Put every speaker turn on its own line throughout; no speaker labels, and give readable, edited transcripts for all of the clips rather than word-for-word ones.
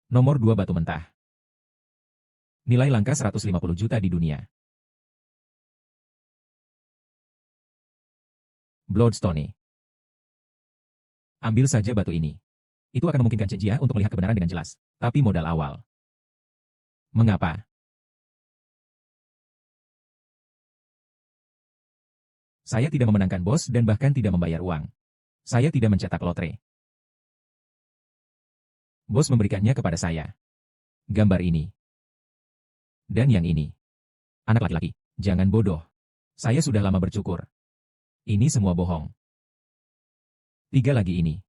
Nomor 2 batu mentah. Nilai langka 150 juta di dunia. Bloodstone. Ambil saja batu ini. Itu akan memungkinkan Cenjia untuk melihat kebenaran dengan jelas. Tapi modal awal. Mengapa? Saya tidak memenangkan bos dan bahkan tidak membayar uang. Saya tidak mencetak lotre. Bos memberikannya kepada saya. Gambar ini. Dan yang ini. Anak laki-laki, jangan bodoh. Saya sudah lama bercukur. Ini semua bohong. 3 lagi ini.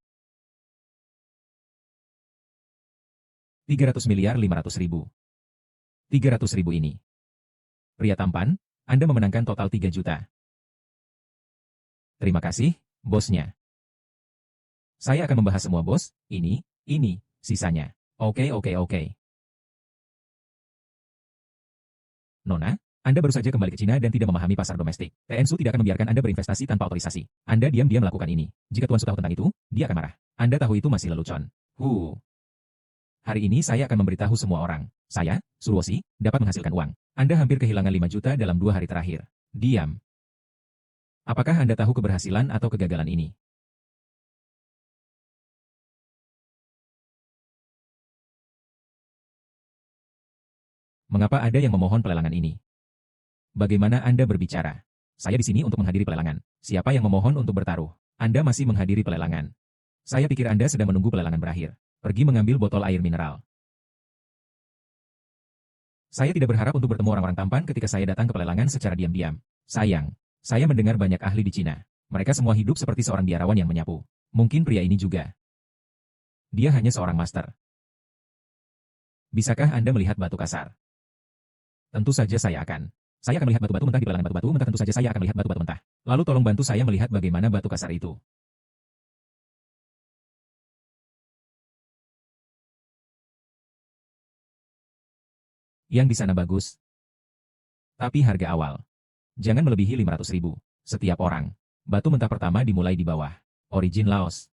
300 miliar 500 ribu. 300 ribu ini. Pria tampan, Anda memenangkan total 3 juta. Terima kasih, bosnya. Saya akan membahas semua bos, ini, sisanya. Oke. Nona, Anda baru saja kembali ke Cina dan tidak memahami pasar domestik. TNSU tidak akan membiarkan Anda berinvestasi tanpa otorisasi. Anda diam-diam melakukan ini. Jika Tuan Su tahu tentang itu, dia akan marah. Anda tahu itu masih lelucon. Hari ini saya akan memberitahu semua orang. Saya, Suruoshi, dapat menghasilkan uang. Anda hampir kehilangan 5 juta dalam 2 hari terakhir. Diam. Apakah Anda tahu keberhasilan atau kegagalan ini? Mengapa ada yang memohon pelelangan ini? Bagaimana Anda berbicara? Saya di sini untuk menghadiri pelelangan. Siapa yang memohon untuk bertaruh? Anda masih menghadiri pelelangan. Saya pikir Anda sedang menunggu pelelangan berakhir. Pergi mengambil botol air mineral. Saya tidak berharap untuk bertemu orang-orang tampan ketika saya datang ke pelelangan secara diam-diam. Sayang, saya mendengar banyak ahli di Cina. Mereka semua hidup seperti seorang biarawan yang menyapu. Mungkin pria ini juga. Dia hanya seorang master. Bisakah Anda melihat batu kasar? Tentu saja saya akan. Saya akan melihat batu-batu mentah di pelelangan batu-batu mentah. Tentu saja saya akan melihat batu-batu mentah. Lalu tolong bantu saya melihat bagaimana batu kasar itu. Yang di sana bagus. Tapi harga awal. Jangan melebihi 500 ribu. Setiap orang. Batu mentah pertama dimulai di bawah. Origin Laos.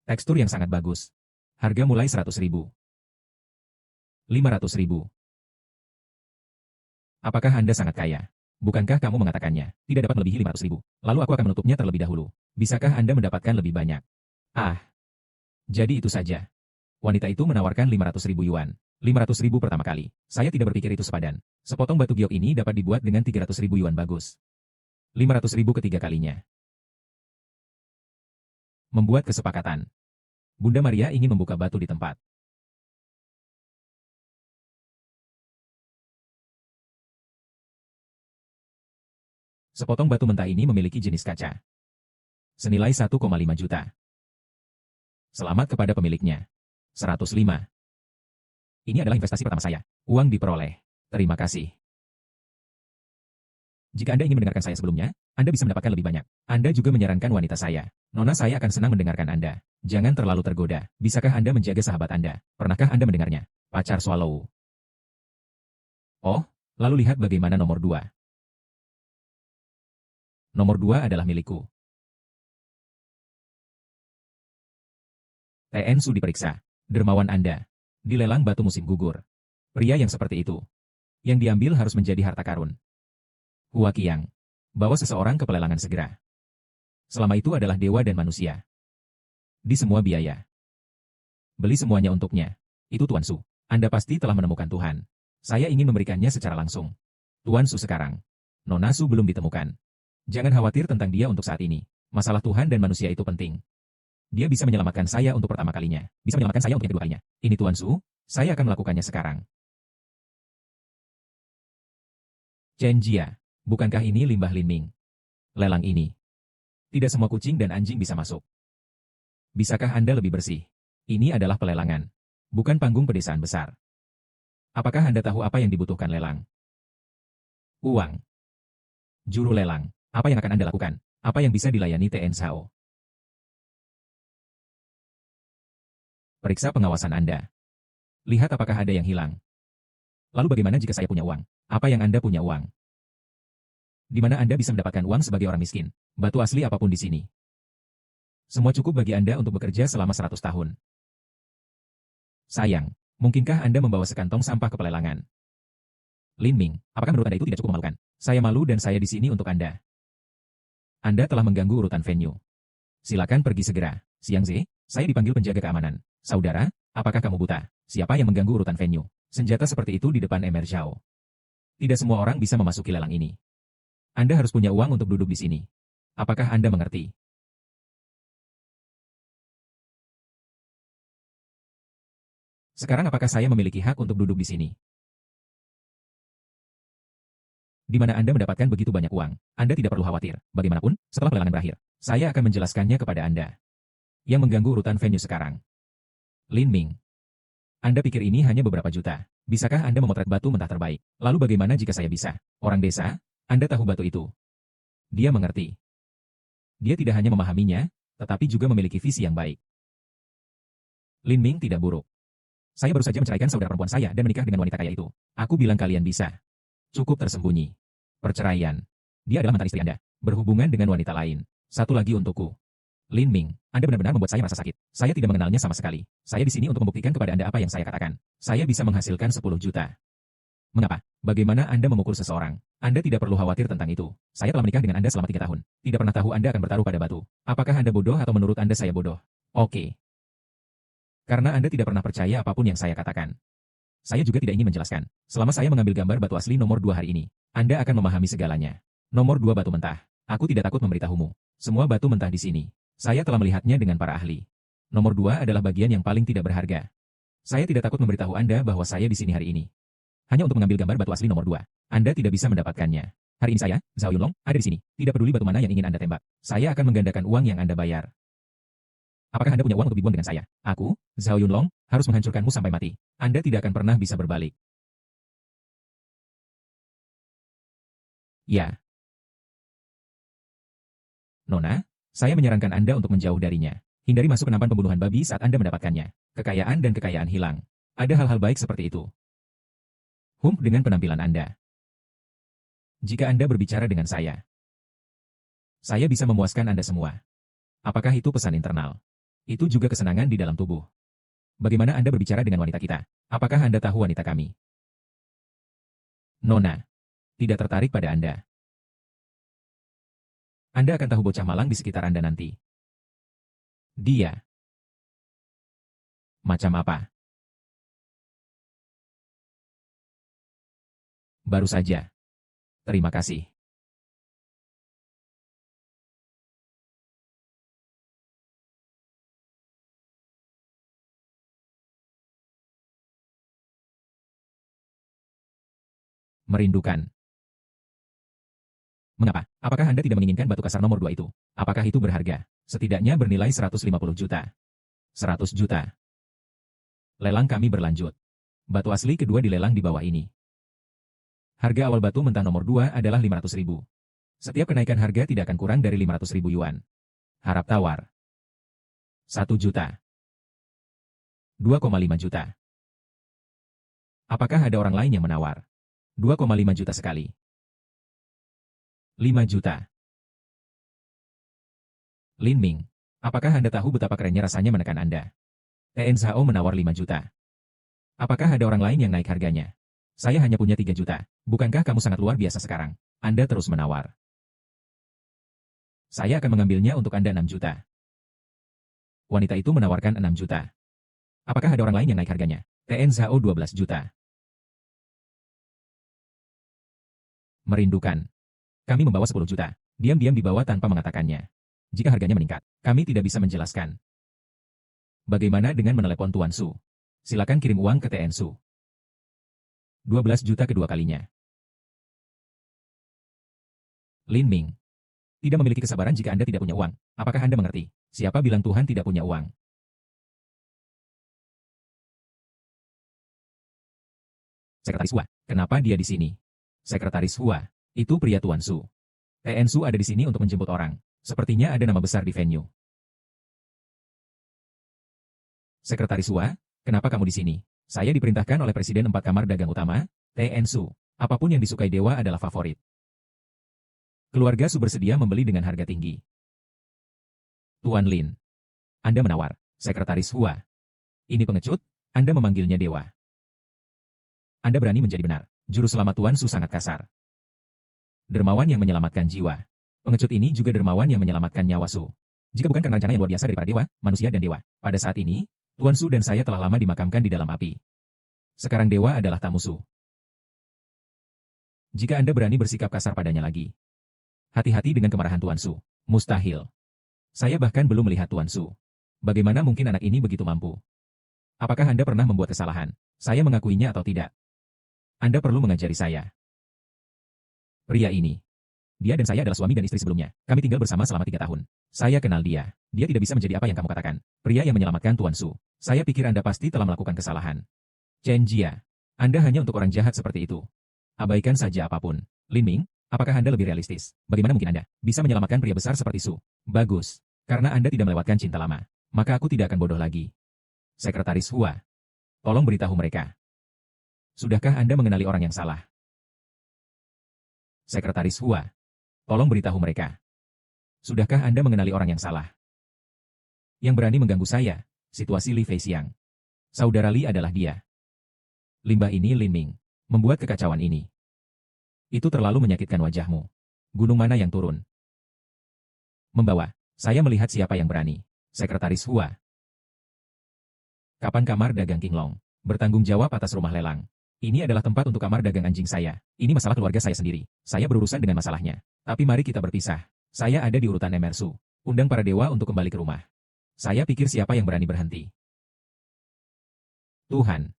Tekstur yang sangat bagus. Harga mulai 100 ribu. 500 ribu. Apakah Anda sangat kaya? Bukankah kamu mengatakannya, tidak dapat melebihi 500 ribu? Lalu aku akan menutupnya terlebih dahulu. Bisakah Anda mendapatkan lebih banyak? Jadi itu saja. Wanita itu menawarkan 500 ribu yuan. 500 ribu pertama kali. Saya tidak berpikir itu sepadan. Sepotong batu giok ini dapat dibuat dengan 300 ribu yuan bagus. 500 ribu ketiga kalinya. Membuat kesepakatan. Bunda Maria ingin membuka batu di tempat. Sepotong batu mentah ini memiliki jenis kaca. Senilai 1,5 juta. Selamat kepada pemiliknya. 105. Ini adalah investasi pertama saya. Uang diperoleh. Terima kasih. Jika Anda ingin mendengarkan saya sebelumnya, Anda bisa mendapatkan lebih banyak. Anda juga menyarankan wanita saya. Nona saya akan senang mendengarkan Anda. Jangan terlalu tergoda. Bisakah Anda menjaga sahabat Anda? Pernahkah Anda mendengarnya? Pacar Swallow. Oh, lalu lihat bagaimana nomor 2. Nomor 2 adalah milikku. TNSU diperiksa. Dermawan Anda. Dilelang batu musim gugur. Pria yang seperti itu. Yang diambil harus menjadi harta karun. Hua Qiang. Bawa seseorang ke pelelangan segera. Selama itu adalah dewa dan manusia. Di semua biaya. Beli semuanya untuknya. Itu Tuan Su. Anda pasti telah menemukan Tuhan. Saya ingin memberikannya secara langsung. Tuan Su sekarang. Nona Su belum ditemukan. Jangan khawatir tentang dia untuk saat ini. Masalah Tuhan dan manusia itu penting. Dia bisa menyelamatkan saya untuk pertama kalinya. Bisa menyelamatkan saya untuk yang kedua kalinya. Ini Tuan Su, saya akan melakukannya sekarang. Chen Jia, bukankah ini limbah Linming? Lelang ini. Tidak semua kucing dan anjing bisa masuk. Bisakah Anda lebih bersih? Ini adalah pelelangan. Bukan panggung pedesaan besar. Apakah Anda tahu apa yang dibutuhkan lelang? Uang. Juru lelang. Apa yang akan Anda lakukan? Apa yang bisa dilayani TNSHO? Periksa pengawasan Anda. Lihat apakah ada yang hilang. Lalu bagaimana jika saya punya uang? Apa yang Anda punya uang? Di mana Anda bisa mendapatkan uang sebagai orang miskin? Batu asli apapun di sini. Semua cukup bagi Anda untuk bekerja selama 100 tahun. Sayang, Mungkinkah Anda membawa sekantong sampah ke pelelangan? Lin Ming, apakah menurut Anda itu tidak cukup memalukan? Saya malu dan saya di sini untuk Anda. Anda telah mengganggu urutan venue. Silakan pergi segera. Xiang Zi, saya dipanggil penjaga keamanan. Saudara, apakah kamu buta? Siapa yang mengganggu urutan venue? Senjata seperti itu di depan Emer Zhao. Tidak semua orang bisa memasuki lelang ini. Anda harus punya uang untuk duduk di sini. Apakah Anda mengerti? Sekarang apakah saya memiliki hak untuk duduk di sini? Di mana Anda mendapatkan begitu banyak uang? Anda tidak perlu khawatir. Bagaimanapun, setelah pelelangan berakhir, saya akan menjelaskannya kepada Anda. Yang mengganggu urutan venue sekarang. Lin Ming. Anda pikir ini hanya beberapa juta? Bisakah Anda memotret batu mentah terbaik? Lalu bagaimana jika saya bisa? Orang desa, Anda tahu batu itu. Dia mengerti. Dia tidak hanya memahaminya, tetapi juga memiliki visi yang baik. Lin Ming tidak buruk. Saya baru saja menceraikan saudara perempuan saya dan menikah dengan wanita kaya itu. Aku bilang kalian bisa. Cukup tersembunyi. Perceraian. Dia adalah mantan istri Anda. Berhubungan dengan wanita lain. Satu lagi untukku. Lin Ming, Anda benar-benar membuat saya merasa sakit. Saya tidak mengenalnya sama sekali. Saya di sini untuk membuktikan kepada Anda apa yang saya katakan. Saya bisa menghasilkan 10 juta. Mengapa? Bagaimana Anda memukul seseorang? Anda tidak perlu khawatir tentang itu. Saya telah menikah dengan Anda selama 3 tahun. Tidak pernah tahu Anda akan bertaruh pada batu. Apakah Anda bodoh atau menurut Anda saya bodoh? Oke. Karena Anda tidak pernah percaya apapun yang saya katakan. Saya juga tidak ingin menjelaskan. Selama saya mengambil gambar batu asli nomor 2 hari ini, Anda akan memahami segalanya. Nomor 2 batu mentah. Aku tidak takut memberitahumu. Semua batu mentah di sini. Saya telah melihatnya dengan para ahli. Nomor 2 adalah bagian yang paling tidak berharga. Saya tidak takut memberitahu Anda bahwa saya di sini hari ini. Hanya untuk mengambil gambar batu asli nomor 2. Anda tidak bisa mendapatkannya. Hari ini saya, Zhao Yunlong, ada di sini. Tidak peduli batu mana yang ingin Anda tembak. Saya akan menggandakan uang yang Anda bayar. Apakah Anda punya uang untuk dibuang dengan saya? Aku, Zhao Yunlong, harus menghancurkanmu sampai mati. Anda tidak akan pernah bisa berbalik. Ya. Nona, saya menyarankan Anda untuk menjauh darinya. Hindari masuk ke nampan pembunuhan babi saat Anda mendapatkannya. Kekayaan dan kekayaan hilang. Ada hal-hal baik seperti itu. Dengan penampilan Anda. Jika Anda berbicara dengan saya bisa memuaskan Anda semua. Apakah itu pesan internal? Itu juga kesenangan di dalam tubuh. Bagaimana Anda berbicara dengan wanita kita? Apakah Anda tahu wanita kami? Nona, tidak tertarik pada Anda. Anda akan tahu bocah malang di sekitar Anda nanti. Dia. Macam apa? Baru saja. Terima kasih. Merindukan. Mengapa? Apakah Anda tidak menginginkan batu kasar nomor 2 itu? Apakah itu berharga? Setidaknya bernilai 150 juta. 100 juta. Lelang kami berlanjut. Batu asli kedua dilelang di bawah ini. Harga awal batu mentah nomor 2 adalah 500 ribu. Setiap kenaikan harga tidak akan kurang dari 500 ribu yuan. Harap tawar. 1 juta. 2,5 juta. Apakah ada orang lain yang menawar? 2,5 juta sekali. 5 juta. Lin Ming, apakah Anda tahu betapa kerennya rasanya menekan Anda? TNZHO menawar 5 juta. Apakah ada orang lain yang naik harganya? Saya hanya punya 3 juta. Bukankah kamu sangat luar biasa sekarang? Anda terus menawar. Saya akan mengambilnya untuk Anda 6 juta. Wanita itu menawarkan 6 juta. Apakah ada orang lain yang naik harganya? TNZHO 12 juta. Merindukan. Kami membawa 10 juta. Diam-diam dibawa tanpa mengatakannya. Jika harganya meningkat, kami tidak bisa menjelaskan. Bagaimana dengan menelepon Tuan Su? Silakan kirim uang ke TN Su. 12 juta kedua kalinya. Lin Ming. Tidak memiliki kesabaran jika Anda tidak punya uang. Apakah Anda mengerti? Siapa bilang Tuhan tidak punya uang? Sekretaris Hua. Kenapa dia di sini? Sekretaris Hua. Itu pria Tuan Su. TN Su ada di sini untuk menjemput orang. Sepertinya ada nama besar di venue. Sekretaris Hua, kenapa kamu di sini? Saya diperintahkan oleh Presiden 4 Kamar Dagang Utama, TN Su. Apapun yang disukai dewa adalah favorit. Keluarga Su bersedia membeli dengan harga tinggi. Tuan Lin. Anda menawar. Sekretaris Hua. Ini pengecut, Anda memanggilnya dewa. Anda berani menjadi benar. Juru selamat Tuan Su sangat kasar. Dermawan yang menyelamatkan jiwa. Pengecut ini juga dermawan yang menyelamatkan nyawa Su. Jika bukan karena rencana yang luar biasa dari para dewa, manusia dan dewa, pada saat ini, Tuan Su dan saya telah lama dimakamkan di dalam api. Sekarang dewa adalah tamu Su. Jika Anda berani bersikap kasar padanya lagi, hati-hati dengan kemarahan Tuan Su. Mustahil. Saya bahkan belum melihat Tuan Su. Bagaimana mungkin anak ini begitu mampu? Apakah Anda pernah membuat kesalahan? Saya mengakuinya atau tidak? Anda perlu mengajari saya. Pria ini. Dia dan saya adalah suami dan istri sebelumnya. Kami tinggal bersama selama 3 tahun. Saya kenal dia. Dia tidak bisa menjadi apa yang kamu katakan. Pria yang menyelamatkan Tuan Su. Saya pikir Anda pasti telah melakukan kesalahan. Chen Jia. Anda hanya untuk orang jahat seperti itu. Abaikan saja apapun. Lin Ming, apakah Anda lebih realistis? Bagaimana mungkin Anda bisa menyelamatkan pria besar seperti Su? Bagus. Karena Anda tidak melewatkan cinta lama. Maka aku tidak akan bodoh lagi. Sekretaris Hua. Tolong beritahu mereka. Sudahkah Anda mengenali orang yang salah? Sekretaris Hua. Tolong beritahu mereka. Sudahkah Anda mengenali orang yang salah? Yang berani mengganggu saya, situasi Li Feixiang. Saudara Li adalah dia. Limbah ini Lin Ming. Membuat kekacauan ini. Itu terlalu menyakitkan wajahmu. Gunung mana yang turun? Membawa. Saya melihat siapa yang berani. Sekretaris Hua. Kapan kamar dagang King Long? Bertanggung jawab atas rumah lelang. Ini adalah tempat untuk kamar dagang anjing saya. Ini masalah keluarga saya sendiri. Saya berurusan dengan masalahnya. Tapi mari kita berpisah. Saya ada di urutan Emersu. Undang para dewa untuk kembali ke rumah. Saya pikir siapa yang berani berhenti. Tuhan.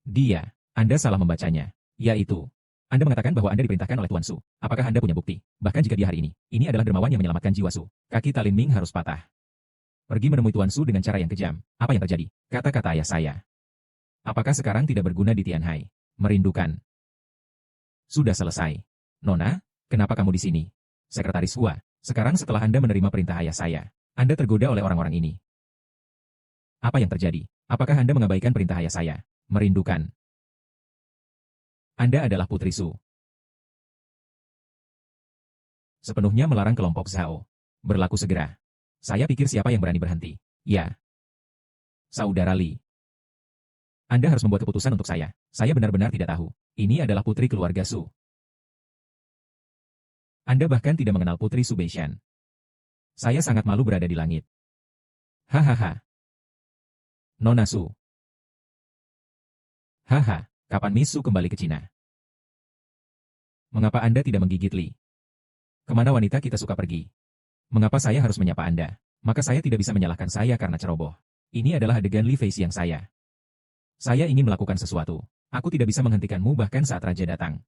Dia. Anda salah membacanya. Yaitu. Anda mengatakan bahwa Anda diperintahkan oleh Tuan Su. Apakah Anda punya bukti? Bahkan jika dia hari ini adalah dermawan yang menyelamatkan jiwa Su. Kaki Talin Ming harus patah. Pergi menemui Tuan Su dengan cara yang kejam. Apa yang terjadi? Kata-kata ayah saya. Apakah sekarang tidak berguna di Tianhai? Merindukan. Sudah selesai. Nona, kenapa kamu di sini? Sekretaris Hua, sekarang setelah Anda menerima perintah ayah saya, Anda tergoda oleh orang-orang ini. Apa yang terjadi? Apakah Anda mengabaikan perintah ayah saya? Merindukan. Anda adalah putri Su. Sepenuhnya melarang kelompok Zhao. Berlaku segera. Saya pikir siapa yang berani berhenti? Ya. Saudara Li. Anda harus membuat keputusan untuk saya. Saya benar-benar tidak tahu. Ini adalah putri keluarga Su. Anda bahkan tidak mengenal putri Su Beishan. Saya sangat malu berada di langit. Hahaha. Nona Su. Haha, kapan Miss Su kembali ke Cina? Mengapa Anda tidak menggigit Li? Kemana wanita kita suka pergi? Mengapa saya harus menyapa Anda? Maka saya tidak bisa menyalahkan saya karena ceroboh. Ini adalah adegan Li Feixiang saya. Saya ingin melakukan sesuatu. Aku tidak bisa menghentikanmu bahkan saat raja datang.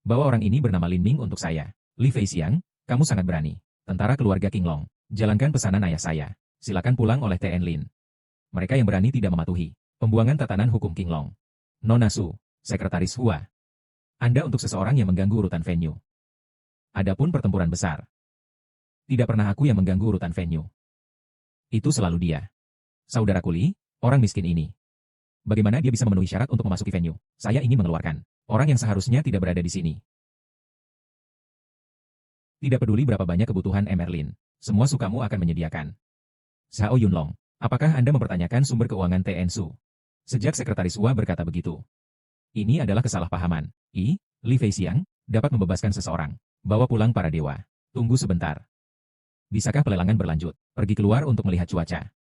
Bawa orang ini bernama Lin Ming untuk saya. Li Feixiang, kamu sangat berani. Tentara keluarga King Long. Jalankan pesanan ayah saya. Silakan pulang oleh T.N. Lin. Mereka yang berani tidak mematuhi pembuangan tatanan hukum King Long. Nona Su, Sekretaris Hua. Anda untuk seseorang yang mengganggu urutan venue. Adapun pertempuran besar. Tidak pernah aku yang mengganggu urutan venue. Itu selalu dia. Saudara Kuli, orang miskin ini. Bagaimana dia bisa memenuhi syarat untuk memasuki venue? Saya ingin mengeluarkan orang yang seharusnya tidak berada di sini. Tidak peduli berapa banyak kebutuhan Emerlin. Semua sukamu akan menyediakan. Zhao Yunlong, apakah Anda mempertanyakan sumber keuangan TN Su? Sejak Sekretaris Hua berkata begitu. Ini adalah kesalahpahaman. Li Feixiang, dapat membebaskan seseorang. Bawa pulang para dewa. Tunggu sebentar. Bisakah pelelangan berlanjut? Pergi keluar untuk melihat cuaca.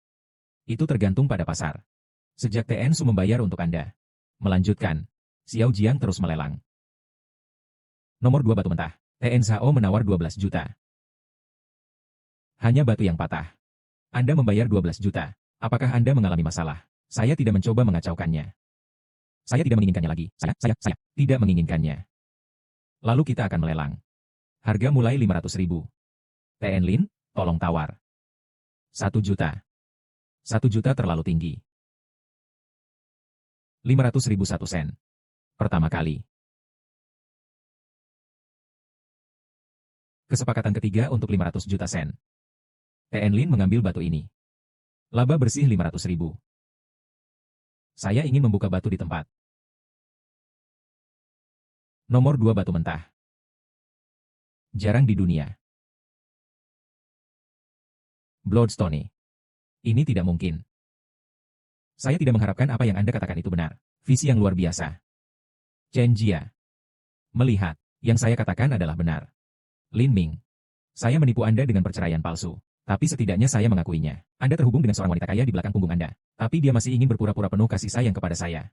Itu tergantung pada pasar. Sejak TN Su membayar untuk Anda. Melanjutkan. Xiao Jiang terus melelang. Nomor 2 batu mentah. TN Zhao menawar 12 juta. Hanya batu yang patah. Anda membayar 12 juta. Apakah Anda mengalami masalah? Saya tidak mencoba mengacaukannya. Saya tidak menginginkannya lagi. Saya tidak menginginkannya. Lalu kita akan melelang. Harga mulai 500.000. TN Lin, tolong tawar. 1 juta. 1 juta terlalu tinggi. 500.000 1 sen. Pertama kali. Kesepakatan ketiga untuk 500 juta sen. TN Lin mengambil batu ini. Laba bersih 500.000. Saya ingin membuka batu di tempat. Nomor 2 batu mentah. Jarang di dunia. Bloodstone. Ini tidak mungkin. Saya tidak mengharapkan apa yang Anda katakan itu benar. Visi yang luar biasa. Chen Jia. Melihat, yang saya katakan adalah benar. Lin Ming. Saya menipu Anda dengan perceraian palsu. Tapi setidaknya saya mengakuinya. Anda terhubung dengan seorang wanita kaya di belakang punggung Anda. Tapi dia masih ingin berpura-pura penuh kasih sayang kepada saya.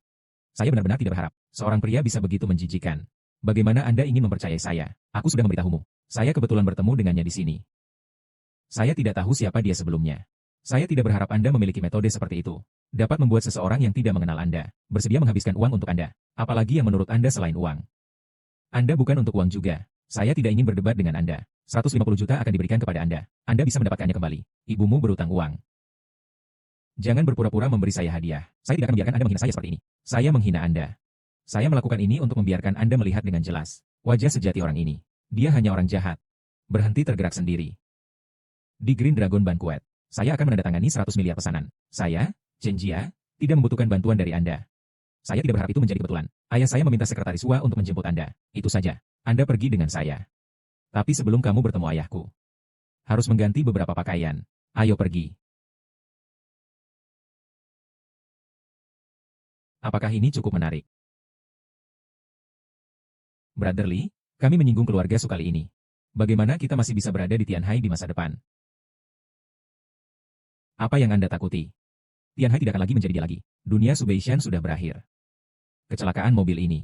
Saya benar-benar tidak berharap seorang pria bisa begitu menjijikan. Bagaimana Anda ingin mempercayai saya? Aku sudah memberitahumu. Saya kebetulan bertemu dengannya di sini. Saya tidak tahu siapa dia sebelumnya. Saya tidak berharap Anda memiliki metode seperti itu. Dapat membuat seseorang yang tidak mengenal Anda bersedia menghabiskan uang untuk Anda. Apalagi yang menurut Anda selain uang. Anda bukan untuk uang juga. Saya tidak ingin berdebat dengan Anda. 150 juta akan diberikan kepada Anda. Anda bisa mendapatkannya kembali. Ibumu berutang uang. Jangan berpura-pura memberi saya hadiah. Saya tidak akan membiarkan Anda menghina saya seperti ini. Saya menghina Anda. Saya melakukan ini untuk membiarkan Anda melihat dengan jelas wajah sejati orang ini. Dia hanya orang jahat. Berhenti tergerak sendiri. Di Green Dragon Banquet, saya akan menandatangani 100 miliar pesanan. Saya, Chen Jia, tidak membutuhkan bantuan dari Anda. Saya tidak berharap itu menjadi kebetulan. Ayah saya meminta sekretaris Hua untuk menjemput Anda. Itu saja. Anda pergi dengan saya. Tapi sebelum kamu bertemu ayahku, harus mengganti beberapa pakaian. Ayo pergi. Apakah ini cukup menarik? Brother Lee, kami menyinggung keluarga Su kali ini. Bagaimana kita masih bisa berada di Tianhai di masa depan? Apa yang Anda takuti? Tianhai tidak akan lagi menjadi dia lagi. Dunia Su Beishan sudah berakhir. Kecelakaan mobil ini.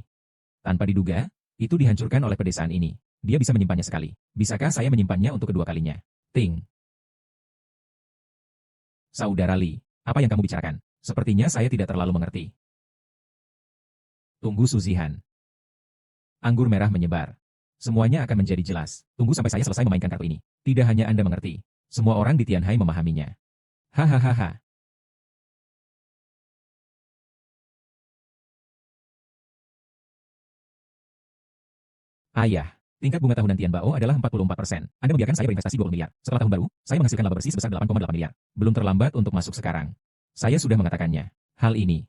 Tanpa diduga, itu dihancurkan oleh pedesaan ini. Dia bisa menyimpannya sekali. Bisakah saya menyimpannya untuk kedua kalinya? Ting. Saudara Lee, apa yang kamu bicarakan? Sepertinya saya tidak terlalu mengerti. Tunggu Suzihan. Anggur merah menyebar. Semuanya akan menjadi jelas. Tunggu sampai saya selesai memainkan kartu ini. Tidak hanya Anda mengerti. Semua orang di Tianhai memahaminya. Hahaha. Ayah, tingkat bunga tahunan Tian Bao adalah 44%. Anda membiarkan saya berinvestasi 20 miliar. Setelah tahun baru, saya menghasilkan laba bersih sebesar 8,8 miliar. Belum terlambat untuk masuk sekarang. Saya sudah mengatakannya. Hal ini.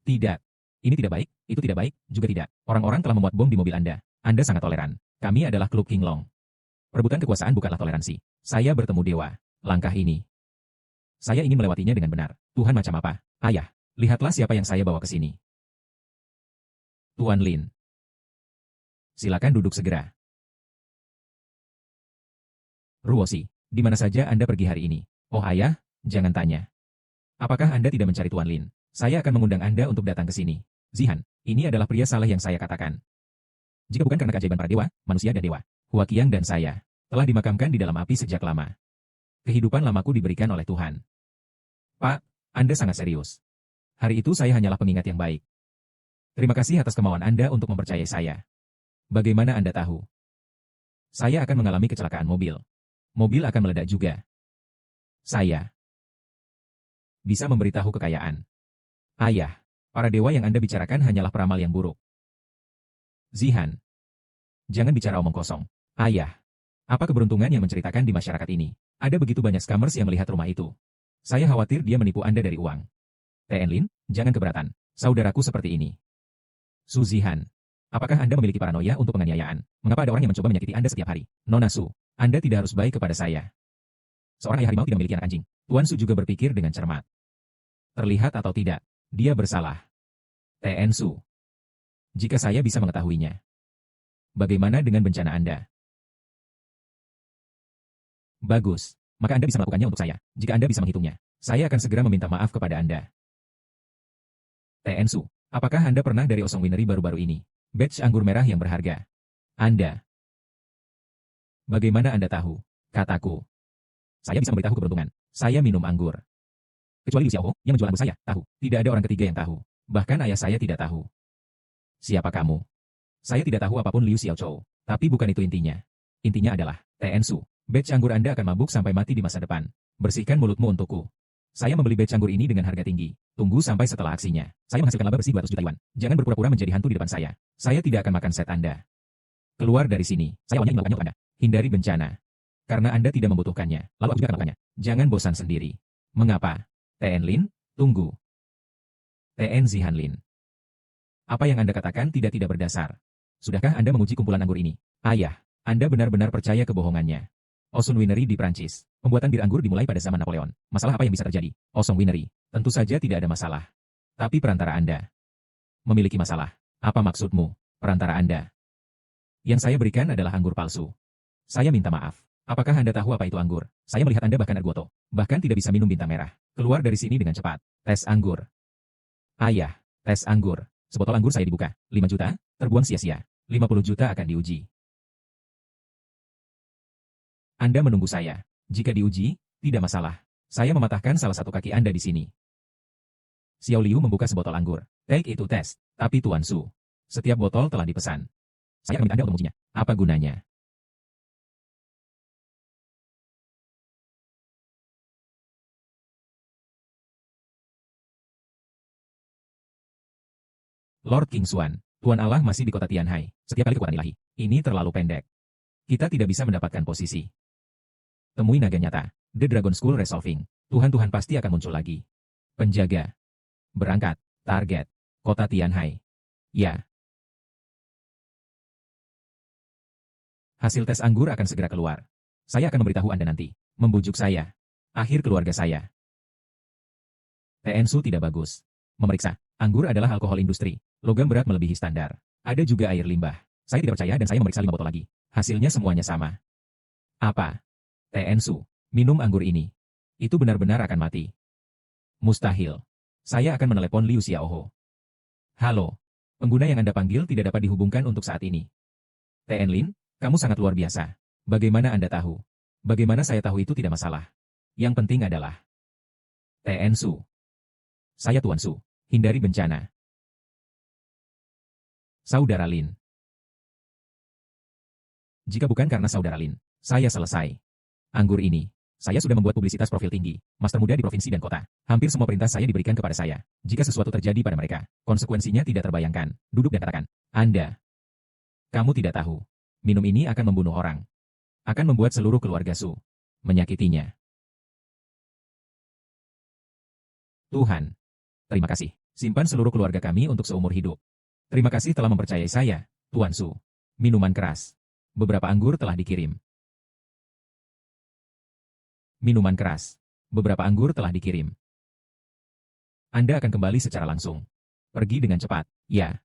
Tidak. Ini tidak baik, itu tidak baik, juga tidak. Orang-orang telah memuat bom di mobil Anda. Anda sangat toleran. Kami adalah klub King Long. Perebutan kekuasaan bukanlah toleransi. Saya bertemu dewa. Langkah ini. Saya ingin melewatinya dengan benar. Tuhan macam apa? Ayah, lihatlah siapa yang saya bawa ke sini. Tuan Lin. Silakan duduk segera. Ruosi, di mana saja Anda pergi hari ini? Oh ayah, jangan tanya. Apakah Anda tidak mencari Tuan Lin? Saya akan mengundang Anda untuk datang ke sini. Zihan, ini adalah pria saleh yang saya katakan. Jika bukan karena keajaiban para dewa, manusia dan dewa, Hua Qiang dan saya telah dimakamkan di dalam api sejak lama. Kehidupan lamaku diberikan oleh Tuhan. Pak, Anda sangat serius. Hari itu saya hanyalah pengingat yang baik. Terima kasih atas kemauan Anda untuk mempercayai saya. Bagaimana Anda tahu? Saya akan mengalami kecelakaan mobil. Mobil akan meledak juga. Saya bisa memberitahu kekayaan. Ayah, para dewa yang Anda bicarakan hanyalah peramal yang buruk. Zihan, jangan bicara omong kosong. Ayah, apa keberuntungan yang menceritakan di masyarakat ini? Ada begitu banyak scammers yang melihat rumah itu. Saya khawatir dia menipu Anda dari uang. T.N. Lin, jangan keberatan. Saudaraku seperti ini. Su Zihan, apakah Anda memiliki paranoia untuk penganiayaan? Mengapa ada orang yang mencoba menyakiti Anda setiap hari? Nona Su, Anda tidak harus baik kepada saya. Seorang ayah harimau tidak memiliki anak anjing. Tuan Su juga berpikir dengan cermat. Terlihat atau tidak, dia bersalah. T.N. Su. Jika saya bisa mengetahuinya. Bagaimana dengan bencana Anda? Bagus, maka Anda bisa melakukannya untuk saya. Jika Anda bisa menghitungnya, saya akan segera meminta maaf kepada Anda. T.N. Su, apakah Anda pernah dari Osong Winery baru-baru ini? Batch anggur merah yang berharga. Anda. Bagaimana Anda tahu? Kataku. Saya bisa memberitahu keberuntungan. Saya minum anggur. Kecuali Liu Xiaoho, yang menjual anggur saya, tahu. Tidak ada orang ketiga yang tahu. Bahkan ayah saya tidak tahu. Siapa kamu? Saya tidak tahu apapun Liu Xiaochou. Tapi bukan itu intinya. Intinya adalah, T.N. Su, batch anggur Anda akan mabuk sampai mati di masa depan. Bersihkan mulutmu untukku. Saya membeli batch anggur ini dengan harga tinggi. Tunggu sampai setelah aksinya. Saya menghasilkan laba bersih 200 juta yuan. Jangan berpura-pura menjadi hantu di depan saya. Saya tidak akan makan set Anda. Keluar dari sini. Saya awalnya ingin melakukannya untuk Anda. Hindari bencana. Karena Anda tidak membutuhkannya. Lalu aku juga akan melakukannya. Jangan bosan sendiri. Mengapa? T.N. Lin, tunggu. T.N. Zihan Lin. Apa yang Anda katakan tidak berdasar. Sudahkah Anda menguji kumpulan anggur ini? Ayah, Anda benar-benar percaya kebohongannya. Osun Winery di Prancis. Pembuatan bir anggur dimulai pada zaman Napoleon. Masalah apa yang bisa terjadi? Osong Winery. Tentu saja tidak ada masalah. Tapi perantara Anda memiliki masalah. Apa maksudmu, perantara Anda? Yang saya berikan adalah anggur palsu. Saya minta maaf. Apakah Anda tahu apa itu anggur? Saya melihat Anda bahkan ergoto. Bahkan tidak bisa minum bintang merah. Keluar dari sini dengan cepat. Tes anggur. Ayah, tes anggur. Sebotol anggur saya dibuka. 5 juta, terbuang sia-sia. 50 juta akan diuji. Anda menunggu saya. Jika diuji, tidak masalah. Saya mematahkan salah satu kaki Anda di sini. Xiao Liu membuka sebotol anggur. Take itu tes. Tapi Tuan Su, setiap botol telah dipesan. Saya akan minta Anda untuk mengujinya. Apa gunanya? Lord King Xuan, Tuan Allah masih di kota Tianhai. Setiap kali kekuatan ilahi, ini terlalu pendek. Kita tidak bisa mendapatkan posisi. Temui naga nyata. The Dragon School Resolving. Tuhan-Tuhan pasti akan muncul lagi. Penjaga. Berangkat. Target. Kota Tianhai. Ya. Hasil tes anggur akan segera keluar. Saya akan memberitahu Anda nanti. Membujuk saya. Akhir keluarga saya. TNSU tidak bagus. Memeriksa. Anggur adalah alkohol industri. Logam berat melebihi standar. Ada juga air limbah. Saya tidak percaya dan saya memeriksa 5 botol lagi. Hasilnya semuanya sama. Apa? TNSU. Minum anggur ini. Itu benar-benar akan mati. Mustahil. Saya akan menelepon Liu Xiaoho. Halo. Pengguna yang Anda panggil tidak dapat dihubungkan untuk saat ini. TN Lin, kamu sangat luar biasa. Bagaimana Anda tahu? Bagaimana saya tahu itu tidak masalah? Yang penting adalah TNSU. Saya Tuan Su. Hindari bencana. Saudara Lin. Jika bukan karena Saudara Lin, saya selesai. Anggur ini, saya sudah membuat publisitas profil tinggi, master muda di provinsi dan kota. Hampir semua perintah saya diberikan kepada saya. Jika sesuatu terjadi pada mereka, konsekuensinya tidak terbayangkan. Duduk dan katakan, Anda. Kamu tidak tahu. Minum ini akan membunuh orang. Akan membuat seluruh keluarga Su menyakitinya. Tuhan. Terima kasih. Simpan seluruh keluarga kami untuk seumur hidup. Terima kasih telah mempercayai saya, Tuan Su. Minuman keras. Beberapa anggur telah dikirim. Minuman keras. Beberapa anggur telah dikirim. Anda akan kembali secara langsung. Pergi dengan cepat, ya.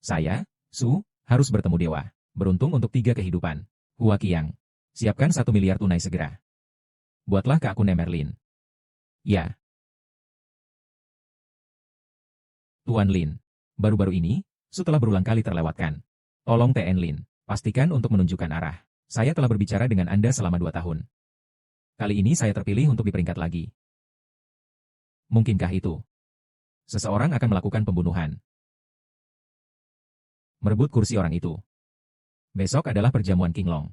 Saya, Su, harus bertemu dewa. Beruntung untuk 3 kehidupan. Hua Qiang. Siapkan 1 miliar tunai segera. Buatlah ke akun Merlin. Ya. Tuan Lin. Baru-baru ini, Su telah berulang kali terlewatkan. Tolong TN Lin, pastikan untuk menunjukkan arah. Saya telah berbicara dengan Anda selama 2 tahun. Kali ini saya terpilih untuk diperingkat lagi. Mungkinkah itu? Seseorang akan melakukan pembunuhan. Merebut kursi orang itu. Besok adalah perjamuan King Long.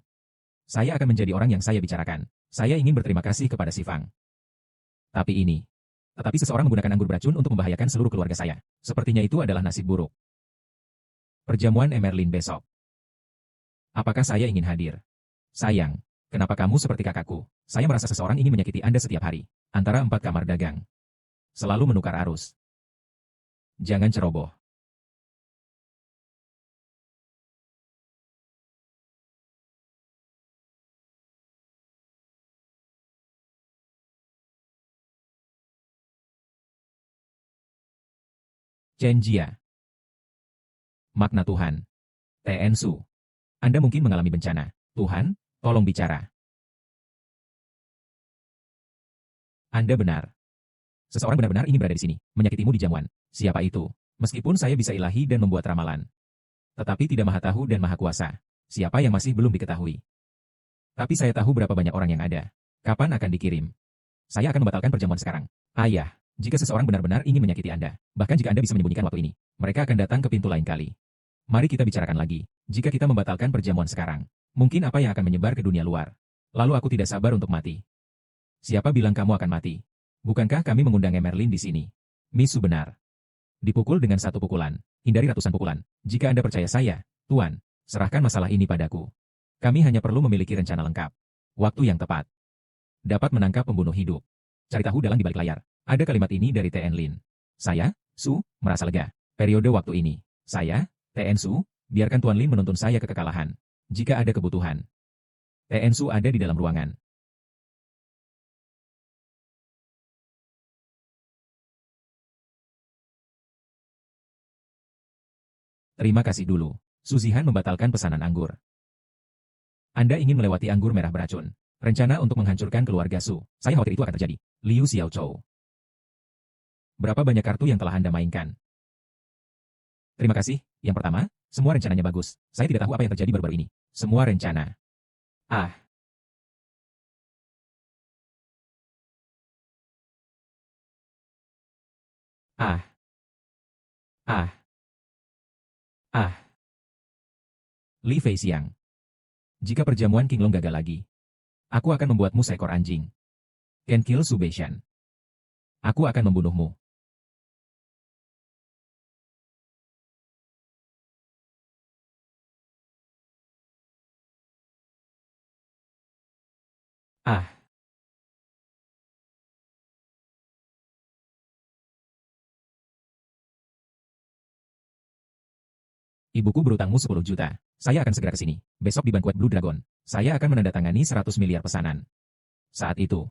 Saya akan menjadi orang yang saya bicarakan. Saya ingin berterima kasih kepada Si Fang. Tetapi seseorang menggunakan anggur beracun untuk membahayakan seluruh keluarga saya. Sepertinya itu adalah nasib buruk. Perjamuan Merlin besok. Apakah saya ingin hadir? Sayang, kenapa kamu seperti kakakku? Saya merasa seseorang ingin menyakiti Anda setiap hari. Antara 4 kamar dagang. Selalu menukar arus. Jangan ceroboh. Chen Jia. Makna Tuhan. TN Su. Anda mungkin mengalami bencana. Tuhan, tolong bicara. Anda benar. Seseorang benar-benar ingin berada di sini, menyakitimu di jamuan. Siapa itu? Meskipun saya bisa ilahi dan membuat ramalan. Tetapi tidak maha tahu dan maha kuasa. Siapa yang masih belum diketahui? Tapi saya tahu berapa banyak orang yang ada. Kapan akan dikirim? Saya akan membatalkan perjamuan sekarang. Ayah. Jika seseorang benar-benar ingin menyakiti Anda, bahkan jika Anda bisa menyembunyikan waktu ini, mereka akan datang ke pintu lain kali. Mari kita bicarakan lagi. Jika kita membatalkan perjamuan sekarang, mungkin apa yang akan menyebar ke dunia luar. Lalu aku tidak sabar untuk mati. Siapa bilang kamu akan mati? Bukankah kami mengundang Merlin di sini? Misu benar. Dipukul dengan 1 pukulan, hindari ratusan pukulan. Jika Anda percaya saya, Tuan, serahkan masalah ini padaku. Kami hanya perlu memiliki rencana lengkap. Waktu yang tepat. Dapat menangkap pembunuh hidup. Cari tahu dalang di balik layar. Ada kalimat ini dari TN Lin. Saya, Su, merasa lega. Periode waktu ini. Saya, TN Su, biarkan Tuan Lin menuntun saya ke kekalahan. Jika ada kebutuhan, TN Su ada di dalam ruangan. Terima kasih dulu. Su Zihan membatalkan pesanan anggur. Anda ingin melewati anggur merah beracun. Rencana untuk menghancurkan keluarga Su. Saya khawatir itu akan terjadi. Liu Xiaochou. Berapa banyak kartu yang telah Anda mainkan? Terima kasih. Yang pertama, semua rencananya bagus. Saya tidak tahu apa yang terjadi baru-baru ini. Semua rencana. Ah. Ah. Ah. Ah. Li Feixiang. Jika perjamuan Qinglong gagal lagi, aku akan membuatmu seekor anjing. Can kill Su Beishan. Aku akan membunuhmu. Ah. Ibuku berutangmu 10 juta. Saya akan segera ke sini. Besok di bankuet Blue Dragon. Saya akan menandatangani 100 miliar pesanan. Saat itu,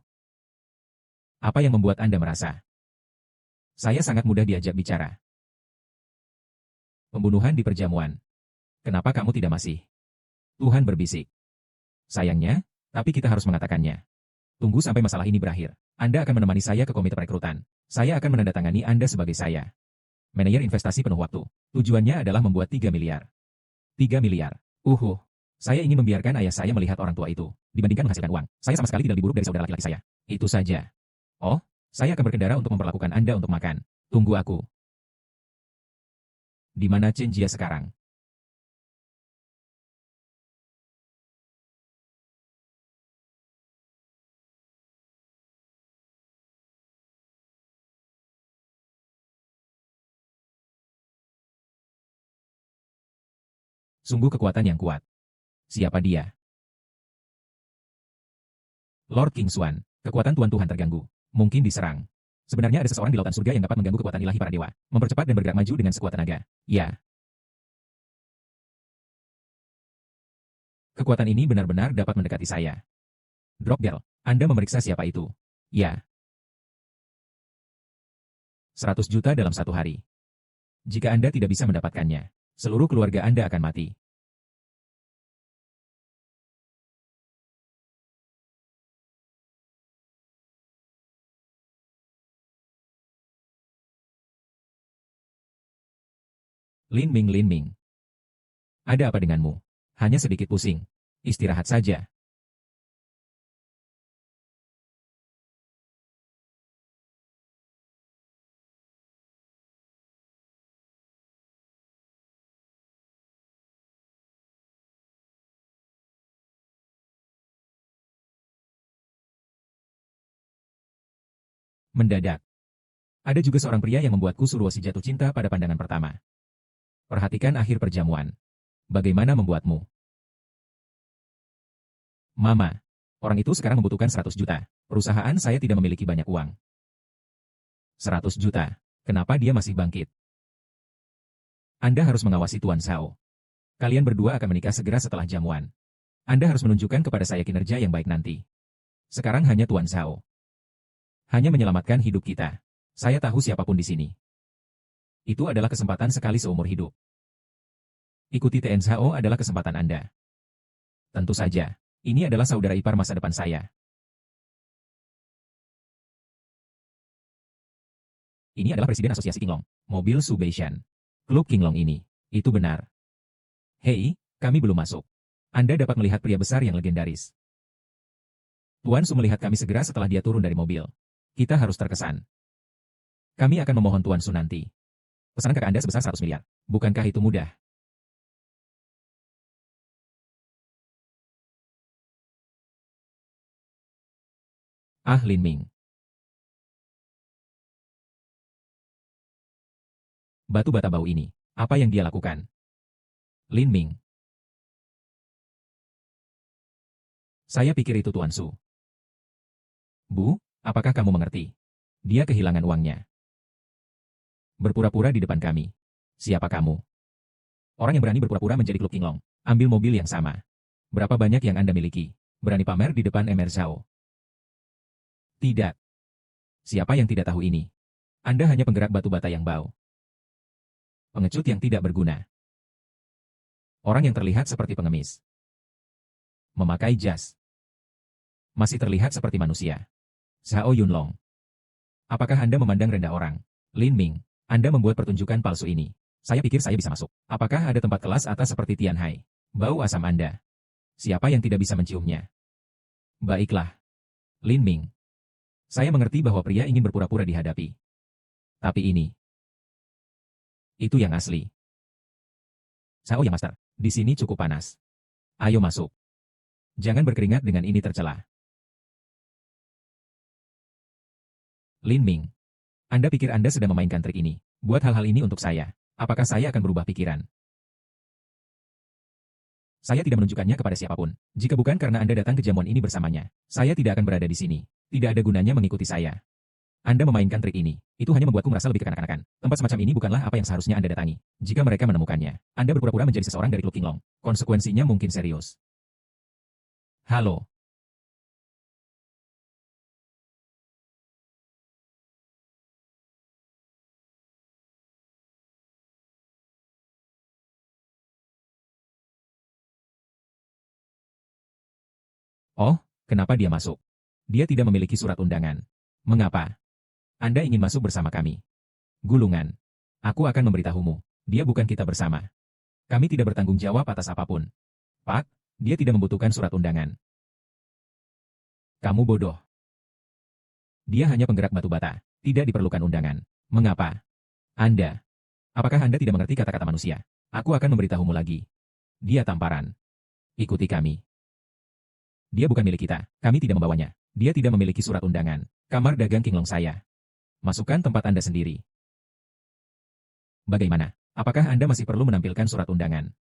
apa yang membuat Anda merasa? Saya sangat mudah diajak bicara. Pembunuhan di perjamuan. Kenapa kamu tidak masih? Tuhan berbisik. Sayangnya, tapi kita harus mengatakannya. Tunggu sampai masalah ini berakhir. Anda akan menemani saya ke komite perekrutan. Saya akan menandatangani Anda sebagai saya. Manajer investasi penuh waktu. Tujuannya adalah membuat 3 miliar. 3 miliar. Saya ingin membiarkan ayah saya melihat orang tua itu. Dibandingkan menghasilkan uang, saya sama sekali tidak lebih buruk dari saudara laki-laki saya. Itu saja. Oh, saya akan berkendara untuk memperlakukan Anda untuk makan. Tunggu aku. Di mana Chen Jia sekarang? Sungguh kekuatan yang kuat. Siapa dia? Lord King Xuan. Kekuatan Tuan Tuhan terganggu. Mungkin diserang. Sebenarnya ada seseorang di lautan surga yang dapat mengganggu kekuatan ilahi para dewa. Mempercepat dan bergerak maju dengan sekuat tenaga. Ya. Kekuatan ini benar-benar dapat mendekati saya. Drop Girl. Anda memeriksa siapa itu? Ya. 100 juta dalam satu hari. Jika Anda tidak bisa mendapatkannya, seluruh keluarga Anda akan mati. Lin Ming. Ada apa denganmu? Hanya sedikit pusing. Istirahat saja. Mendadak. Ada juga seorang pria yang membuatku Suruosi jatuh cinta pada pandangan pertama. Perhatikan akhir perjamuan. Bagaimana membuatmu? Mama. Orang itu sekarang membutuhkan 100 juta. Perusahaan saya tidak memiliki banyak uang. 100 juta. Kenapa dia masih bangkit? Anda harus mengawasi Tuan Shao. Kalian berdua akan menikah segera setelah jamuan. Anda harus menunjukkan kepada saya kinerja yang baik nanti. Sekarang hanya Tuan Shao. Hanya menyelamatkan hidup kita. Saya tahu siapapun di sini. Itu adalah kesempatan sekali seumur hidup. Ikuti TNSHO adalah kesempatan Anda. Tentu saja, ini adalah saudara ipar masa depan saya. Ini adalah Presiden Asosiasi Qinglong, mobil Su Beishan. Klub Qinglong ini, itu benar. Hei, kami belum masuk. Anda dapat melihat pria besar yang legendaris. Tuan Su melihat kami segera setelah dia turun dari mobil. Kita harus terkesan. Kami akan memohon Tuan Su nanti. Pesanan kakak Anda sebesar 100 miliar. Bukankah itu mudah? Ah, Lin Ming. Batu bata bau ini. Apa yang dia lakukan? Lin Ming. Saya pikir itu Tuan Su. Bu, apakah kamu mengerti? Dia kehilangan uangnya. Berpura-pura di depan kami. Siapa kamu? Orang yang berani berpura-pura menjadi klub Qinglong. Ambil mobil yang sama. Berapa banyak yang Anda miliki? Berani pamer di depan Emer Zhao? Tidak. Siapa yang tidak tahu ini? Anda hanya penggerak batu bata yang bau. Pengecut yang tidak berguna. Orang yang terlihat seperti pengemis. Memakai jas. Masih terlihat seperti manusia. Zhao Yunlong. Apakah Anda memandang rendah orang? Lin Ming, Anda membuat pertunjukan palsu ini. Saya pikir saya bisa masuk. Apakah ada tempat kelas atas seperti Tian Hai? Bau asam Anda. Siapa yang tidak bisa menciumnya? Baiklah. Lin Ming. Saya mengerti bahwa pria ingin berpura-pura dihadapi. Tapi ini. Itu yang asli. Zhao ya Master, di sini cukup panas. Ayo masuk. Jangan berkeringat dengan ini tercela. Lin Ming. Anda pikir Anda sedang memainkan trik ini? Buat hal-hal ini untuk saya. Apakah saya akan berubah pikiran? Saya tidak menunjukkannya kepada siapapun. Jika bukan karena Anda datang ke jamuan ini bersamanya, saya tidak akan berada di sini. Tidak ada gunanya mengikuti saya. Anda memainkan trik ini. Itu hanya membuatku merasa lebih kekanak-kanakan. Tempat semacam ini bukanlah apa yang seharusnya Anda datangi. Jika mereka menemukannya, Anda berpura-pura menjadi seseorang dari Klub Qinglong. Konsekuensinya mungkin serius. Halo. Oh, kenapa dia masuk? Dia tidak memiliki surat undangan. Mengapa? Anda ingin masuk bersama kami? Gulungan. Aku akan memberitahumu. Dia bukan kita bersama. Kami tidak bertanggung jawab atas apapun. Pak, dia tidak membutuhkan surat undangan. Kamu bodoh. Dia hanya penggerak batu bata. Tidak diperlukan undangan. Mengapa? Anda. Apakah Anda tidak mengerti kata-kata manusia? Aku akan memberitahumu lagi. Dia tamparan. Ikuti kami. Dia bukan milik kita. Kami tidak membawanya. Dia tidak memiliki surat undangan. Kamar dagang Qinglong saya. Masukkan tempat Anda sendiri. Bagaimana? Apakah Anda masih perlu menampilkan surat undangan?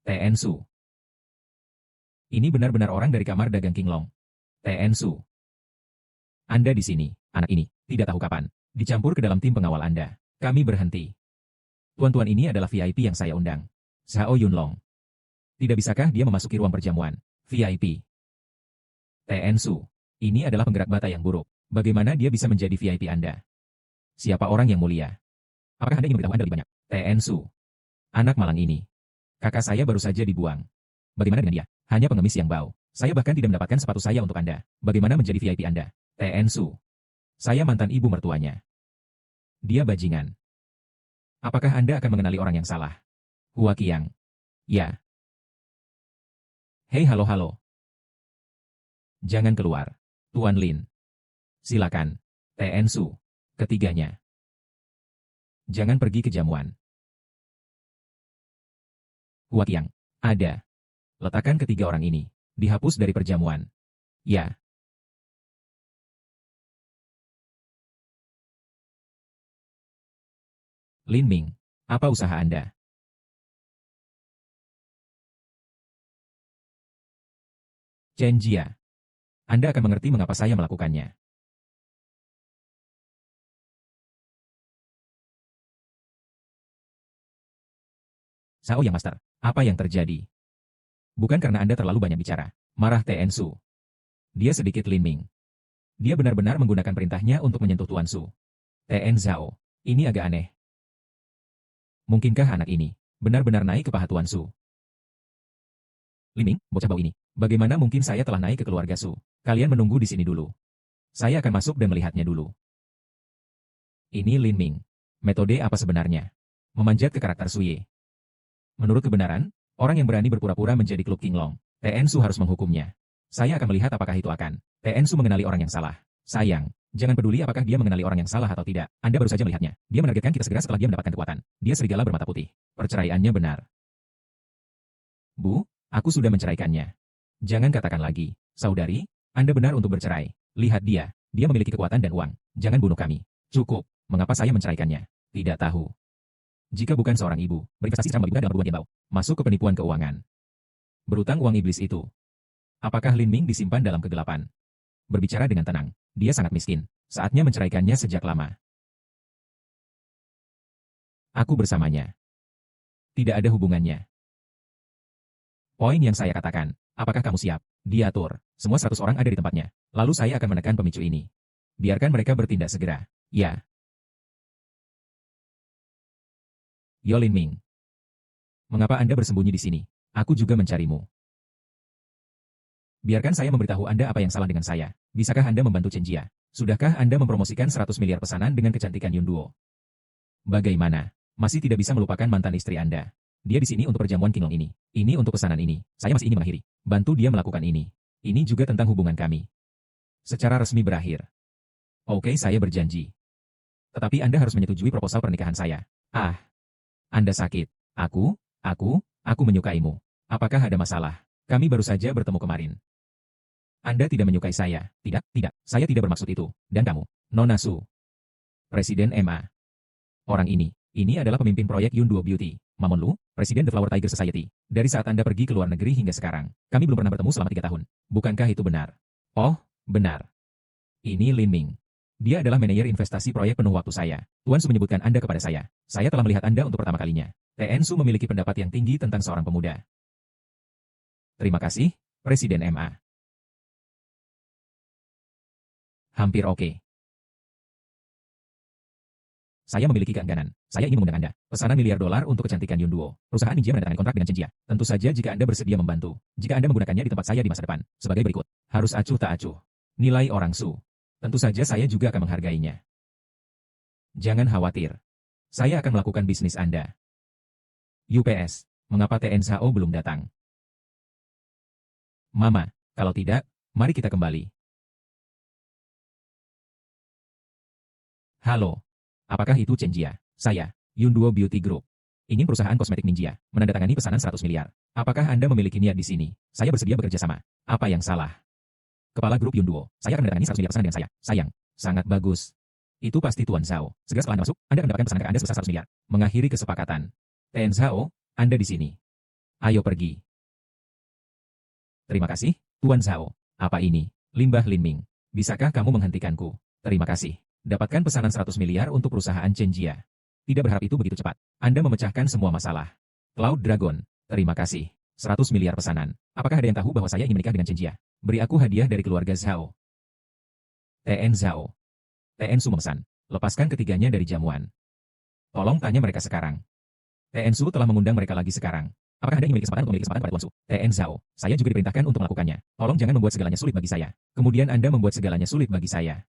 T.N. Su. Ini benar-benar orang dari kamar dagang Qinglong. T.N. Su. Anda di sini, anak ini, tidak tahu kapan. Dicampur ke dalam tim pengawal Anda. Kami berhenti. Tuan-tuan ini adalah VIP yang saya undang. Zhao Yunlong. Tidak bisakah dia memasuki ruang perjamuan? VIP. T.N. Su. Ini adalah penggerak bata yang buruk. Bagaimana dia bisa menjadi VIP Anda? Siapa orang yang mulia? Apakah Anda ingin memberitahu Anda lebih banyak? T.N. Su. Anak malang ini. Kakak saya baru saja dibuang. Bagaimana dengan dia? Hanya pengemis yang bau. Saya bahkan tidak mendapatkan sepatu saya untuk Anda. Bagaimana menjadi VIP Anda? T.N. Su. Saya mantan ibu mertuanya. Dia bajingan. Apakah Anda akan mengenali orang yang salah? Hua Qiang. Ya. Hei halo. Jangan keluar. Tuan Lin. Silakan. T.N. Su. Ketiganya. Jangan pergi ke jamuan. Hua Qiang. Ada. Letakkan ketiga orang ini. Dihapus dari perjamuan. Ya. Lin Ming. Apa usaha Anda? Chen Jia. Anda akan mengerti mengapa saya melakukannya. Sao Yang Master, apa yang terjadi? Bukan karena Anda terlalu banyak bicara. Marah T.N. Su. Dia sedikit Lin Ming. Dia benar-benar menggunakan perintahnya untuk menyentuh Tuan Su. T.N. Zhao. Ini agak aneh. Mungkinkah anak ini benar-benar naik ke paha Tuan Su? Lin Ming, bocah bau ini. Bagaimana mungkin saya telah naik ke keluarga Su? Kalian menunggu di sini dulu. Saya akan masuk dan melihatnya dulu. Ini Lin Ming. Metode apa sebenarnya? Memanjat ke karakter Suye. Menurut kebenaran, orang yang berani berpura-pura menjadi Klub Qinglong, T.N. Su harus menghukumnya. Saya akan melihat apakah itu akan. T.N. Su mengenali orang yang salah. Sayang, jangan peduli apakah dia mengenali orang yang salah atau tidak. Anda baru saja melihatnya. Dia menargetkan kita segera setelah dia mendapatkan kekuatan. Dia serigala bermata putih. Perceraiannya benar. Bu, aku sudah menceraikannya. Jangan katakan lagi, saudari, Anda benar untuk bercerai. Lihat dia, dia memiliki kekuatan dan uang. Jangan bunuh kami. Cukup, mengapa saya menceraikannya? Tidak tahu. Jika bukan seorang ibu, berinvestasi secara melibatkan dalam perbuatan bau, masuk ke penipuan keuangan. Berutang uang iblis itu. Apakah Lin Ming disimpan dalam kegelapan? Berbicara dengan tenang, dia sangat miskin. Saatnya menceraikannya sejak lama. Aku bersamanya. Tidak ada hubungannya. Poin yang saya katakan, apakah kamu siap? Diatur. Semua 100 orang ada di tempatnya. Lalu saya akan menekan pemicu ini. Biarkan mereka bertindak segera. Ya. Yolin Ming. Mengapa Anda bersembunyi di sini? Aku juga mencarimu. Biarkan saya memberitahu Anda apa yang salah dengan saya. Bisakah Anda membantu Chen Jia? Sudahkah Anda mempromosikan 100 miliar pesanan dengan kecantikan Yun Duo? Bagaimana? Masih tidak bisa melupakan mantan istri Anda. Dia di sini untuk perjamuan Qinglong ini. Ini untuk pesanan ini. Saya masih ingin mengakhiri. Bantu dia melakukan ini. Ini juga tentang hubungan kami. Secara resmi berakhir. Oke, saya berjanji. Tetapi Anda harus menyetujui proposal pernikahan saya. Ah, Anda sakit. Aku menyukaimu. Apakah ada masalah? Kami baru saja bertemu kemarin. Anda tidak menyukai saya. Tidak, saya tidak bermaksud itu. Dan kamu, Nona Su. Presiden MA. Orang ini adalah pemimpin proyek Yun Duo Beauty. Mamon Lu, Presiden The Flower Tiger Society. Dari saat Anda pergi ke luar negeri hingga sekarang, kami belum pernah bertemu selama 3 tahun. Bukankah itu benar? Oh, benar. Ini Lin Ming. Dia adalah manajer investasi proyek penuh waktu saya. Tuan Su menyebutkan Anda kepada saya. Saya telah melihat Anda untuk pertama kalinya. TN Su memiliki pendapat yang tinggi tentang seorang pemuda. Terima kasih, Presiden MA. Hampir oke. Saya memiliki keengganan. Saya ingin mengundang Anda. Pesanan miliar dolar untuk kecantikan Yun Duo. Perusahaan Ninja menandatangani kontrak dengan Chen Jia. Tentu saja jika Anda bersedia membantu. Jika Anda menggunakannya di tempat saya di masa depan. Sebagai berikut. Harus acuh tak acuh. Nilai orang Su. Tentu saja saya juga akan menghargainya. Jangan khawatir. Saya akan melakukan bisnis Anda. UPS. Mengapa TNSAO belum datang? Mama, kalau tidak, mari kita kembali. Halo. Apakah itu Chen Jia? Saya, Yun Duo Beauty Group. Ingin perusahaan kosmetik Ninja menandatangani pesanan 100 miliar. Apakah Anda memiliki niat di sini? Saya bersedia bekerja sama. Apa yang salah? Kepala grup Yun Duo, saya akan menandatangani 100 miliar pesanan dengan saya. Sayang, sangat bagus. Itu pasti Tuan Zhao. Segera setelah Anda masuk, Anda akan mendapatkan pesanan ke Anda sebesar 100 miliar. Mengakhiri kesepakatan. Ten Zhao, Anda di sini. Ayo pergi. Terima kasih, Tuan Zhao. Apa ini? Limbah Lin Ming. Bisakah kamu menghentikanku? Terima kasih. Dapatkan pesanan 100 miliar untuk perusahaan Chen Jia. Tidak berharap itu begitu cepat. Anda memecahkan semua masalah. Cloud Dragon, terima kasih. 100 miliar pesanan. Apakah ada yang tahu bahwa saya ingin menikah dengan Chen Jia? Beri aku hadiah dari keluarga Zhao. TN Zhao. TN Su memesan. Lepaskan ketiganya dari jamuan. Tolong tanya mereka sekarang. TN Su telah mengundang mereka lagi sekarang. Apakah Anda ingin memiliki kesempatan untuk memiliki kesempatan pada Tuan Su? TN Zhao. Saya juga diperintahkan untuk melakukannya. Tolong jangan membuat segalanya sulit bagi saya. Kemudian Anda membuat segalanya sulit bagi saya.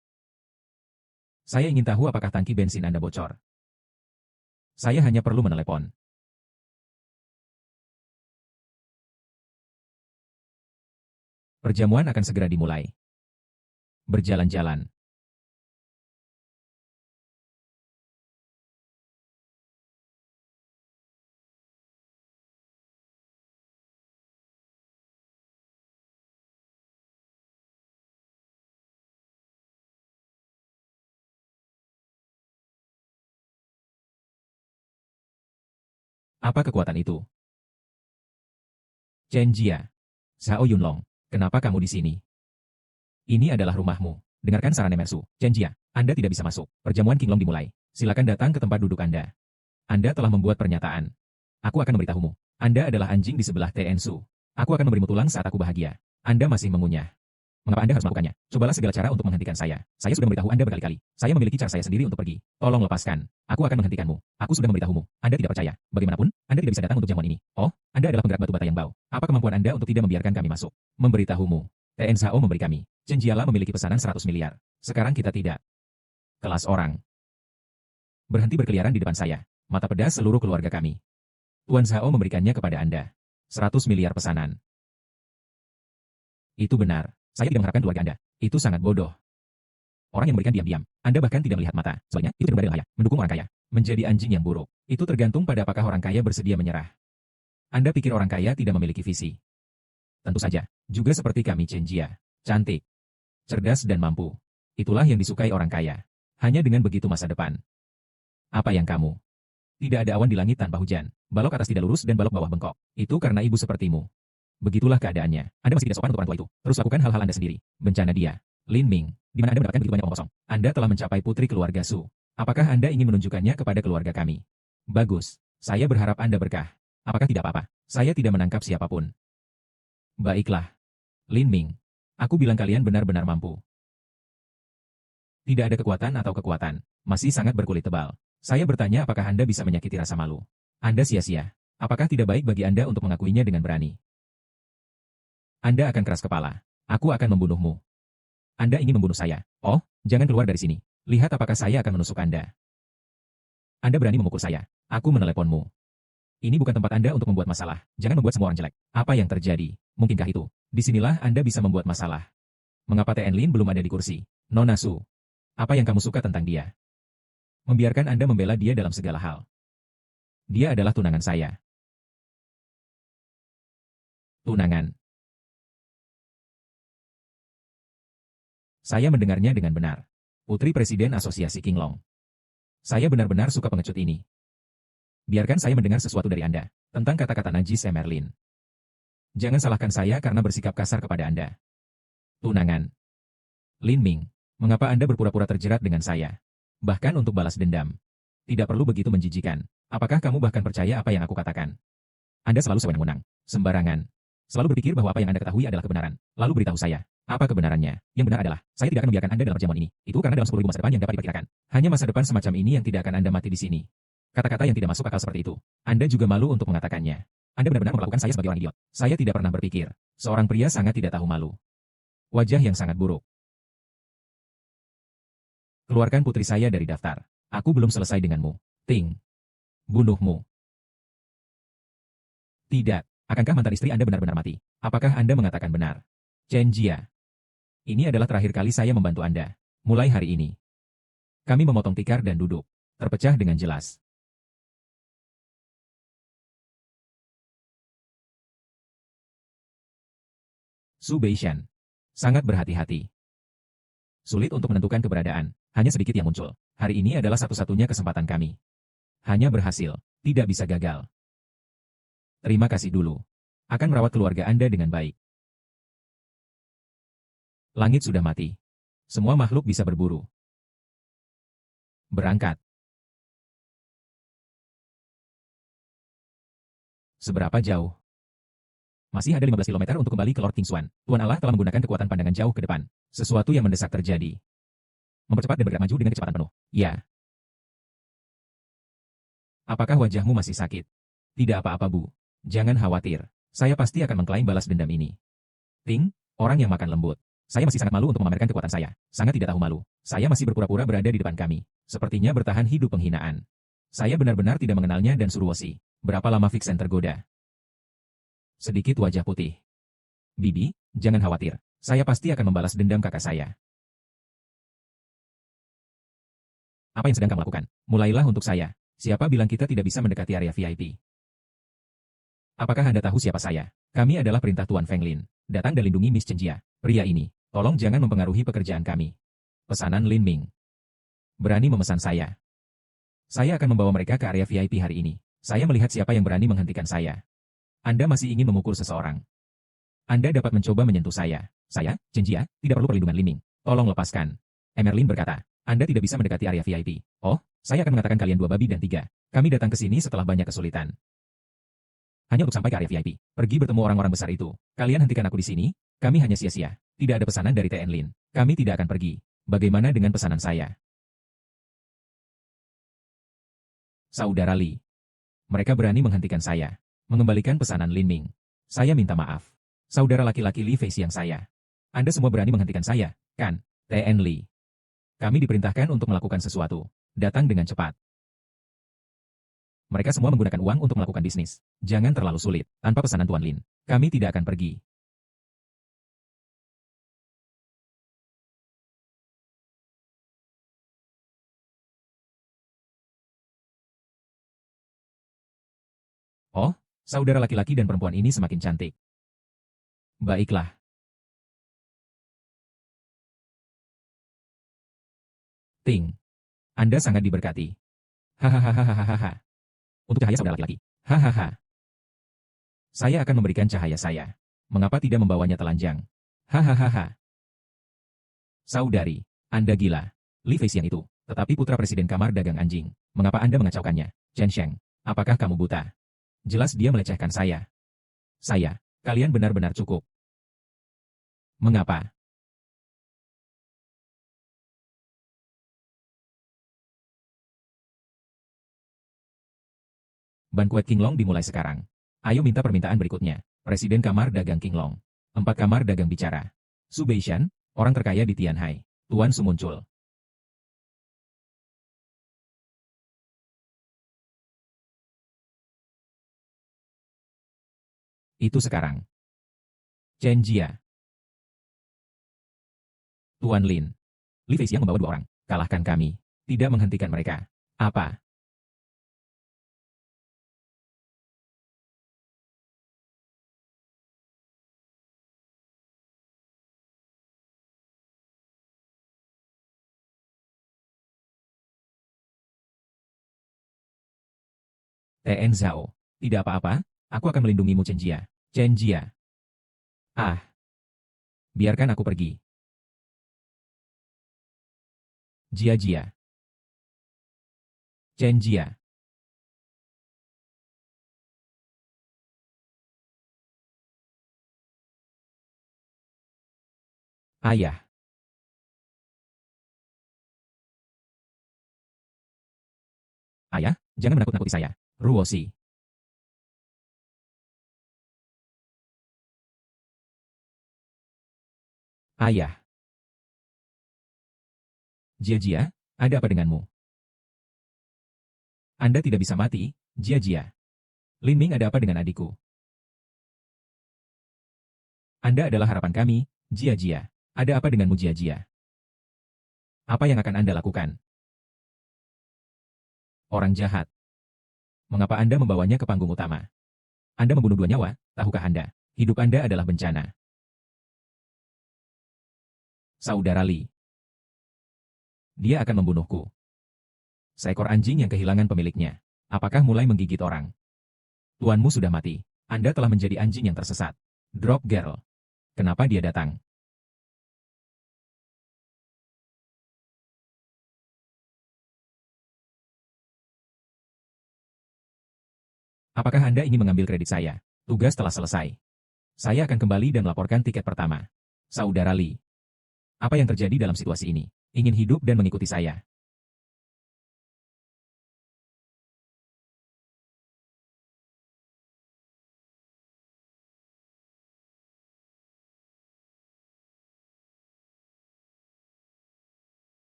Saya ingin tahu apakah tangki bensin Anda bocor. Saya hanya perlu menelepon. Perjamuan akan segera dimulai. Berjalan-jalan. Apa kekuatan itu? Chen Jia. Zhao Yunlong. Kenapa kamu di sini? Ini adalah rumahmu. Dengarkan saran Emersu. Chen Jia, Anda tidak bisa masuk. Perjamuan Qinglong dimulai. Silakan datang ke tempat duduk Anda. Anda telah membuat pernyataan. Aku akan memberitahumu. Anda adalah anjing di sebelah TN Su. Aku akan memberimu tulang saat aku bahagia. Anda masih mengunyah. Mengapa Anda harus melakukannya? Cobalah segala cara untuk menghentikan saya. Saya sudah memberitahu Anda berkali-kali. Saya memiliki cara saya sendiri untuk pergi. Tolong lepaskan. Aku akan menghentikanmu. Aku sudah memberitahumu. Anda tidak percaya. Bagaimanapun, Anda tidak bisa datang untuk jamuan ini. Oh, Anda adalah penggerak batu bata yang bau. Apa kemampuan Anda untuk tidak membiarkan kami masuk? Memberitahumu. TN Zhao memberi kami. Chen Jiala memiliki pesanan 100 miliar. Sekarang kita tidak. Kelas orang. Berhenti berkeliaran di depan saya. Mata pedas seluruh keluarga kami. Tuan Zhao memberikannya kepada Anda. 100 miliar pesanan. Itu benar. Saya tidak mengharapkan keluarga Anda. Itu sangat bodoh. Orang yang memberikan diam-diam. Anda bahkan tidak melihat mata. Sebaliknya, itu cenderung bahaya. Mendukung orang kaya. Menjadi anjing yang buruk. Itu tergantung pada apakah orang kaya bersedia menyerah. Anda pikir orang kaya tidak memiliki visi? Tentu saja. Juga seperti kami Chen Jia. Cantik. Cerdas dan mampu. Itulah yang disukai orang kaya. Hanya dengan begitu masa depan. Apa yang kamu? Tidak ada awan di langit tanpa hujan. Balok atas tidak lurus dan balok bawah bengkok. Itu karena ibu sepertimu. Begitulah keadaannya. Anda masih tidak sopan untuk orang tua itu. Terus lakukan hal-hal Anda sendiri. Bencana dia. Lin Ming. Di mana Anda mendapatkan begitu banyak omong kosong? Anda telah mencapai putri keluarga Su. Apakah Anda ingin menunjukkannya kepada keluarga kami? Bagus. Saya berharap Anda berkah. Apakah tidak apa-apa? Saya tidak menangkap siapapun. Baiklah. Lin Ming. Aku bilang kalian benar-benar mampu. Tidak ada kekuatan atau kekuatan. Masih sangat berkulit tebal. Saya bertanya apakah Anda bisa menyakiti rasa malu. Anda sia-sia. Apakah tidak baik bagi Anda untuk mengakuinya dengan berani? Anda akan keras kepala. Aku akan membunuhmu. Anda ingin membunuh saya. Oh, jangan keluar dari sini. Lihat apakah saya akan menusuk Anda. Anda berani memukul saya. Aku meneleponmu. Ini bukan tempat Anda untuk membuat masalah. Jangan membuat semua orang jelek. Apa yang terjadi? Mungkinkah itu? Disinilah Anda bisa membuat masalah. Mengapa TN Lin belum ada di kursi? Nona Su. Apa yang kamu suka tentang dia? Membiarkan Anda membela dia dalam segala hal. Dia adalah tunangan saya. Tunangan. Saya mendengarnya dengan benar. Putri Presiden Asosiasi Qinglong. Saya benar-benar suka pengecut ini. Biarkan saya mendengar sesuatu dari Anda, tentang kata-kata najis Emerlin. Jangan salahkan saya karena bersikap kasar kepada Anda. Tunangan. Lin Ming, mengapa Anda berpura-pura terjerat dengan saya? Bahkan untuk balas dendam. Tidak perlu begitu menjijikan. Apakah kamu bahkan percaya apa yang aku katakan? Anda selalu sewenang-wenang, sembarangan. Selalu berpikir bahwa apa yang Anda ketahui adalah kebenaran. Lalu beritahu saya, apa kebenarannya? Yang benar adalah, saya tidak akan membiarkan Anda dalam perjamuan ini. Itu karena dalam 10.000 masa depan yang dapat diperkirakan. Hanya masa depan semacam ini yang tidak akan Anda mati di sini. Kata-kata yang tidak masuk akal seperti itu. Anda juga malu untuk mengatakannya. Anda benar-benar memperlakukan saya sebagai orang idiot. Saya tidak pernah berpikir. Seorang pria sangat tidak tahu malu. Wajah yang sangat buruk. Keluarkan putri saya dari daftar. Aku belum selesai denganmu. Ting. Bunuhmu. Tidak. Akankah mantan istri Anda benar-benar mati? Apakah Anda mengatakan benar? Chen Jia. Ini adalah terakhir kali saya membantu Anda. Mulai hari ini. Kami memotong tikar dan duduk. Terpecah dengan jelas. Su Beishan. Sangat berhati-hati. Sulit untuk menentukan keberadaan. Hanya sedikit yang muncul. Hari ini adalah satu-satunya kesempatan kami. Hanya berhasil. Tidak bisa gagal. Terima kasih dulu. Akan merawat keluarga Anda dengan baik. Langit sudah mati. Semua makhluk bisa berburu. Berangkat. Seberapa jauh? Masih ada 15 km untuk kembali ke Lord Kingswan. Tuan Allah telah menggunakan kekuatan pandangan jauh ke depan. Sesuatu yang mendesak terjadi. Mempercepat dan bergerak maju dengan kecepatan penuh. Ya. Apakah wajahmu masih sakit? Tidak apa-apa, Bu. Jangan khawatir. Saya pasti akan mengklaim balas dendam ini. Ting, orang yang makan lembut. Saya masih sangat malu untuk memamerkan kekuatan saya. Sangat tidak tahu malu. Saya masih berpura-pura berada di depan kami. Sepertinya bertahan hidup penghinaan. Saya benar-benar tidak mengenalnya dan Surwoshi. Berapa lama Vixen tergoda? Sedikit wajah putih. Bibi, jangan khawatir. Saya pasti akan membalas dendam kakak saya. Apa yang sedang kamu lakukan? Mulailah untuk saya. Siapa bilang kita tidak bisa mendekati area VIP? Apakah Anda tahu siapa saya? Kami adalah perintah Tuan Feng Lin. Datang dan lindungi Miss Chen Jia. Pria ini, tolong jangan mempengaruhi pekerjaan kami. Pesanan Lin Ming. Berani memesan saya. Saya akan membawa mereka ke area VIP hari ini. Saya melihat siapa yang berani menghentikan saya. Anda masih ingin memukul seseorang. Anda dapat mencoba menyentuh saya. Saya, Chen Jia, tidak perlu perlindungan Lin Ming. Tolong lepaskan. Emerlin berkata, Anda tidak bisa mendekati area VIP. Oh, saya akan mengatakan kalian 2 babi dan 3. Kami datang ke sini setelah banyak kesulitan. Hanya untuk sampai ke area VIP. Pergi bertemu orang-orang besar itu. Kalian hentikan aku di sini. Kami hanya sia-sia. Tidak ada pesanan dari TN Lin. Kami tidak akan pergi. Bagaimana dengan pesanan saya? Saudara Li. Mereka berani menghentikan saya. Mengembalikan pesanan Lin Ming. Saya minta maaf. Saudara laki-laki Li Fei yang saya. Anda semua berani menghentikan saya, kan? TN Li. Kami diperintahkan untuk melakukan sesuatu. Datang dengan cepat. Mereka semua menggunakan uang untuk melakukan bisnis. Jangan terlalu sulit. Tanpa pesanan Tuan Lin, kami tidak akan pergi. Oh, saudara laki-laki dan perempuan ini semakin cantik. Baiklah. Ting. Anda sangat diberkati. Hahaha. Untuk cahaya saudara laki-laki. Hahaha. Saya akan memberikan cahaya saya. Mengapa tidak membawanya telanjang? Hahaha. Saudari, Anda gila. Li Feixian itu, tetapi putra Presiden Kamar Dagang Anjing. Mengapa Anda mengacaukannya? Chen Sheng. Apakah kamu buta? Jelas dia melecehkan saya. Kalian benar-benar cukup. Mengapa? Banquet Qinglong dimulai sekarang. Ayo minta permintaan berikutnya. Presiden Kamar Dagang Qinglong. 4 kamar dagang bicara. Su Beishan, orang terkaya di Tianhai. Tuan Su muncul. Itu sekarang. Chen Jia. Tuan Lin. Li Feixiang membawa 2 orang. Kalahkan kami. Tidak menghentikan mereka. Apa? TN Zhao. Tidak apa-apa, aku akan melindungimu Chen Jia. Chen Jia. Ah, biarkan aku pergi. Jia Jia. Chen Jia. Ayah. Ayah, jangan menakut-nakuti saya. Ruosi. Ayah. Jia Jia, ada apa denganmu? Anda tidak bisa mati, Jia Jia. Lin Ming, ada apa dengan adikku? Anda adalah harapan kami, Jia Jia. Ada apa denganmu Jia Jia? Apa yang akan Anda lakukan? Orang jahat. Mengapa Anda membawanya ke panggung utama? Anda membunuh 2 nyawa, tahukah Anda? Hidup Anda adalah bencana. Saudara Li. Dia akan membunuhku. Seekor anjing yang kehilangan pemiliknya. Apakah mulai menggigit orang? Tuanmu sudah mati. Anda telah menjadi anjing yang tersesat. Drop Girl. Kenapa dia datang? Apakah Anda ingin mengambil kredit saya? Tugas telah selesai. Saya akan kembali dan melaporkan tiket pertama. Saudara Li. Apa yang terjadi dalam situasi ini? Ingin hidup dan mengikuti saya.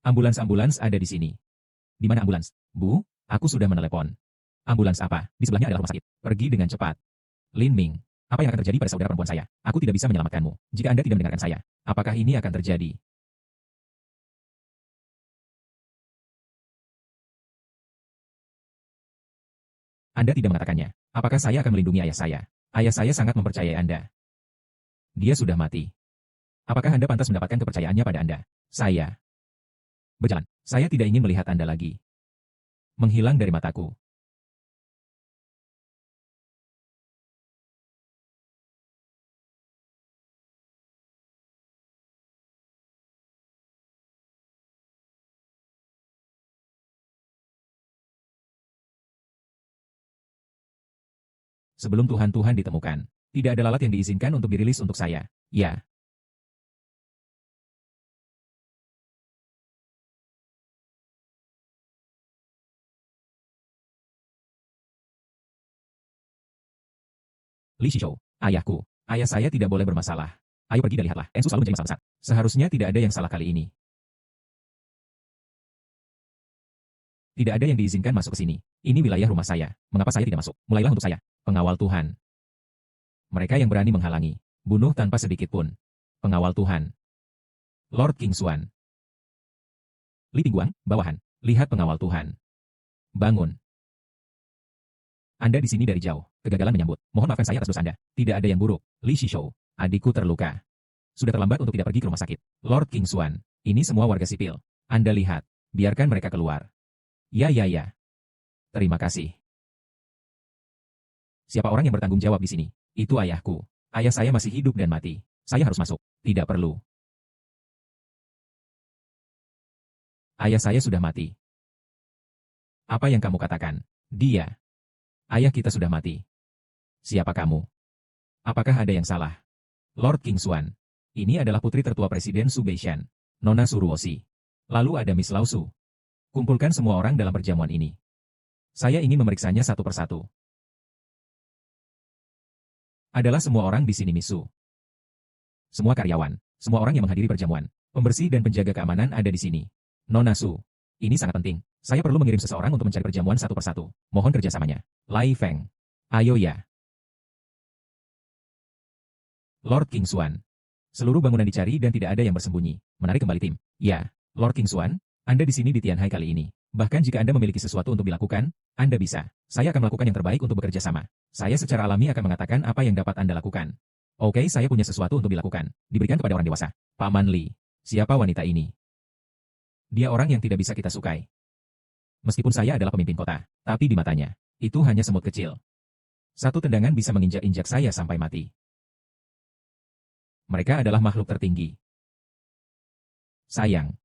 Ambulans-ambulans ada di sini. Di mana ambulans? Bu, aku sudah menelepon. Ambulans apa? Di sebelahnya adalah rumah sakit. Pergi dengan cepat. Lin Ming. Apa yang akan terjadi pada saudara perempuan saya? Aku tidak bisa menyelamatkanmu. Jika Anda tidak mendengarkan saya, apakah ini akan terjadi? Anda tidak mengatakannya. Apakah saya akan melindungi ayah saya? Ayah saya sangat mempercayai Anda. Dia sudah mati. Apakah Anda pantas mendapatkan kepercayaannya pada Anda? Saya. Berjalan. Saya tidak ingin melihat Anda lagi. Menghilang dari mataku. Sebelum Tuhan-Tuhan ditemukan, tidak ada lalat yang diizinkan untuk dirilis untuk saya. Ya. Li Shishou, ayahku. Ayah saya tidak boleh bermasalah. Ayo pergi dan lihatlah. Ensu selalu menjadi masalah besar. Seharusnya tidak ada yang salah kali ini. Tidak ada yang diizinkan masuk ke sini. Ini wilayah rumah saya. Mengapa saya tidak masuk? Mulailah untuk saya. Pengawal Tuhan. Mereka yang berani menghalangi. Bunuh tanpa sedikit pun. Pengawal Tuhan. Lord King Xuan. Li Pingguang, bawahan. Lihat pengawal Tuhan. Bangun. Anda di sini dari jauh. Kegagalan menyambut. Mohon maafkan saya atas dosa Anda. Tidak ada yang buruk. Li Shishou. Adikku terluka. Sudah terlambat untuk tidak pergi ke rumah sakit. Lord King Xuan. Ini semua warga sipil. Anda lihat. Biarkan mereka keluar. Ya. Terima kasih. Siapa orang yang bertanggung jawab di sini? Itu ayahku. Ayah saya masih hidup dan mati. Saya harus masuk. Tidak perlu. Ayah saya sudah mati. Apa yang kamu katakan? Dia. Ayah kita sudah mati. Siapa kamu? Apakah ada yang salah? Lord Kingswan. Ini adalah putri tertua Presiden Su Beishan, Nona Suruoshi. Lalu ada Miss Lausu. Kumpulkan semua orang dalam perjamuan ini. Saya ingin memeriksanya satu persatu. Adalah semua orang di sini Miss Su. Semua karyawan, semua orang yang menghadiri perjamuan, pembersih dan penjaga keamanan ada di sini. Nona Su. Ini sangat penting. Saya perlu mengirim seseorang untuk mencari perjamuan satu persatu. Mohon kerjasamanya. Lai Feng. Ayo ya. Lord Kingswan. Seluruh bangunan dicari dan tidak ada yang bersembunyi. Menarik kembali tim. Ya, Lord Kingswan, Anda di sini di Tianhai kali ini. Bahkan jika Anda memiliki sesuatu untuk dilakukan, Anda bisa. Saya akan melakukan yang terbaik untuk bekerja sama. Saya secara alami akan mengatakan apa yang dapat Anda lakukan. Oke, saya punya sesuatu untuk dilakukan. Diberikan kepada orang dewasa. Paman Li. Siapa wanita ini? Dia orang yang tidak bisa kita sukai. Meskipun saya adalah pemimpin kota, tapi di matanya, itu hanya semut kecil. Satu tendangan bisa menginjak-injak saya sampai mati. Mereka adalah makhluk tertinggi. Sayang.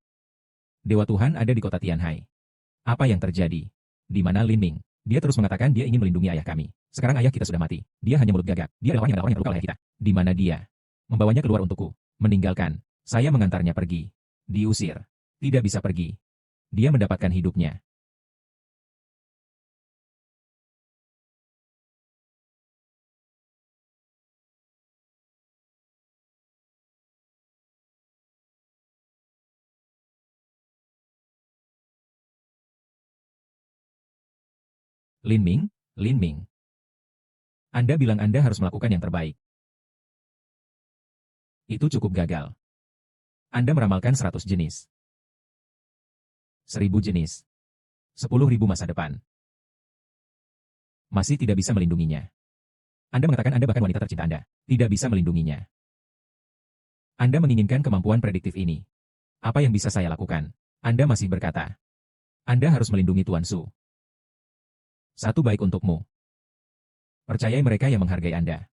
Dewa Tuhan ada di kota Tianhai. Apa yang terjadi? Di mana Lin Ming? Dia terus mengatakan dia ingin melindungi ayah kami. Sekarang ayah kita sudah mati. Dia hanya mulut gagak. Dia adalah orang yang terluka oleh ayah kita. Di mana dia? Membawanya keluar untukku. Meninggalkan. Saya mengantarnya pergi. Diusir. Tidak bisa pergi. Dia mendapatkan hidupnya. Lin Ming? Lin Ming. Anda bilang Anda harus melakukan yang terbaik. Itu cukup gagal. Anda meramalkan 100 jenis. 1000 jenis. 10.000 masa depan. Masih tidak bisa melindunginya. Anda mengatakan Anda bahkan wanita tercinta Anda tidak bisa melindunginya. Anda menginginkan kemampuan prediktif ini. Apa yang bisa saya lakukan? Anda masih berkata. Anda harus melindungi Tuan Su. Satu baik untukmu. Percayai mereka yang menghargai Anda.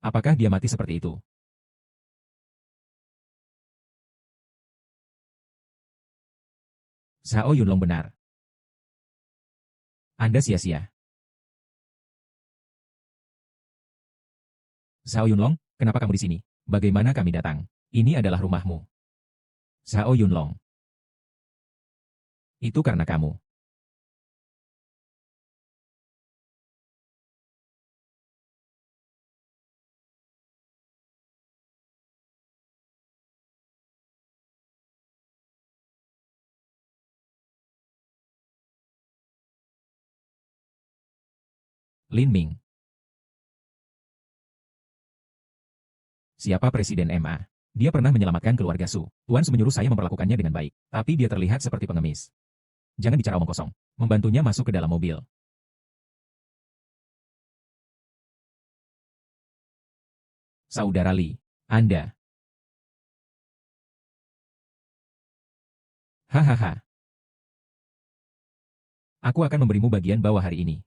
Apakah dia mati seperti itu? Zhao Yunlong benar. Anda sia-sia. Zhao Yunlong, kenapa kamu di sini? Bagaimana kami datang? Ini adalah rumahmu. Zhao Yunlong. Itu karena kamu. Lin Ming. Siapa Presiden MA? Dia pernah menyelamatkan keluarga Su. Tuan Su menyuruh saya memperlakukannya dengan baik. Tapi dia terlihat seperti pengemis. Jangan bicara omong kosong. Membantunya masuk ke dalam mobil. Saudara Li. Anda. Hahaha. Aku akan memberimu bagian bawah hari ini.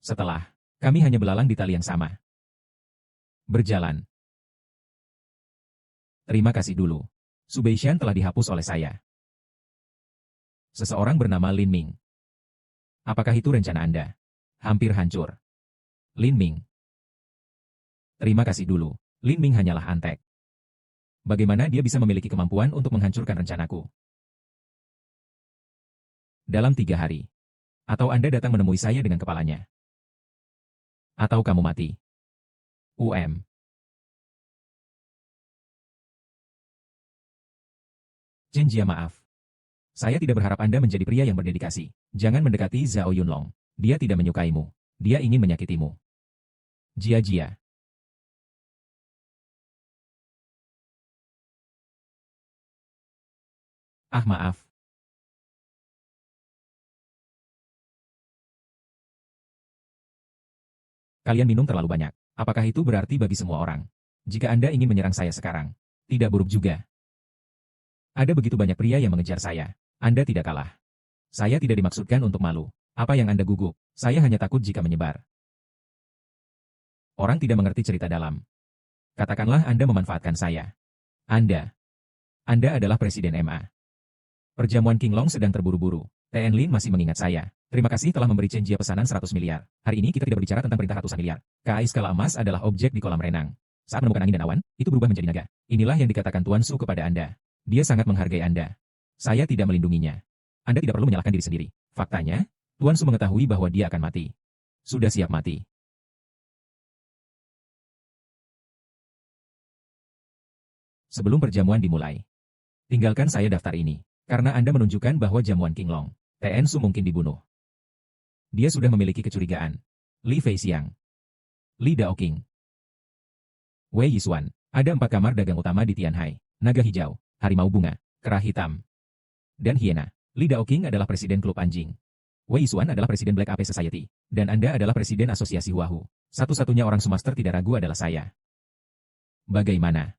Setelah, kami hanya belalang di tali yang sama. Berjalan. Terima kasih dulu. Su Beishan telah dihapus oleh saya. Seseorang bernama Lin Ming. Apakah itu rencana Anda? Hampir hancur. Lin Ming. Terima kasih dulu. Lin Ming hanyalah antek. Bagaimana dia bisa memiliki kemampuan untuk menghancurkan rencanaku? Dalam 3 hari. Atau Anda datang menemui saya dengan kepalanya. Atau kamu mati. Cenjia maaf. Saya tidak berharap Anda menjadi pria yang berdedikasi. Jangan mendekati Zhao Yunlong. Dia tidak menyukaimu. Dia ingin menyakitimu. Jia-jia. Ah maaf. Kalian minum terlalu banyak. Apakah itu berarti bagi semua orang? Jika Anda ingin menyerang saya sekarang, tidak buruk juga. Ada begitu banyak pria yang mengejar saya. Anda tidak kalah. Saya tidak dimaksudkan untuk malu. Apa yang Anda gugup? Saya hanya takut jika menyebar. Orang tidak mengerti cerita dalam. Katakanlah Anda memanfaatkan saya. Anda adalah Presiden MA. Perjamuan King Long sedang terburu-buru. TN Lin masih mengingat saya. Terima kasih telah memberi Chen Jia pesanan 100 miliar. Hari ini kita tidak berbicara tentang perintah ratusan miliar. KAI skala emas adalah objek di kolam renang. Saat menemukan angin dan awan, itu berubah menjadi naga. Inilah yang dikatakan Tuan Su kepada Anda. Dia sangat menghargai Anda. Saya tidak melindunginya. Anda tidak perlu menyalahkan diri sendiri. Faktanya, Tuan Su mengetahui bahwa dia akan mati. Sudah siap mati. Sebelum perjamuan dimulai, tinggalkan saya daftar ini. Karena Anda menunjukkan bahwa jamuan King Long, TN Su mungkin dibunuh. Dia sudah memiliki kecurigaan. Li Feixiang, Li Daoqing, Wei Yisuan. Ada 4 kamar dagang utama di Tianhai. Naga hijau, harimau bunga, kera hitam, dan hiena. Li Daoqing adalah presiden klub anjing. Wei Yisuan adalah presiden Black Ape Society. Dan Anda adalah presiden asosiasi Huahu. Satu-satunya orang Sumaster tidak ragu adalah saya. Bagaimana?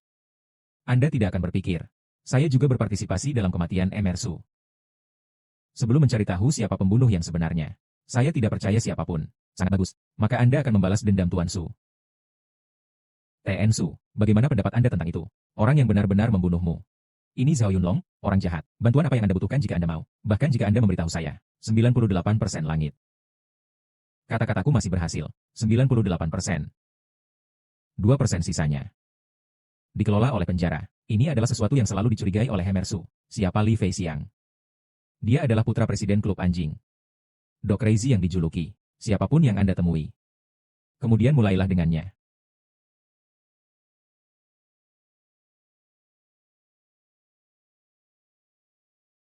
Anda tidak akan berpikir. Saya juga berpartisipasi dalam kematian Emersu. Sebelum mencari tahu siapa pembunuh yang sebenarnya, saya tidak percaya siapapun. Sangat bagus. Maka Anda akan membalas dendam Tuan Su. TN Su, bagaimana pendapat Anda tentang itu? Orang yang benar-benar membunuhmu. Ini Zhao Yunlong, orang jahat. Bantuan apa yang Anda butuhkan jika Anda mau? Bahkan jika Anda memberitahu saya. 98% langit. Kata-kataku masih berhasil. 98%. 2% sisanya dikelola oleh penjara. Ini adalah sesuatu yang selalu dicurigai oleh Emersu. Siapa Li Feixiang? Dia adalah putra presiden klub anjing. Dog Crazy yang dijuluki. Siapapun yang Anda temui. Kemudian mulailah dengannya.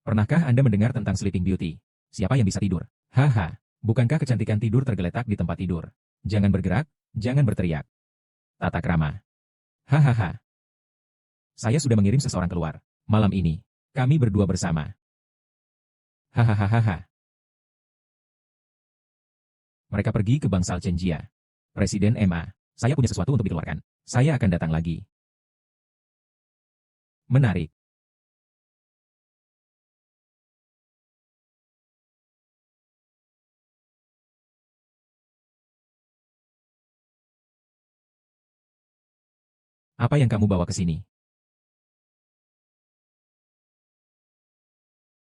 Pernahkah Anda mendengar tentang Sleeping Beauty? Siapa yang bisa tidur? Haha, bukankah kecantikan tidur tergeletak di tempat tidur? Jangan bergerak, jangan berteriak. Tata krama. Hahaha. Saya sudah mengirim seseorang keluar. Malam ini, kami berdua bersama. Hahaha. Mereka pergi ke bangsal Chen Jia. Presiden MA, saya punya sesuatu untuk dikeluarkan. Saya akan datang lagi. Menarik. Apa yang kamu bawa ke sini?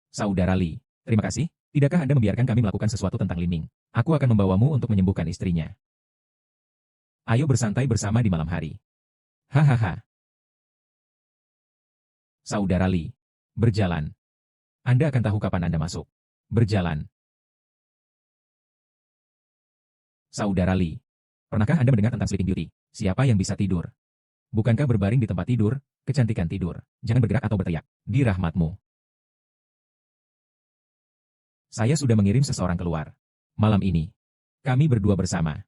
Saudara Li, terima kasih. Tidakkah Anda membiarkan kami melakukan sesuatu tentang Lin Ming? Aku akan membawamu untuk menyembuhkan istrinya. Ayo bersantai bersama di malam hari. Hahaha. Saudara Li, berjalan. Anda akan tahu kapan Anda masuk. Berjalan. Saudara Li, pernahkah Anda mendengar tentang Sleeping Beauty? Siapa yang bisa tidur? Bukankah berbaring di tempat tidur, kecantikan tidur? Jangan bergerak atau berteriak. Di rahmatmu. Saya sudah mengirim seseorang keluar. Malam ini, kami berdua bersama.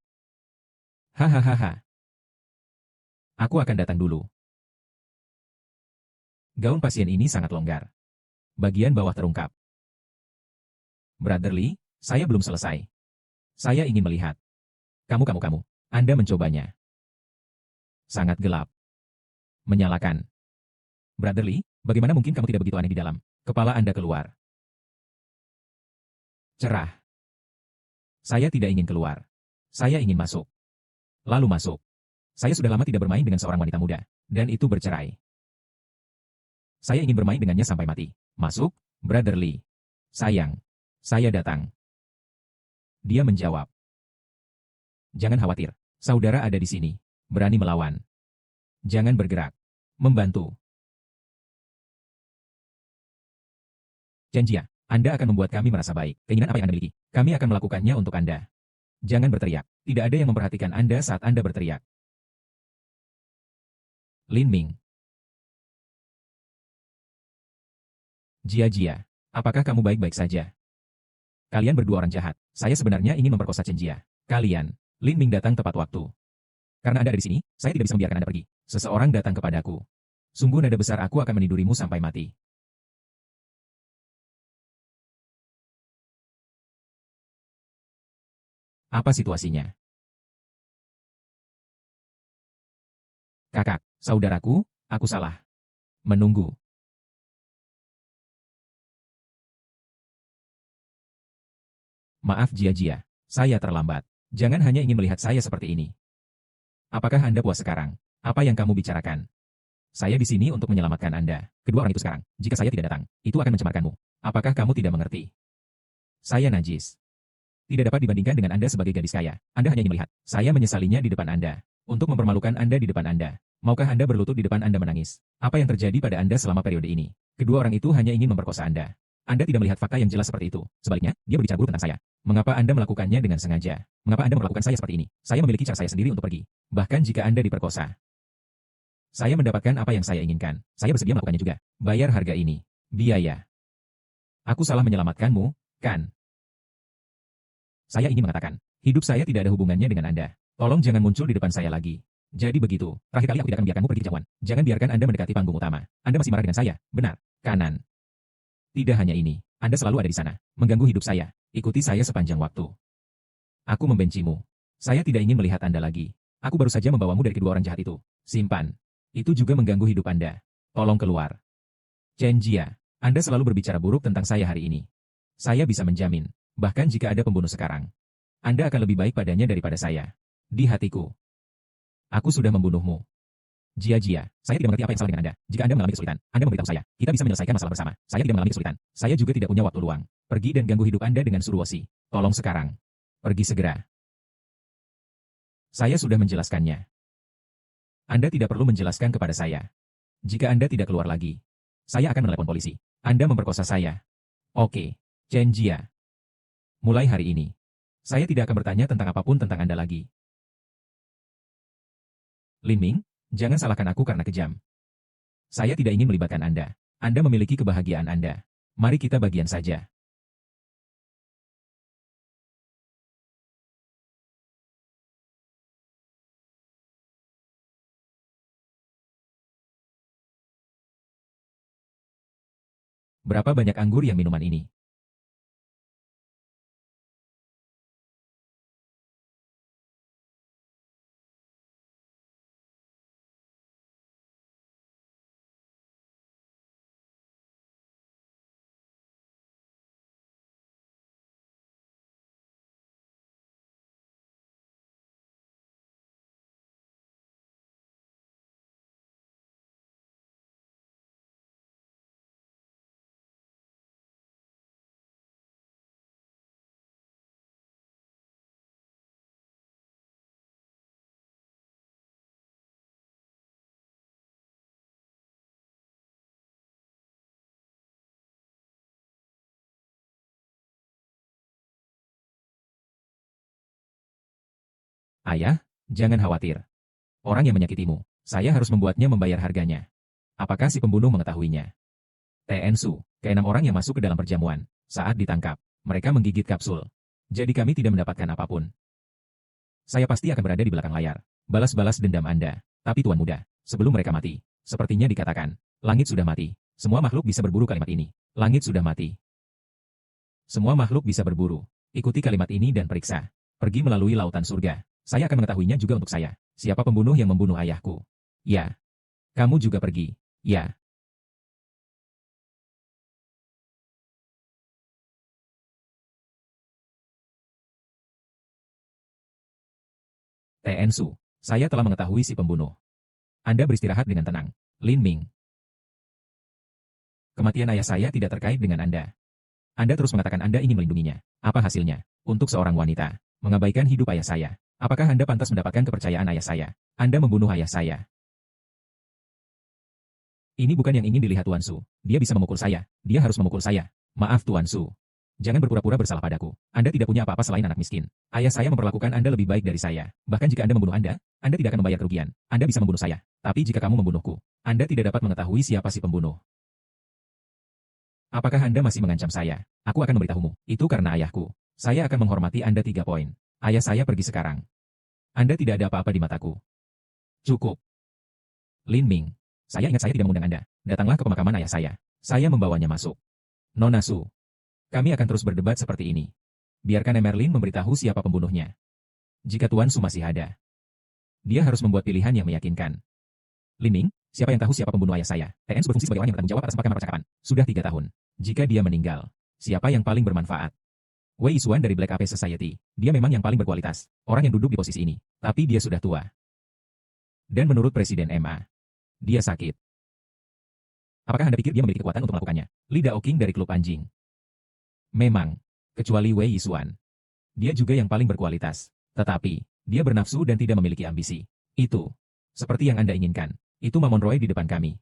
Hahaha. Aku akan datang dulu. Gaun pasien ini sangat longgar. Bagian bawah terungkap. Brother Lee, saya belum selesai. Saya ingin melihat. Kamu. Anda mencobanya. Sangat gelap. Menyalakan. Brother Lee, bagaimana mungkin kamu tidak begitu aneh di dalam? Kepala Anda keluar. Cerah. Saya tidak ingin keluar. Saya ingin masuk. Lalu masuk. Saya sudah lama tidak bermain dengan seorang wanita muda. Dan itu bercerai. Saya ingin bermain dengannya sampai mati. Masuk, Brother Lee. Sayang. Saya datang. Dia menjawab. Jangan khawatir. Saudara ada di sini. Berani melawan. Jangan bergerak. Membantu. Chen Jia, Anda akan membuat kami merasa baik. Keinginan apa yang Anda miliki? Kami akan melakukannya untuk Anda. Jangan berteriak. Tidak ada yang memperhatikan Anda saat Anda berteriak. Lin Ming. Jia, apakah kamu baik-baik saja? Kalian berdua orang jahat. Saya sebenarnya ingin memperkosa Chen Jia. Kalian. Lin Ming datang tepat waktu. Karena Anda ada di sini, saya tidak bisa membiarkan Anda pergi. Seseorang datang kepadaku. Sungguh nada besar aku akan menidurimu sampai mati. Apa situasinya? Kakak, saudaraku, aku salah. Menunggu. Maaf Jia, saya terlambat. Jangan hanya ingin melihat saya seperti ini. Apakah Anda puas sekarang? Apa yang kamu bicarakan? Saya di sini untuk menyelamatkan Anda. Kedua orang itu sekarang. Jika saya tidak datang, itu akan mencemarkanmu. Apakah kamu tidak mengerti? Saya najis. Tidak dapat dibandingkan dengan Anda sebagai gadis kaya. Anda hanya ingin melihat. Saya menyesalinya di depan Anda. Untuk mempermalukan Anda di depan Anda. Maukah Anda berlutut di depan Anda menangis? Apa yang terjadi pada Anda selama periode ini? Kedua orang itu hanya ingin memperkosa Anda. Anda tidak melihat fakta yang jelas seperti itu. Sebaliknya, dia berbicara buruk tentang saya. Mengapa Anda melakukannya dengan sengaja? Mengapa Anda memperlakukan saya seperti ini? Saya memiliki cara saya sendiri untuk pergi. Bahkan jika Anda diperkosa. Saya mendapatkan apa yang saya inginkan. Saya bersedia melakukannya juga. Bayar harga ini. Biaya. Aku salah menyelamatkanmu, kan? Saya ingin mengatakan, hidup saya tidak ada hubungannya dengan Anda. Tolong jangan muncul di depan saya lagi. Jadi begitu, terakhir kali aku tidak akan membiarkanmu pergi kejauhan. Jangan biarkan Anda mendekati panggung utama. Anda masih marah dengan saya, benar? Kanan. Tidak hanya ini, Anda selalu ada di sana, mengganggu hidup saya. Ikuti saya sepanjang waktu. Aku membencimu. Saya tidak ingin melihat Anda lagi. Aku baru saja membawamu dari kedua orang jahat itu. Simpan. Itu juga mengganggu hidup Anda. Tolong keluar. Chen Jia, Anda selalu berbicara buruk tentang saya hari ini. Saya bisa menjamin, bahkan jika ada pembunuh sekarang, Anda akan lebih baik padanya daripada saya. Di hatiku. Aku sudah membunuhmu. Jia, saya tidak mengerti apa yang salah dengan Anda. Jika Anda mengalami kesulitan, Anda memberitahu saya. Kita bisa menyelesaikan masalah bersama. Saya tidak mengalami kesulitan. Saya juga tidak punya waktu luang. Pergi dan ganggu hidup Anda dengan Suruoshi. Tolong sekarang. Pergi segera. Saya sudah menjelaskannya. Anda tidak perlu menjelaskan kepada saya. Jika Anda tidak keluar lagi, saya akan menelepon polisi. Anda memperkosa saya. Oke, Chen Jia. Mulai hari ini, saya tidak akan bertanya tentang apapun tentang Anda lagi. Lin Ming, jangan salahkan aku karena kejam. Saya tidak ingin melibatkan Anda. Anda memiliki kebahagiaan Anda. Mari kita bagian saja. Berapa banyak anggur yang minuman ini? Ayah, jangan khawatir. Orang yang menyakitimu, saya harus membuatnya membayar harganya. Apakah si pembunuh mengetahuinya? TN Su, keenam orang yang masuk ke dalam perjamuan. Saat ditangkap, mereka menggigit kapsul. Jadi kami tidak mendapatkan apapun. Saya pasti akan berada di belakang layar. Balas-balas dendam Anda. Tapi Tuan Muda, sebelum mereka mati, sepertinya dikatakan, langit sudah mati. Semua makhluk bisa berburu kalimat ini. Langit sudah mati. Semua makhluk bisa berburu. Ikuti kalimat ini dan periksa. Pergi melalui lautan surga. Saya akan mengetahuinya juga untuk saya. Siapa pembunuh yang membunuh ayahku? Ya. Kamu juga pergi. Ya. TN Su, saya telah mengetahui si pembunuh. Anda beristirahat dengan tenang. Lin Ming. Kematian ayah saya tidak terkait dengan Anda. Anda terus mengatakan Anda ingin melindunginya. Apa hasilnya? Untuk seorang wanita, mengabaikan hidup ayah saya. Apakah Anda pantas mendapatkan kepercayaan ayah saya? Anda membunuh ayah saya. Ini bukan yang ingin dilihat Tuan Su. Dia bisa memukul saya. Dia harus memukul saya. Maaf Tuan Su. Jangan berpura-pura bersalah padaku. Anda tidak punya apa-apa selain anak miskin. Ayah saya memperlakukan Anda lebih baik dari saya. Bahkan jika Anda membunuh Anda tidak akan membayar kerugian. Anda bisa membunuh saya. Tapi jika kamu membunuhku, Anda tidak dapat mengetahui siapa si pembunuh. Apakah Anda masih mengancam saya? Aku akan memberitahumu. Itu karena ayahku. Saya akan menghormati Anda 3 poin. Ayah saya pergi sekarang. Anda tidak ada apa-apa di mataku. Cukup. Lin Ming. Saya ingat saya tidak mengundang Anda. Datanglah ke pemakaman ayah saya. Saya membawanya masuk. Nona Su. Kami akan terus berdebat seperti ini. Biarkan Emerlin memberitahu siapa pembunuhnya. Jika Tuan Su masih ada, dia harus membuat pilihan yang meyakinkan. Lin Ming, siapa yang tahu siapa pembunuh ayah saya? TN Su berfungsi sebagai orang yang bertanggung jawab atas 4 kamar percakapan. Sudah 3 tahun. Jika dia meninggal, siapa yang paling bermanfaat? Wei Isuan dari Black Ape Society. Dia memang yang paling berkualitas. Orang yang duduk di posisi ini. Tapi dia sudah tua. Dan menurut Presiden MA, dia sakit. Apakah Anda pikir dia memiliki kekuatan untuk melakukannya? Li Daoqing dari klub anjing. Memang, kecuali Wei Yisuan. Dia juga yang paling berkualitas. Tetapi, dia bernafsu dan tidak memiliki ambisi. Itu, seperti yang Anda inginkan. Itu Mamon Roy di depan kami.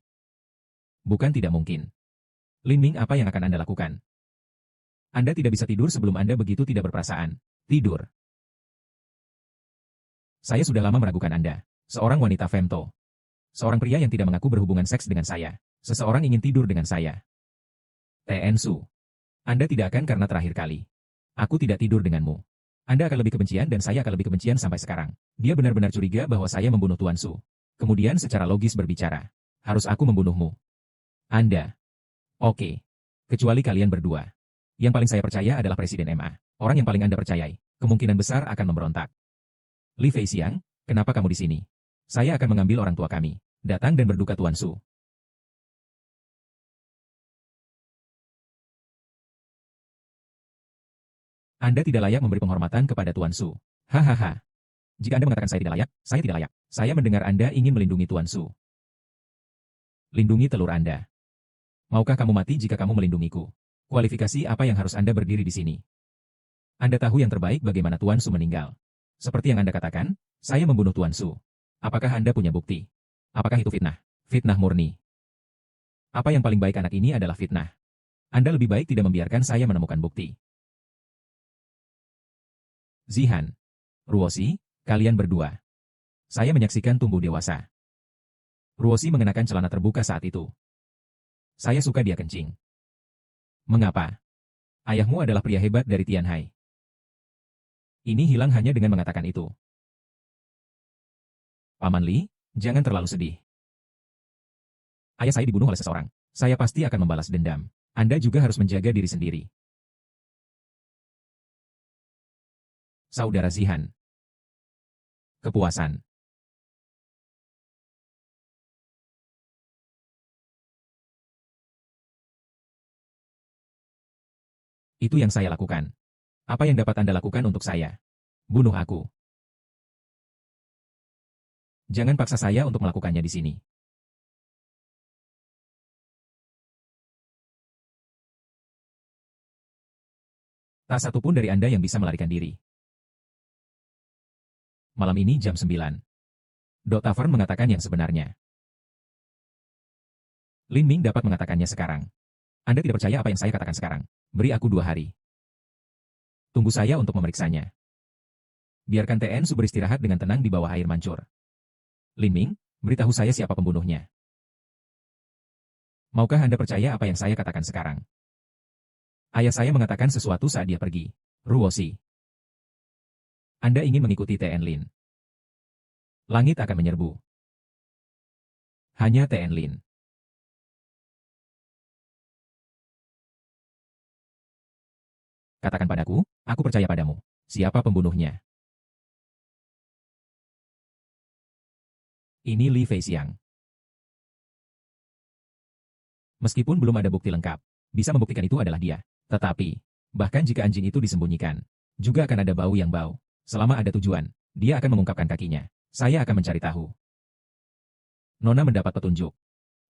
Bukan tidak mungkin. Lin Ming, apa yang akan Anda lakukan? Anda tidak bisa tidur sebelum Anda begitu tidak berperasaan. Tidur. Saya sudah lama meragukan Anda. Seorang wanita femto. Seorang pria yang tidak mengaku berhubungan seks dengan saya. Seseorang ingin tidur dengan saya. T.N. Su. Anda tidak akan karena terakhir kali. Aku tidak tidur denganmu. Anda akan lebih kebencian dan saya akan lebih kebencian sampai sekarang. Dia benar-benar curiga bahwa saya membunuh Tuan Su. Kemudian secara logis berbicara. Harus aku membunuhmu. Anda. Oke. Kecuali kalian berdua. Yang paling saya percaya adalah Presiden MA. Orang yang paling Anda percayai. Kemungkinan besar akan memberontak. Li Feixiang, kenapa kamu di sini? Saya akan mengambil orang tua kami. Datang dan berduka Tuan Su. Anda tidak layak memberi penghormatan kepada Tuan Su. Hahaha. Jika Anda mengatakan saya tidak layak, saya tidak layak. Saya mendengar Anda ingin melindungi Tuan Su. Lindungi telur Anda. Maukah kamu mati jika kamu melindungiku? Kualifikasi apa yang harus Anda berdiri di sini? Anda tahu yang terbaik bagaimana Tuan Su meninggal. Seperti yang Anda katakan, saya membunuh Tuan Su. Apakah Anda punya bukti? Apakah itu fitnah? Fitnah murni. Apa yang paling baik anak ini adalah fitnah. Anda lebih baik tidak membiarkan saya menemukan bukti. Zihan. Ruosi, kalian berdua. Saya menyaksikan tumbuh dewasa. Ruosi mengenakan celana terbuka saat itu. Saya suka dia kencing. Mengapa? Ayahmu adalah pria hebat dari Tianhai. Ini hilang hanya dengan mengatakan itu. Paman Li, jangan terlalu sedih. Ayah saya dibunuh oleh seseorang. Saya pasti akan membalas dendam. Anda juga harus menjaga diri sendiri. Saudara Zihan. Kepuasan. Itu yang saya lakukan. Apa yang dapat Anda lakukan untuk saya? Bunuh aku. Jangan paksa saya untuk melakukannya di sini. Tak satu pun dari Anda yang bisa melarikan diri. Malam ini jam 9. Dok Tavern mengatakan yang sebenarnya. Lin Ming dapat mengatakannya sekarang. Anda tidak percaya apa yang saya katakan sekarang. Beri aku 2 hari. Tunggu saya untuk memeriksanya. Biarkan T.N. Su beristirahat dengan tenang di bawah air mancur. Lin Ming, beritahu saya siapa pembunuhnya. Maukah Anda percaya apa yang saya katakan sekarang? Ayah saya mengatakan sesuatu saat dia pergi. Ruosi. Anda ingin mengikuti T.N. Lin. Langit akan menyerbu. Hanya T.N. Lin. Katakan padaku, aku percaya padamu. Siapa pembunuhnya? Ini Li Feixiang. Meskipun belum ada bukti lengkap, bisa membuktikan itu adalah dia. Tetapi, bahkan jika anjing itu disembunyikan, juga akan ada bau yang bau. Selama ada tujuan, dia akan mengungkapkan kakinya. Saya akan mencari tahu. Nona mendapat petunjuk.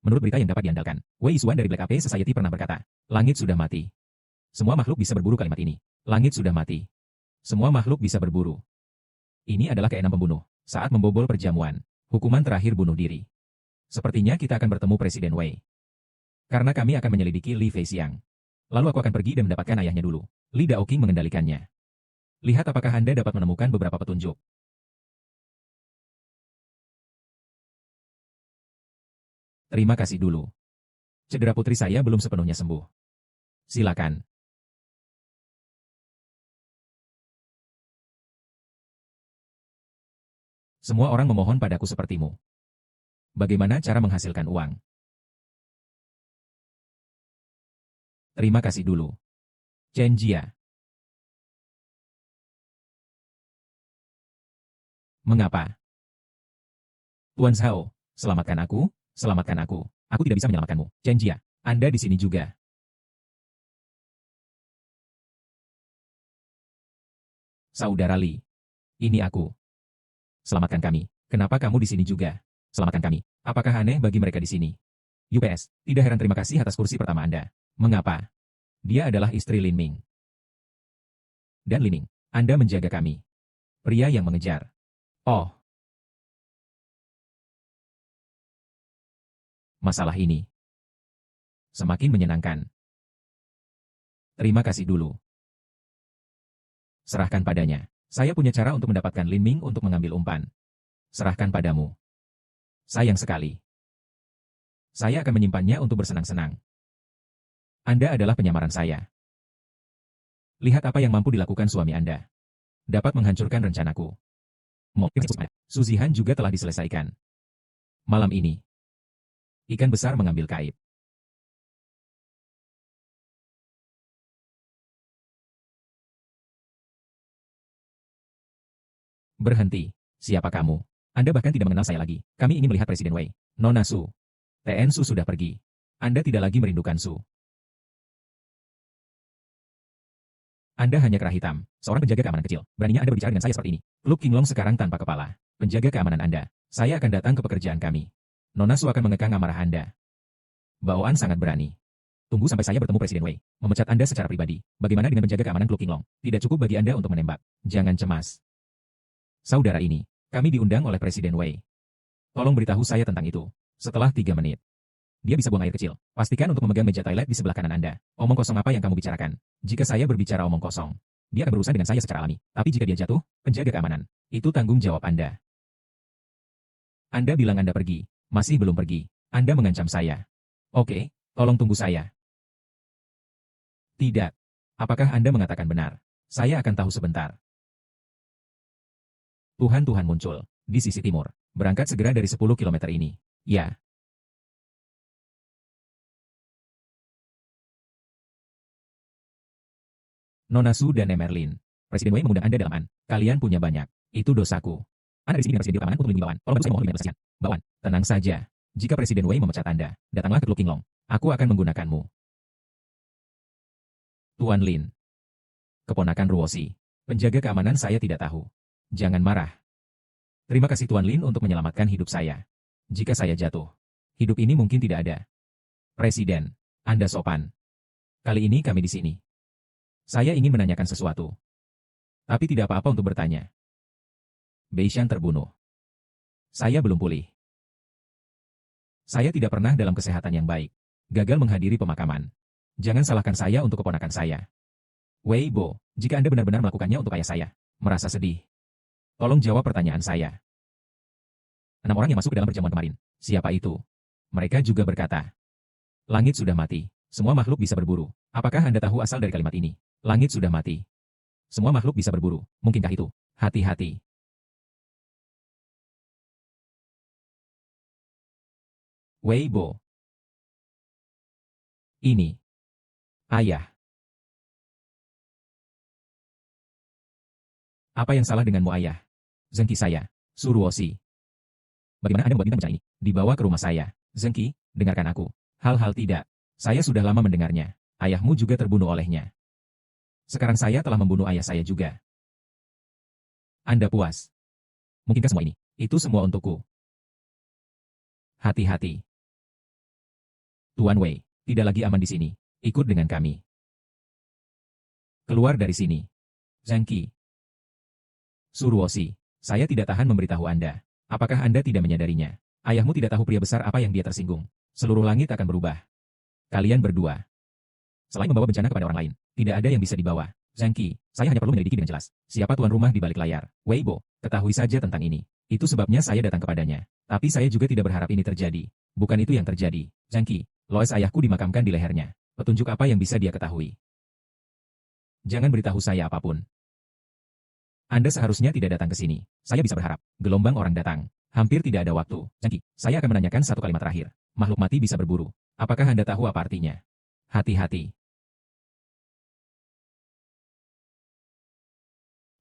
Menurut berita yang dapat diandalkan, Wei Yisuan dari Black Ape Society pernah berkata, langit sudah mati. Semua makhluk bisa berburu kalimat ini. Langit sudah mati. Semua makhluk bisa berburu. Ini adalah keenam pembunuh. Saat membobol perjamuan, hukuman terakhir bunuh diri. Sepertinya kita akan bertemu Presiden Wei. Karena kami akan menyelidiki Li Feixiang. Lalu aku akan pergi dan mendapatkan ayahnya dulu. Li Daoqing mengendalikannya. Lihat apakah Anda dapat menemukan beberapa petunjuk. Terima kasih dulu. Cedera putri saya belum sepenuhnya sembuh. Silakan. Semua orang memohon padaku sepertimu. Bagaimana cara menghasilkan uang? Terima kasih dulu. Chen Jia. Mengapa? Tuan Zhao, selamatkan aku, selamatkan aku. Aku tidak bisa menyelamatkanmu. Chen Jia, Anda di sini juga. Saudara Li. Ini aku. Selamatkan kami. Kenapa kamu di sini juga? Selamatkan kami. Apakah aneh bagi mereka di sini? UPS, tidak heran terima kasih atas kursi pertama Anda. Mengapa? Dia adalah istri Lin Ming. Dan Lin Ming, Anda menjaga kami. Pria yang mengejar. Oh, masalah ini semakin menyenangkan. Terima kasih dulu. Serahkan padanya. Saya punya cara untuk mendapatkan Lin Ming untuk mengambil umpan. Serahkan padamu. Sayang sekali. Saya akan menyimpannya untuk bersenang-senang. Anda adalah penyamaran saya. Lihat apa yang mampu dilakukan suami Anda. Dapat menghancurkan rencanaku. Su Zihan juga telah diselesaikan. Malam ini, ikan besar mengambil kait. Berhenti. Siapa kamu? Anda bahkan tidak mengenal saya lagi. Kami ingin melihat Presiden Wei. Nona Su. TN Su sudah pergi. Anda tidak lagi merindukan Su. Anda hanya kera hitam, seorang penjaga keamanan kecil. Beraninya Anda berbicara dengan saya seperti ini. Klub Qinglong sekarang tanpa kepala. Penjaga keamanan Anda. Saya akan datang ke pekerjaan kami. Nona Su akan mengekang amarah Anda. Bawaan sangat berani. Tunggu sampai saya bertemu Presiden Wei. Memecat Anda secara pribadi. Bagaimana dengan penjaga keamanan Klub Qinglong? Tidak cukup bagi Anda untuk menembak. Jangan cemas. Saudara ini, kami diundang oleh Presiden Wei. Tolong beritahu saya tentang itu. Setelah 3 menit. Dia bisa buang air kecil. Pastikan untuk memegang meja toilet di sebelah kanan Anda. Omong kosong apa yang kamu bicarakan? Jika saya berbicara omong kosong, dia akan berurusan dengan saya secara alami. Tapi jika dia jatuh, penjaga keamanan. Itu tanggung jawab Anda. Anda bilang Anda pergi. Masih belum pergi. Anda mengancam saya. Oke, tolong tunggu saya. Tidak. Apakah Anda mengatakan benar? Saya akan tahu sebentar. Tuhan muncul. Di sisi timur. Berangkat segera dari 10 kilometer ini. Ya. Nona Su dan Emerlin. Presiden Wei mengundang Anda dalam an. Kalian punya banyak. Itu dosaku. Anda di sini dengan Presiden keamanan untuk melindungi Bawan. Tolong bantu saya memohon dengan Bawan, tenang saja. Jika Presiden Wei memecat Anda, datanglah ke Klub Qinglong. Aku akan menggunakanmu. Tuan Lin. Keponakan Ruosi. Penjaga keamanan saya tidak tahu. Jangan marah. Terima kasih Tuan Lin untuk menyelamatkan hidup saya. Jika saya jatuh, hidup ini mungkin tidak ada. Presiden, Anda sopan. Kali ini kami di sini. Saya ingin menanyakan sesuatu. Tapi tidak apa-apa untuk bertanya. Beishan terbunuh. Saya belum pulih. Saya tidak pernah dalam kesehatan yang baik. Gagal menghadiri pemakaman. Jangan salahkan saya untuk keponakan saya. Wei Bo, jika Anda benar-benar melakukannya untuk ayah saya, merasa sedih. Tolong jawab pertanyaan saya. 6 orang yang masuk ke dalam perjamuan kemarin. Siapa itu? Mereka juga berkata, langit sudah mati. Semua makhluk bisa berburu. Apakah Anda tahu asal dari kalimat ini? Langit sudah mati. Semua makhluk bisa berburu. Mungkinkah itu? Hati-hati. Wei Bo. Ini. Ayah. Apa yang salah denganmu ayah? Zengki saya. Suruoshi. Bagaimana Anda membuat bintang bicara ini? Dibawa ke rumah saya. Zengki, dengarkan aku. Hal-hal tidak. Saya sudah lama mendengarnya. Ayahmu juga terbunuh olehnya. Sekarang saya telah membunuh ayah saya juga. Anda puas? Mungkinkah semua ini? Itu semua untukku. Hati-hati. Tuan Wei, tidak lagi aman di sini. Ikut dengan kami. Keluar dari sini. Zengki. Suruoshi, saya tidak tahan memberitahu Anda. Apakah Anda tidak menyadarinya? Ayahmu tidak tahu pria besar apa yang dia tersinggung. Seluruh langit akan berubah. Kalian berdua. Selain membawa bencana kepada orang lain, tidak ada yang bisa dibawa. Zengki, saya hanya perlu menyelidiki dengan jelas. Siapa tuan rumah di balik layar? Weibo, ketahui saja tentang ini. Itu sebabnya saya datang kepadanya. Tapi saya juga tidak berharap ini terjadi. Bukan itu yang terjadi. Zengki, Lois ayahku dimakamkan di lehernya. Petunjuk apa yang bisa dia ketahui? Jangan beritahu saya apapun. Anda seharusnya tidak datang ke sini. Saya bisa berharap. Gelombang orang datang. Hampir tidak ada waktu. Zengki, saya akan menanyakan satu kalimat terakhir. Makhluk mati bisa berburu. Apakah Anda tahu apa artinya? Hati-hati.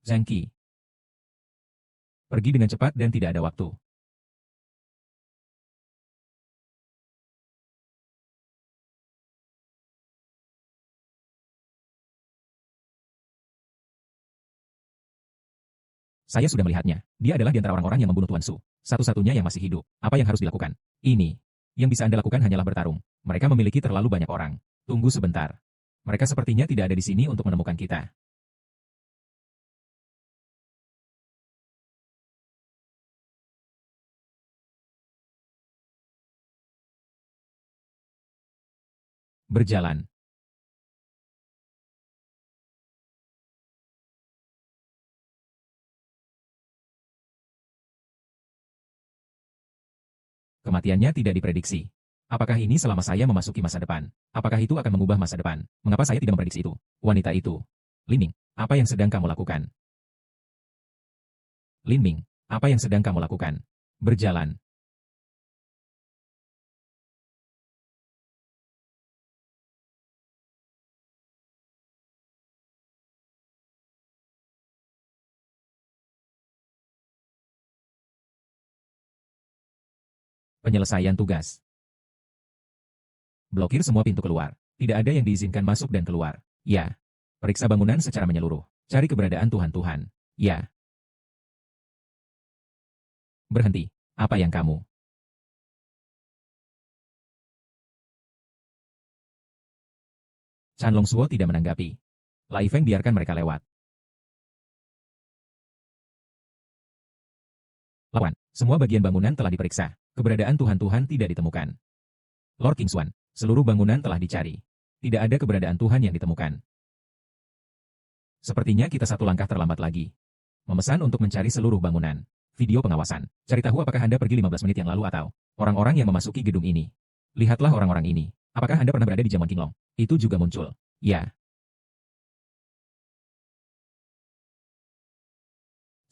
Zengki. Pergi dengan cepat dan tidak ada waktu. Saya sudah melihatnya. Dia adalah di antara orang-orang yang membunuh Tuan Su. Satu-satunya yang masih hidup. Apa yang harus dilakukan? Ini. Yang bisa Anda lakukan hanyalah bertarung. Mereka memiliki terlalu banyak orang. Tunggu sebentar. Mereka sepertinya tidak ada di sini untuk menemukan kita. Berjalan. Kematiannya tidak diprediksi. Apakah ini selama saya memasuki masa depan? Apakah itu akan mengubah masa depan? Mengapa saya tidak memprediksi itu? Wanita itu. Lin Ming, apa yang sedang kamu lakukan? Lin Ming, apa yang sedang kamu lakukan? Berjalan. Penyelesaian tugas. Blokir semua pintu keluar. Tidak ada yang diizinkan masuk dan keluar. Ya. Periksa bangunan secara menyeluruh. Cari keberadaan Tuhan-Tuhan. Ya. Berhenti. Apa yang kamu? Chan Longsuo tidak menanggapi. Lai Feng biarkan mereka lewat. Lawan. Semua bagian bangunan telah diperiksa. Keberadaan Tuhan-Tuhan tidak ditemukan. Lord Kingswan, seluruh bangunan telah dicari. Tidak ada keberadaan Tuhan yang ditemukan. Sepertinya kita satu langkah terlambat lagi. Memesan untuk mencari seluruh bangunan. Video pengawasan. Cari tahu apakah Anda pergi 15 menit yang lalu atau orang-orang yang memasuki gedung ini. Lihatlah orang-orang ini. Apakah Anda pernah berada di jamuan Kinglong? Itu juga muncul. Ya.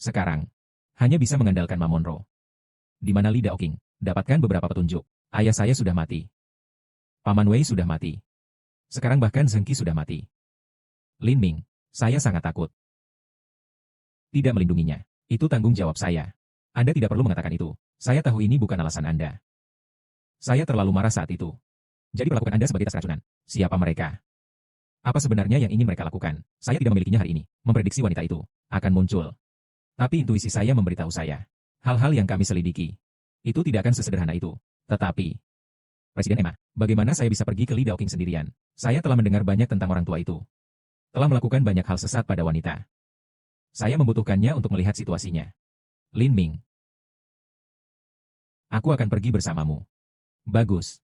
Sekarang, hanya bisa mengandalkan Ma Monro. Di mana Li Daoking? Dapatkan beberapa petunjuk. Ayah saya sudah mati. Paman Wei sudah mati. Sekarang bahkan Zhengqi sudah mati. Lin Ming, saya sangat takut. Tidak melindunginya. Itu tanggung jawab saya. Anda tidak perlu mengatakan itu. Saya tahu ini bukan alasan Anda. Saya terlalu marah saat itu. Jadi perlakukan Anda sebagai tas keracunan. Siapa mereka? Apa sebenarnya yang ingin mereka lakukan? Saya tidak memilikinya hari ini. Memprediksi wanita itu akan muncul. Tapi intuisi saya memberitahu saya. Hal-hal yang kami selidiki. Itu tidak akan sesederhana itu. Tetapi, Presiden Emma, bagaimana saya bisa pergi ke Li Daoking sendirian? Saya telah mendengar banyak tentang orang tua itu. Telah melakukan banyak hal sesat pada wanita. Saya membutuhkannya untuk melihat situasinya. Lin Ming. Aku akan pergi bersamamu. Bagus.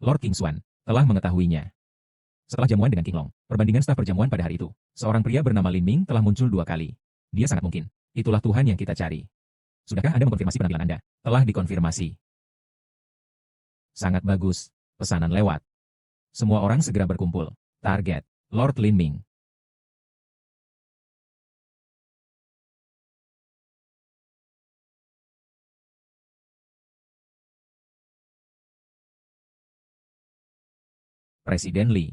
Lord Kingswan telah mengetahuinya. Setelah jamuan dengan Kinglong, perbandingan staf perjamuan pada hari itu, seorang pria bernama Lin Ming telah muncul 2 kali. Dia sangat mungkin. Itulah Tuhan yang kita cari. Sudahkah Anda mengkonfirmasi penampilan Anda? Telah dikonfirmasi. Sangat bagus. Pesanan lewat. Semua orang segera berkumpul. Target, Lord Lin Ming. Presiden Li.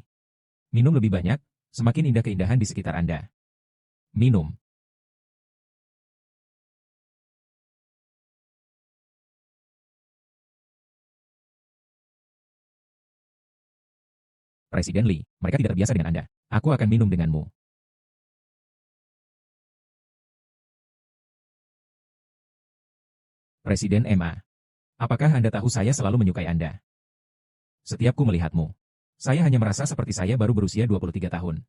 Minum lebih banyak, semakin indah keindahan di sekitar Anda. Minum. Presiden Li, mereka tidak terbiasa dengan Anda. Aku akan minum denganmu. Presiden Emma. Apakah Anda tahu saya selalu menyukai Anda? Setiap ku melihatmu, saya hanya merasa seperti saya baru berusia 23 tahun.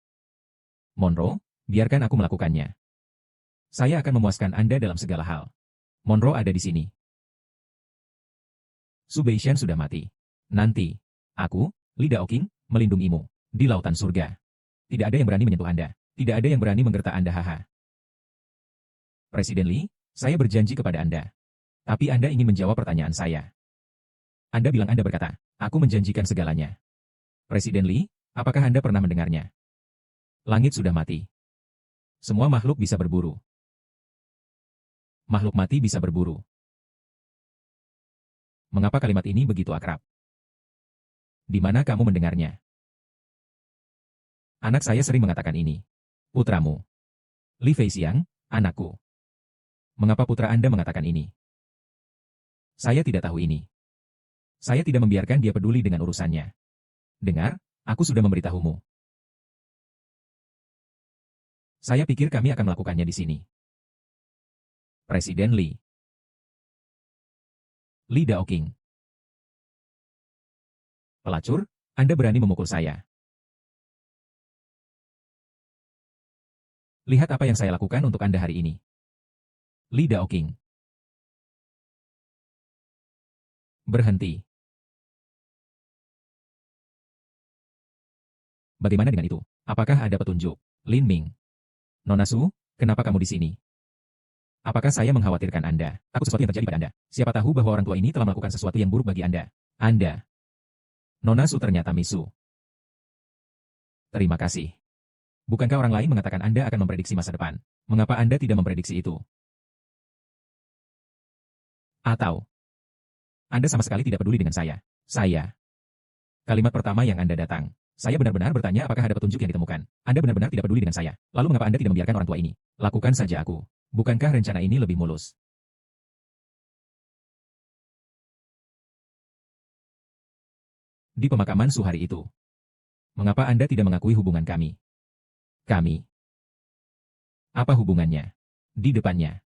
Monroe, biarkan aku melakukannya. Saya akan memuaskan Anda dalam segala hal. Monroe ada di sini. Su Beishan sudah mati. Nanti, aku, Li Daoking, melindungimu di lautan surga. Tidak ada yang berani menyentuh Anda. Tidak ada yang berani menggertak Anda, haha. Presiden Li, saya berjanji kepada Anda. Tapi Anda ingin menjawab pertanyaan saya. Anda bilang Anda berkata, aku menjanjikan segalanya. Presiden Li, apakah Anda pernah mendengarnya? Langit sudah mati. Semua makhluk bisa berburu. Makhluk mati bisa berburu. Mengapa kalimat ini begitu akrab? Di mana kamu mendengarnya? Anak saya sering mengatakan ini. Putramu. Li Feixiang, anakku. Mengapa putra Anda mengatakan ini? Saya tidak tahu ini. Saya tidak membiarkan dia peduli dengan urusannya. Dengar, aku sudah memberitahumu. Saya pikir kami akan melakukannya di sini. Presiden Li. Li Daoqing. Pelacur, Anda berani memukul saya. Lihat apa yang saya lakukan untuk Anda hari ini. Li Daoqing. Berhenti. Bagaimana dengan itu? Apakah ada petunjuk? Lin Ming. Nona Su, kenapa kamu di sini? Apakah saya mengkhawatirkan Anda? Takut sesuatu yang terjadi pada Anda. Siapa tahu bahwa orang tua ini telah melakukan sesuatu yang buruk bagi Anda. Anda. Nona Su ternyata misu. Terima kasih. Bukankah orang lain mengatakan Anda akan memprediksi masa depan? Mengapa Anda tidak memprediksi itu? Atau Anda sama sekali tidak peduli dengan saya? Saya. Kalimat pertama yang Anda datang. Saya benar-benar bertanya apakah ada petunjuk yang ditemukan. Anda benar-benar tidak peduli dengan saya. Lalu mengapa Anda tidak membiarkan orang tua ini? Lakukan saja aku. Bukankah rencana ini lebih mulus? Di pemakaman Su hari itu. Mengapa Anda tidak mengakui hubungan kami? Kami. Apa hubungannya? Di depannya.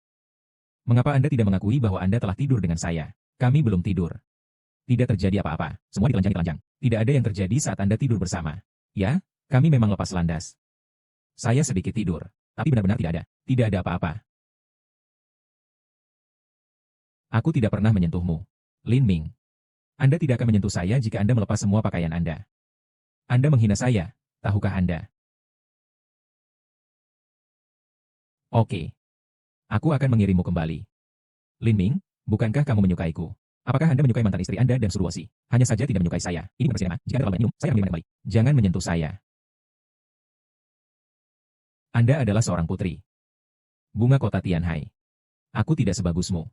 Mengapa Anda tidak mengakui bahwa Anda telah tidur dengan saya? Kami belum tidur. Tidak terjadi apa-apa. Semua ditelanjangi-telanjang. Tidak ada yang terjadi saat Anda tidur bersama. Ya, kami memang lepas landas. Saya sedikit tidur. Tapi benar-benar tidak ada. Tidak ada apa-apa. Aku tidak pernah menyentuhmu. Lin Ming. Anda tidak akan menyentuh saya jika Anda melepas semua pakaian Anda. Anda menghina saya. Tahukah Anda? Oke. Aku akan mengirimmu kembali. Lin Ming, bukankah kamu menyukaiku? Apakah Anda menyukai mantan istri Anda dan Suruosi? Hanya saja tidak menyukai saya. Ini bukan sinema. Jika Anda terlalu banyak minum, saya akan kembali. Jangan menyentuh saya. Anda adalah seorang putri. Bunga kota Tianhai. Aku tidak sebagusmu.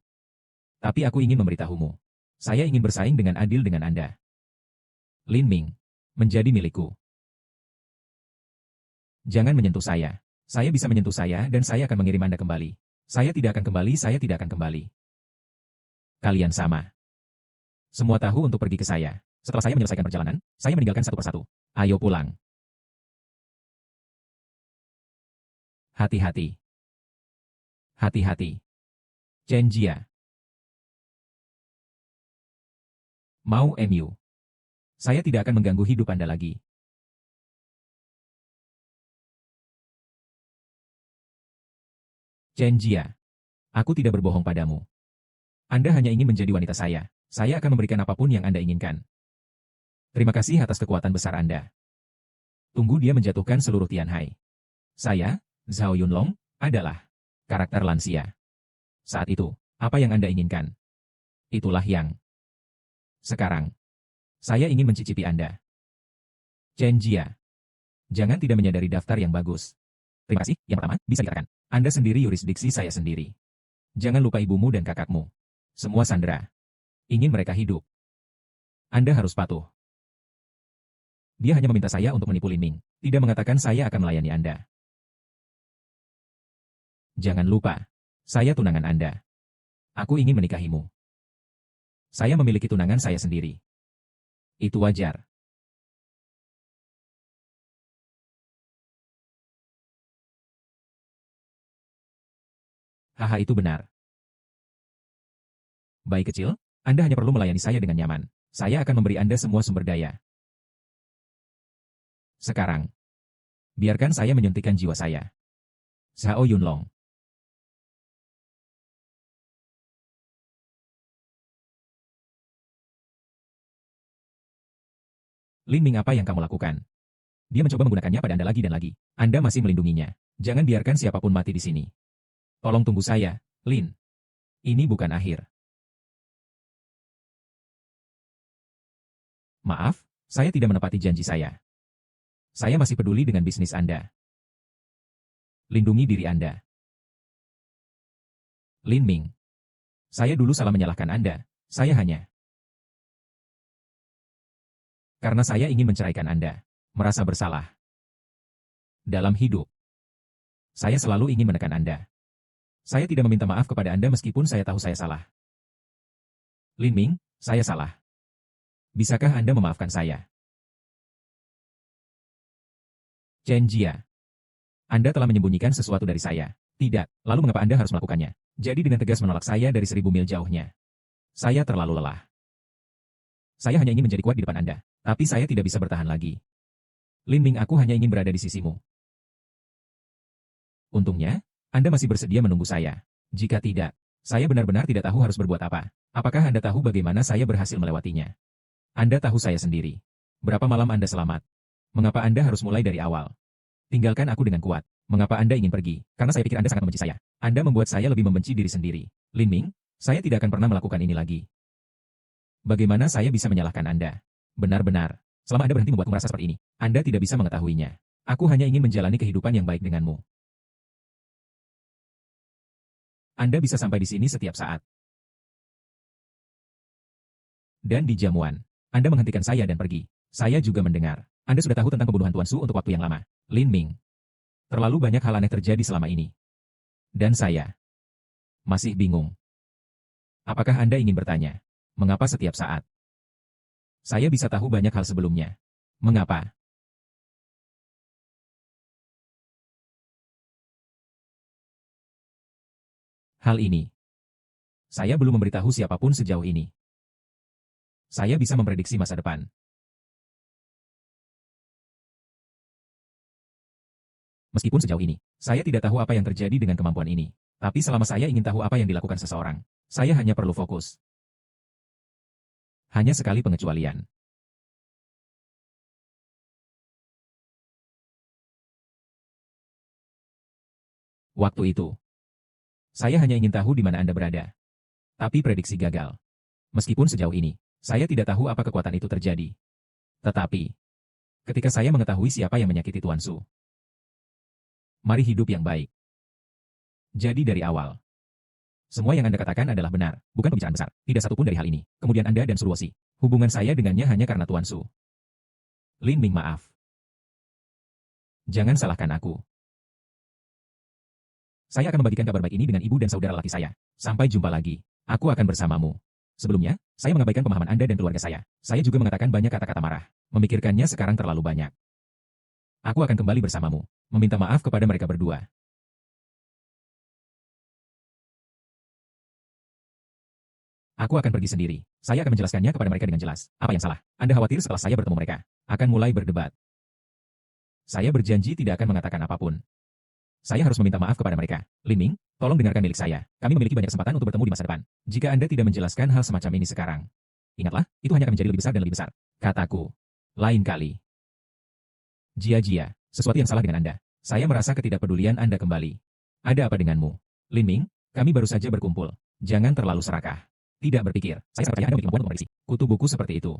Tapi aku ingin memberitahumu. Saya ingin bersaing dengan adil dengan Anda. Lin Ming. Menjadi milikku. Jangan menyentuh saya. Saya bisa menyentuh saya dan saya akan mengirim Anda kembali. Saya tidak akan kembali, saya tidak akan kembali. Kalian sama. Semua tahu untuk pergi ke saya. Setelah saya menyelesaikan perjalanan, saya meninggalkan satu persatu. Ayo pulang. Hati-hati. Hati-hati. Chen Jia. Mau MU. Saya tidak akan mengganggu hidup Anda lagi. Chen Jia. Aku tidak berbohong padamu. Anda hanya ingin menjadi wanita saya. Saya akan memberikan apapun yang Anda inginkan. Terima kasih atas kekuatan besar Anda. Tunggu dia menjatuhkan seluruh Tianhai. Saya, Zhao Yunlong, adalah karakter lansia. Saat itu, apa yang Anda inginkan? Itulah yang. Sekarang, saya ingin mencicipi Anda. Chen Jia. Jangan tidak menyadari daftar yang bagus. Terima kasih, yang pertama, bisa dikatakan. Anda sendiri yurisdiksi saya sendiri. Jangan lupa ibumu dan kakakmu. Semua sandera. Ingin mereka hidup. Anda harus patuh. Dia hanya meminta saya untuk menipu Lin Ming. Tidak mengatakan saya akan melayani Anda. Jangan lupa. Saya tunangan Anda. Aku ingin menikahimu. Saya memiliki tunangan saya sendiri. Itu wajar. Haha, itu benar. Bayi kecil, Anda hanya perlu melayani saya dengan nyaman. Saya akan memberi Anda semua sumber daya. Sekarang, biarkan saya menyuntikkan jiwa saya. Zhao Yunlong. Lin Ming, apa yang kamu lakukan? Dia mencoba menggunakannya pada Anda lagi dan lagi. Anda masih melindunginya. Jangan biarkan siapapun mati di sini. Tolong tunggu saya, Lin. Ini bukan akhir. Maaf, saya tidak menepati janji saya. Saya masih peduli dengan bisnis Anda. Lindungi diri Anda. Lin Ming. Saya dulu salah menyalahkan Anda. Saya hanya. Karena saya ingin menceraikan Anda. Merasa bersalah. Dalam hidup. Saya selalu ingin menekan Anda. Saya tidak meminta maaf kepada Anda meskipun saya tahu saya salah. Lin Ming, saya salah. Bisakah Anda memaafkan saya? Chen Jia. Anda telah menyembunyikan sesuatu dari saya. Tidak, lalu mengapa Anda harus melakukannya? Jadi dengan tegas menolak saya dari 1000 mil jauhnya. Saya terlalu lelah. Saya hanya ingin menjadi kuat di depan Anda. Tapi saya tidak bisa bertahan lagi. Lin Ming, aku hanya ingin berada di sisimu. Untungnya, Anda masih bersedia menunggu saya. Jika tidak, saya benar-benar tidak tahu harus berbuat apa. Apakah Anda tahu bagaimana saya berhasil melewatinya? Anda tahu saya sendiri. Berapa malam Anda selamat? Mengapa Anda harus mulai dari awal? Tinggalkan aku dengan kuat. Mengapa Anda ingin pergi? Karena saya pikir Anda sangat membenci saya. Anda membuat saya lebih membenci diri sendiri. Lin Ming, saya tidak akan pernah melakukan ini lagi. Bagaimana saya bisa menyalahkan Anda? Benar-benar, selama Anda berhenti membuatku merasa seperti ini, Anda tidak bisa mengetahuinya. Aku hanya ingin menjalani kehidupan yang baik denganmu. Anda bisa sampai di sini setiap saat. Dan di jamuan, Anda menghentikan saya dan pergi. Saya juga mendengar. Anda sudah tahu tentang pembunuhan Tuan Su untuk waktu yang lama. Lin Ming. Terlalu banyak hal aneh terjadi selama ini. Dan saya masih bingung. Apakah Anda ingin bertanya? Mengapa setiap saat? Saya bisa tahu banyak hal sebelumnya. Mengapa? Hal ini. Saya belum memberitahu siapapun sejauh ini. Saya bisa memprediksi masa depan. Meskipun sejauh ini, saya tidak tahu apa yang terjadi dengan kemampuan ini. Tapi selama saya ingin tahu apa yang dilakukan seseorang, saya hanya perlu fokus. Hanya sekali pengecualian. Waktu itu, saya hanya ingin tahu di mana Anda berada. Tapi prediksi gagal. Meskipun sejauh ini, saya tidak tahu apa kekuatan itu terjadi. Tetapi, ketika saya mengetahui siapa yang menyakiti Tuan Su, mari hidup yang baik. Jadi dari awal, semua yang Anda katakan adalah benar, bukan pembicaraan besar. Tidak satupun dari hal ini. Kemudian Anda dan Suruosi, hubungan saya dengannya hanya karena Tuan Su. Lin Ming, maaf. Jangan salahkan aku. Saya akan membagikan kabar baik ini dengan ibu dan saudara laki saya. Sampai jumpa lagi. Aku akan bersamamu. Sebelumnya, saya mengabaikan pemahaman Anda dan keluarga saya. Saya juga mengatakan banyak kata-kata marah. Memikirkannya sekarang terlalu banyak. Aku akan kembali bersamamu. Meminta maaf kepada mereka berdua. Aku akan pergi sendiri. Saya akan menjelaskannya kepada mereka dengan jelas. Apa yang salah? Anda khawatir setelah saya bertemu mereka akan mulai berdebat. Saya berjanji tidak akan mengatakan apapun. Saya harus meminta maaf kepada mereka. Lin Ming, tolong dengarkan milik saya. Kami memiliki banyak kesempatan untuk bertemu di masa depan. Jika Anda tidak menjelaskan hal semacam ini sekarang, ingatlah, itu hanya akan menjadi lebih besar dan lebih besar. Kataku. Lain kali. Jia-jia, sesuatu yang salah dengan Anda. Saya merasa ketidakpedulian Anda kembali. Ada apa denganmu? Lin Ming, kami baru saja berkumpul. Jangan terlalu serakah. Tidak berpikir. Saya sangat percaya Anda memiliki kemampuan untuk memprediksi. Kutu buku seperti itu.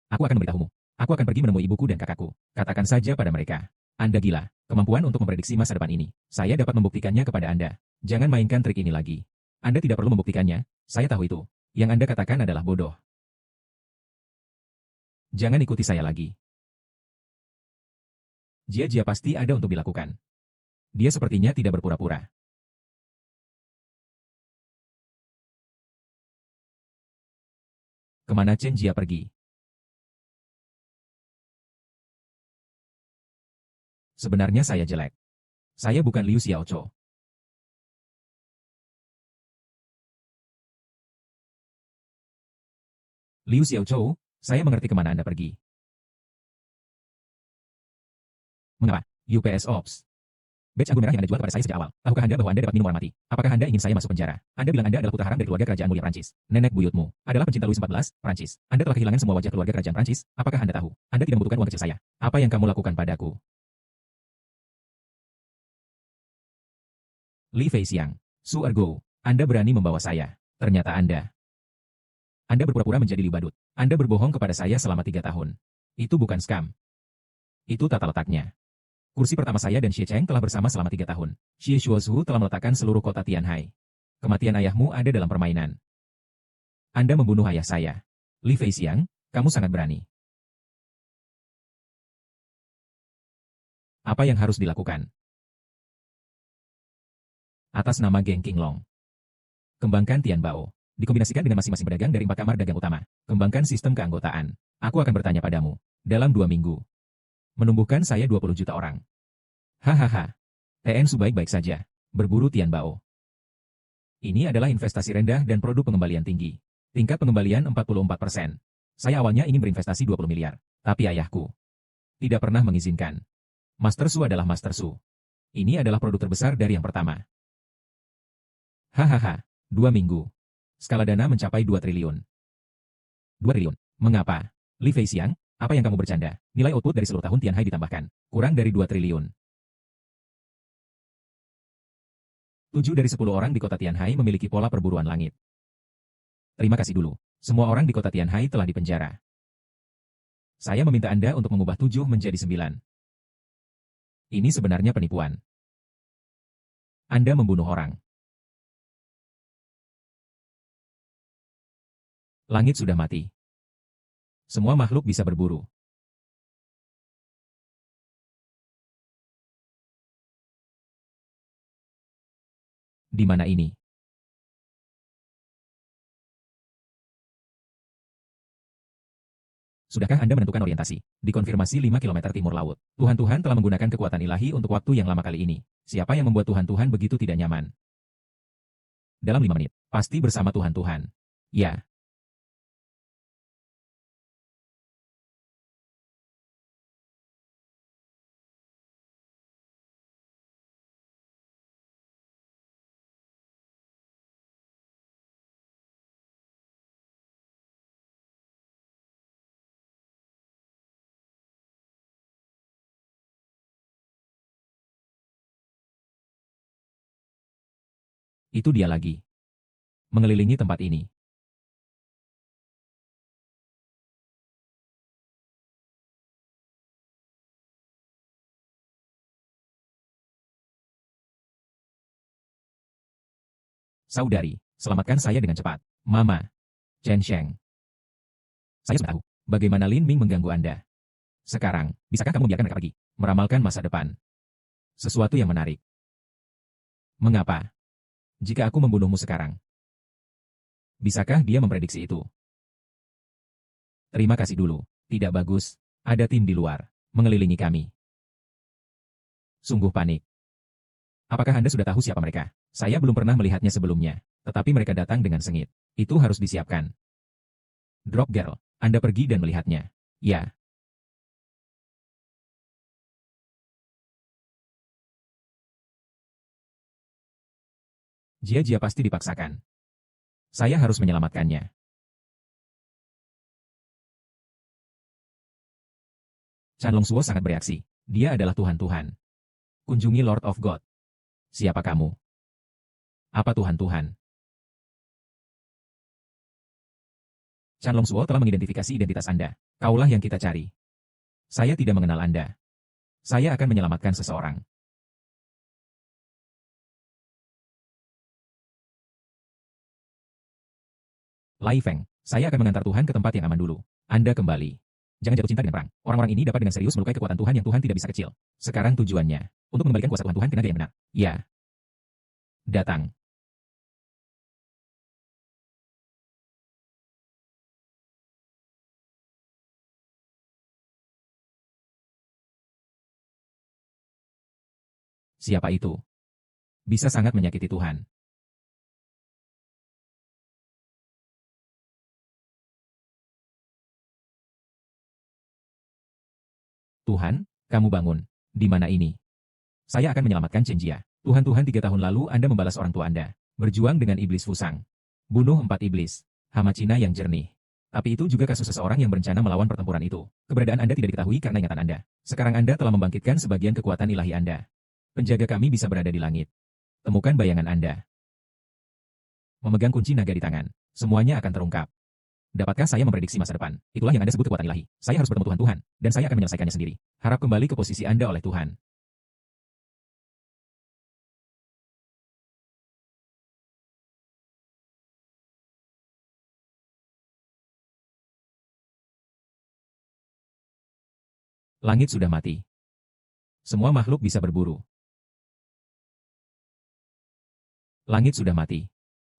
Aku akan memberitahumu. Aku akan pergi menemui ibuku dan kakakku. Katakan saja pada mereka. Anda gila. Kemampuan untuk memprediksi masa depan ini. Saya dapat membuktikannya kepada Anda. Jangan mainkan trik ini lagi. Anda tidak perlu membuktikannya. Saya tahu itu. Yang Anda katakan adalah bodoh. Jangan ikuti saya lagi. Jia-jia pasti ada untuk dilakukan. Dia sepertinya tidak berpura-pura. Kemana Chen Jia pergi? Sebenarnya saya jelek. Saya bukan Liu Xiaochou. Liu Xiaochou, saya mengerti kemana Anda pergi. Mengapa? UPS Ops. Badge anggur merah yang Anda jual kepada saya sejak awal. Tahukah Anda bahwa Anda dapat minum warna mati? Apakah Anda ingin saya masuk penjara? Anda bilang Anda adalah putra haram dari keluarga kerajaan mulia Prancis. Nenek buyutmu adalah pencinta Louis XIV, Prancis. Anda telah kehilangan semua wajah keluarga kerajaan Prancis. Apakah Anda tahu? Anda tidak membutuhkan uang kecil saya. Apa yang kamu lakukan padaku? Li Feixiang. Su Ergo. Anda berani membawa saya. Ternyata Anda berpura-pura menjadi Liu Badut. Anda berbohong kepada saya selama 3 tahun. Itu bukan skam. Itu tata letaknya. Kursi pertama saya dan Xie Cheng telah bersama selama 3 tahun. Xie Shuozhu telah meletakkan seluruh kota Tianhai. Kematian ayahmu ada dalam permainan. Anda membunuh ayah saya. Li Feixiang, kamu sangat berani. Apa yang harus dilakukan? Atas nama geng Qinglong. Kembangkan Tian Bao. Dikombinasikan dengan masing-masing pedagang dari 4 kamar dagang utama. Kembangkan sistem keanggotaan. Aku akan bertanya padamu. Dalam 2 minggu. Menumbuhkan saya 20 juta orang. Hahaha. TN Su baik-baik saja. Berburu Tian Bao. Ini adalah investasi rendah dan produk pengembalian tinggi. Tingkat pengembalian 44%. Saya awalnya ingin berinvestasi 20 miliar. Tapi ayahku tidak pernah mengizinkan. Master Su adalah Master Su. Ini adalah produk terbesar dari yang pertama. Hahaha, 2 minggu. Skala dana mencapai 2 triliun. 2 triliun. Mengapa? Li Feixiang, apa yang kamu bercanda? Nilai output dari seluruh tahun Tianhai ditambahkan. Kurang dari 2 triliun. 7 dari 10 orang di kota Tianhai memiliki pola perburuan langit. Terima kasih dulu. Semua orang di kota Tianhai telah dipenjara. Saya meminta Anda untuk mengubah 7 menjadi 9. Ini sebenarnya penipuan. Anda membunuh orang. Langit sudah mati. Semua makhluk bisa berburu. Di mana ini? Sudahkah Anda menentukan orientasi? Dikonfirmasi 5 km timur laut. Tuhan-Tuhan telah menggunakan kekuatan ilahi untuk waktu yang lama kali ini. Siapa yang membuat Tuhan-Tuhan begitu tidak nyaman? Dalam 5 menit. Pasti bersama Tuhan-Tuhan. Ya. Itu dia lagi. Mengelilingi tempat ini. Saudari, selamatkan saya dengan cepat. Mama. Chen Sheng. Saya sudah tahu. Bagaimana Lin Ming mengganggu Anda. Sekarang, bisakah kamu biarkan mereka pergi? Meramalkan masa depan. Sesuatu yang menarik. Mengapa? Jika aku membunuhmu sekarang. Bisakah dia memprediksi itu? Terima kasih dulu. Tidak bagus. Ada tim di luar. Mengelilingi kami. Sungguh panik. Apakah Anda sudah tahu siapa mereka? Saya belum pernah melihatnya sebelumnya. Tetapi mereka datang dengan sengit. Itu harus disiapkan. Drop Girl. Anda pergi dan melihatnya. Ya. Jia pasti dipaksakan. Saya harus menyelamatkannya. Chan Longsuo sangat bereaksi. Dia adalah Tuhan-Tuhan. Kunjungi Lord of God. Siapa kamu? Apa Tuhan-Tuhan? Chan Longsuo telah mengidentifikasi identitas Anda. Kaulah yang kita cari. Saya tidak mengenal Anda. Saya akan menyelamatkan seseorang. Lai Feng, saya akan mengantar Tuhan ke tempat yang aman dulu. Anda kembali. Jangan jatuh cinta dengan perang. Orang-orang ini dapat dengan serius melukai kekuatan Tuhan yang Tuhan tidak bisa kecil. Sekarang tujuannya, untuk mengembalikan kuasa Tuhan ke naga yang benar. Ya. Datang. Siapa itu? Bisa sangat menyakiti Tuhan. Tuhan, kamu bangun. Di mana ini? Saya akan menyelamatkan Chen Jia. Tuhan-Tuhan 3 tahun lalu Anda membalas orang tua Anda. Berjuang dengan iblis Fusang. Bunuh 4 iblis. Hama Cina yang jernih. Tapi itu juga kasus seseorang yang berencana melawan pertempuran itu. Keberadaan Anda tidak diketahui karena ingatan Anda. Sekarang Anda telah membangkitkan sebagian kekuatan ilahi Anda. Penjaga kami bisa berada di langit. Temukan bayangan Anda. Memegang kunci naga di tangan. Semuanya akan terungkap. Dapatkah saya memprediksi masa depan? Itulah yang Anda sebut kekuatan ilahi. Saya harus bertemu Tuhan-Tuhan, dan saya akan menyelesaikannya sendiri. Harap kembali ke posisi Anda oleh Tuhan. Langit sudah mati. Semua makhluk bisa berburu. Langit sudah mati.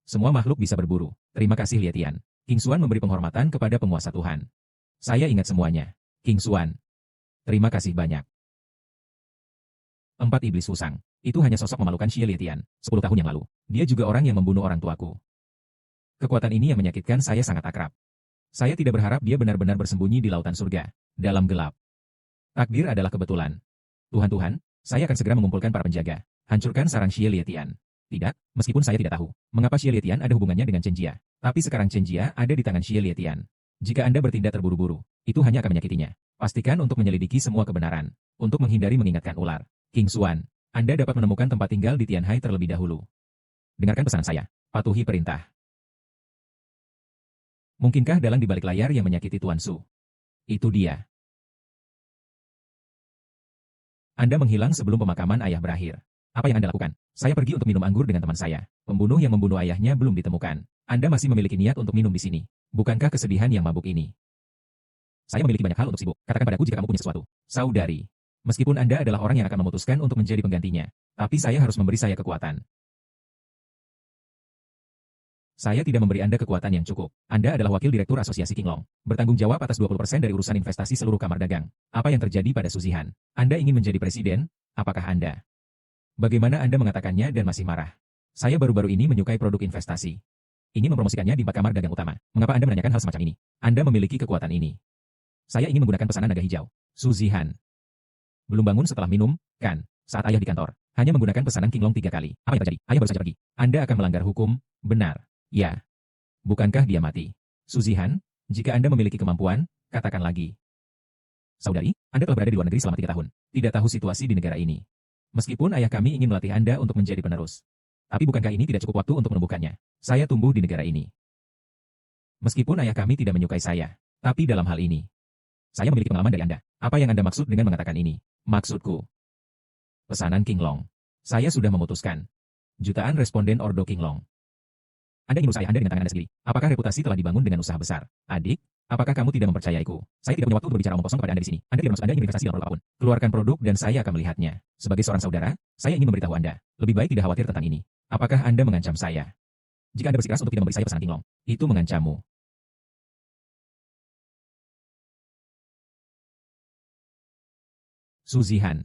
Semua makhluk bisa berburu. Terima kasih Lietian. King Xuan memberi penghormatan kepada penguasa Tuhan. Saya ingat semuanya. King Xuan. Terima kasih banyak. 4 iblis Fusang. Itu hanya sosok memalukan Xie Lietian, 10 tahun yang lalu. Dia juga orang yang membunuh orang tuaku. Kekuatan ini yang menyakitkan saya sangat akrab. Saya tidak berharap dia benar-benar bersembunyi di lautan surga, dalam gelap. Takdir adalah kebetulan. Tuhan, saya akan segera mengumpulkan para penjaga. Hancurkan sarang Xie Lietian. Tidak, meskipun saya tidak tahu mengapa Xie Lietian ada hubungannya dengan Chen Jia. Tapi sekarang Chen Jia ada di tangan Xie Lietian. Jika Anda bertindak terburu-buru, itu hanya akan menyakitinya. Pastikan untuk menyelidiki semua kebenaran. Untuk menghindari mengingatkan ular. King Xuan, Anda dapat menemukan tempat tinggal di Tianhai terlebih dahulu. Dengarkan pesanan saya. Patuhi perintah. Mungkinkah dalang di balik layar yang menyakiti Tuan Su? Itu dia. Anda menghilang sebelum pemakaman ayah berakhir. Apa yang Anda lakukan? Saya pergi untuk minum anggur dengan teman saya. Pembunuh yang membunuh ayahnya belum ditemukan. Anda masih memiliki niat untuk minum di sini. Bukankah kesedihan yang mabuk ini? Saya memiliki banyak hal untuk sibuk. Katakan padaku jika kamu punya sesuatu. Saudari. Meskipun Anda adalah orang yang akan memutuskan untuk menjadi penggantinya. Tapi saya harus memberi saya kekuatan. Saya tidak memberi Anda kekuatan yang cukup. Anda adalah wakil direktur asosiasi Qinglong. Bertanggung jawab atas 20% dari urusan investasi seluruh kamar dagang. Apa yang terjadi pada Suzihan? Anda ingin menjadi presiden? Apakah Anda? Bagaimana Anda mengatakannya dan masih marah? Saya baru-baru ini menyukai produk investasi. Ingin mempromosikannya di 4 kamar dagang utama. Mengapa Anda menanyakan hal semacam ini? Anda memiliki kekuatan ini. Saya ingin menggunakan pesanan naga hijau. Suzihan. Belum bangun setelah minum, kan? Saat ayah di kantor. Hanya menggunakan pesanan Qinglong 3 kali. Apa yang terjadi? Ayah baru saja pergi. Anda akan melanggar hukum. Benar. Ya. Bukankah dia mati? Suzihan, jika Anda memiliki kemampuan, katakan lagi. Saudari, Anda telah berada di luar negeri selama 3 tahun. Tidak tahu situasi di negara ini. Meskipun ayah kami ingin melatih Anda untuk menjadi penerus. Tapi bukankah ini tidak cukup waktu untuk menumbuhkannya? Saya tumbuh di negara ini. Meskipun ayah kami tidak menyukai saya. Tapi dalam hal ini, saya memiliki pengalaman dari Anda. Apa yang Anda maksud dengan mengatakan ini? Maksudku. Pesanan Qinglong. Saya sudah memutuskan. Jutaan responden Ordo Qinglong. Anda ingin usaha Anda dengan tangan Anda sendiri. Apakah reputasi telah dibangun dengan usaha besar? Adik, apakah kamu tidak mempercayaiku? Saya tidak punya waktu untuk berbicara omong kosong kepada Anda di sini. Anda tidak maksud Anda ingin investasi dalam produk apapun. Keluarkan produk dan saya akan melihatnya. Sebagai seorang saudara, saya ingin memberitahu Anda. Lebih baik tidak khawatir tentang ini. Apakah Anda mengancam saya? Jika Anda bersikeras untuk tidak memberi saya pesanan Qinglong, itu mengancammu. Suzihan.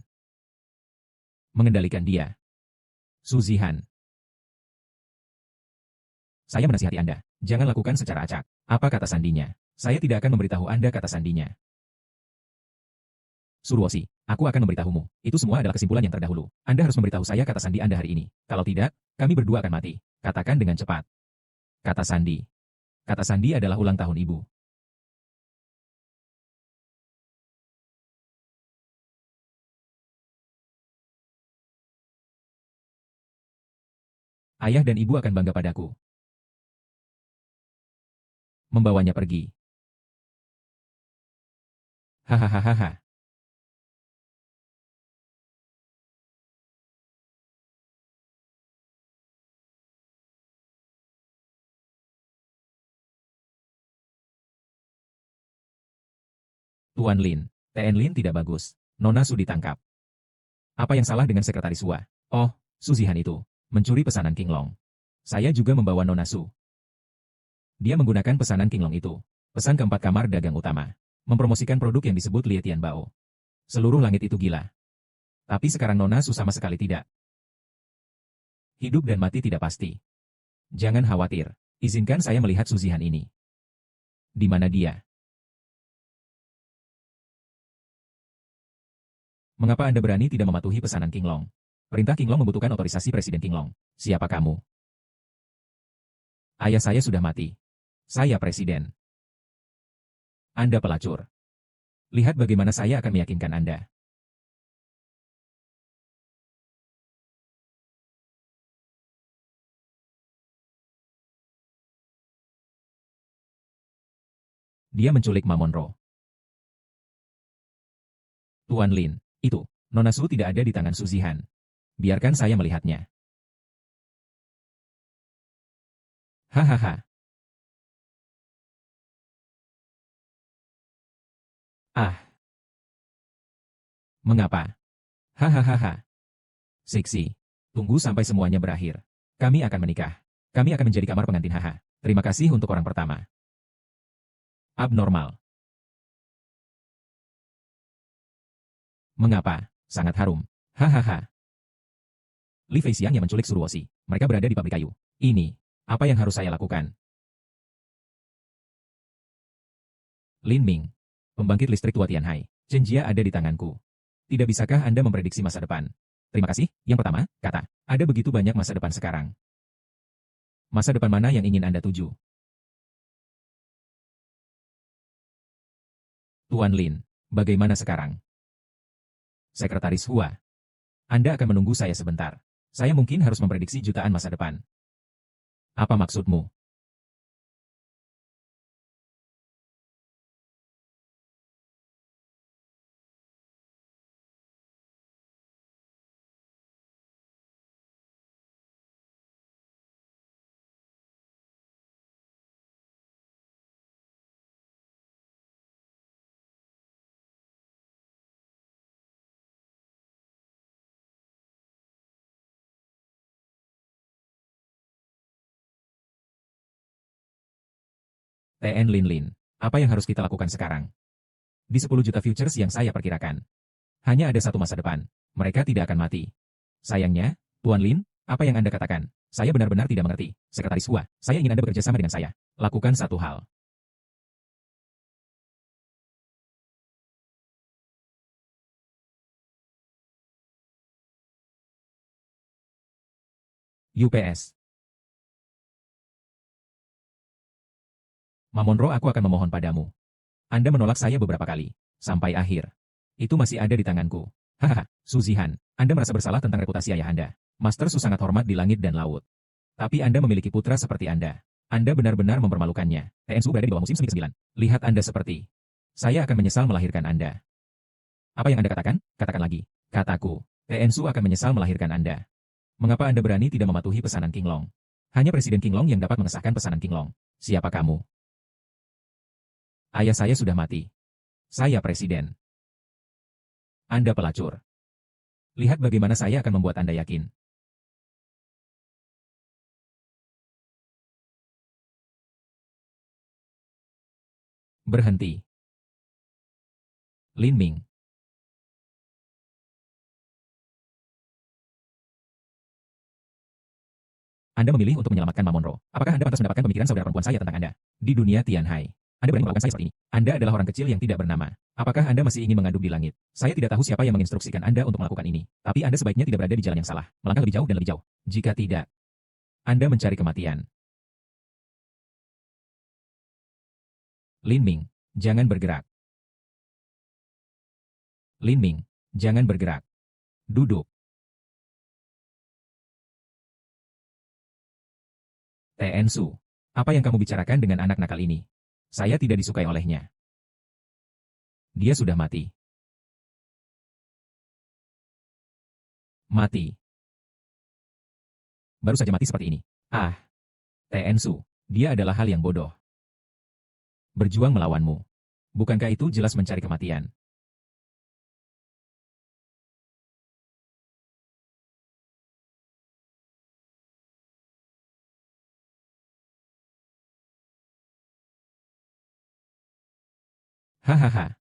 Mengendalikan dia. Suzihan. Saya menasihati Anda. Jangan lakukan secara acak. Apa kata sandinya? Saya tidak akan memberitahu Anda kata sandinya. Suruoshi, aku akan memberitahumu. Itu semua adalah kesimpulan yang terdahulu. Anda harus memberitahu saya kata sandi Anda hari ini. Kalau tidak, kami berdua akan mati. Katakan dengan cepat. Kata sandi. Kata sandi adalah ulang tahun ibu. Ayah dan ibu akan bangga padaku. Membawanya pergi. Hahaha. Tuan Lin. TN Lin tidak bagus. Nona Su ditangkap. Apa yang salah dengan sekretaris Hua? Oh, Suzihan itu. Mencuri pesanan Qinglong. Saya juga membawa Nona Su. Dia menggunakan pesanan Qinglong itu. Pesan keempat kamar dagang utama. Mempromosikan produk yang disebut Lietian Bao. Seluruh langit itu gila. Tapi sekarang Nona Su sama sekali tidak. Hidup dan mati tidak pasti. Jangan khawatir. Izinkan saya melihat Suzihan ini. Di mana dia? Mengapa Anda berani tidak mematuhi pesanan Qinglong? Perintah Qinglong membutuhkan otorisasi Presiden Qinglong. Siapa kamu? Ayah saya sudah mati. Saya presiden. Anda pelacur. Lihat bagaimana saya akan meyakinkan Anda. Dia menculik Ma Monroe. Tuan Lin, itu, Nona Su tidak ada di tangan Suzihan. Biarkan saya melihatnya. Hahaha. Ah. Mengapa? Hahaha. Siksi. Tunggu sampai semuanya berakhir. Kami akan menikah. Kami akan menjadi kamar pengantin haha. Terima kasih untuk orang pertama. Abnormal. Mengapa? Sangat harum. Hahaha. Li Feixiang yang menculik Suruosi. Mereka berada di pabrik kayu. Ini, apa yang harus saya lakukan? Lin Ming. Pembangkit listrik tua Tianhai. Chen Jia ada di tanganku. Tidak bisakah Anda memprediksi masa depan? Terima kasih. Yang pertama, kata, ada begitu banyak masa depan sekarang. Masa depan mana yang ingin Anda tuju? Tuan Lin, bagaimana sekarang? Sekretaris Hua. Anda akan menunggu saya sebentar. Saya mungkin harus memprediksi jutaan masa depan. Apa maksudmu? TN Lin Lin, apa yang harus kita lakukan sekarang? Di 10 juta futures yang saya perkirakan. Hanya ada satu masa depan. Mereka tidak akan mati. Sayangnya, Tuan Lin, apa yang Anda katakan? Saya benar-benar tidak mengerti. Sekretaris Hua, saya ingin Anda bekerja sama dengan saya. Lakukan satu hal. UPS. Mamonro, aku akan memohon padamu. Anda menolak saya beberapa kali. Sampai akhir. Itu masih ada di tanganku. Hahaha, Su Zihan, Anda merasa bersalah tentang reputasi ayah Anda. Master Su sangat hormat di langit dan laut. Tapi Anda memiliki putra seperti Anda. Anda benar-benar mempermalukannya. TN Su berada di bawah musim semi ke-9. Lihat Anda seperti. Saya akan menyesal melahirkan Anda. Apa yang Anda katakan? Katakan lagi. Kataku, TN Su akan menyesal melahirkan Anda. Mengapa Anda berani tidak mematuhi pesanan King Long? Hanya Presiden King Long yang dapat mengesahkan pesanan King Long. Siapa kamu? Ayah saya sudah mati. Saya presiden. Anda pelacur. Lihat bagaimana saya akan membuat Anda yakin. Berhenti. Lin Ming. Anda memilih untuk menyelamatkan Mamonro. Apakah Anda pantas mendapatkan pemikiran saudara perempuan saya tentang Anda? Di dunia Tianhai. Anda berani melakukan saya seperti ini. Anda adalah orang kecil yang tidak bernama. Apakah Anda masih ingin mengadu di langit? Saya tidak tahu siapa yang menginstruksikan Anda untuk melakukan ini. Tapi Anda sebaiknya tidak berada di jalan yang salah. Melangkah lebih jauh dan lebih jauh. Jika tidak, Anda mencari kematian. Lin Ming, jangan bergerak. Lin Ming, jangan bergerak. Duduk. TN Su, apa yang kamu bicarakan dengan anak nakal ini? Saya tidak disukai olehnya. Dia sudah mati. Mati. Baru saja mati seperti ini. Ah, TN Su, dia adalah hal yang bodoh. Berjuang melawanmu. Bukankah itu jelas mencari kematian? Hahaha.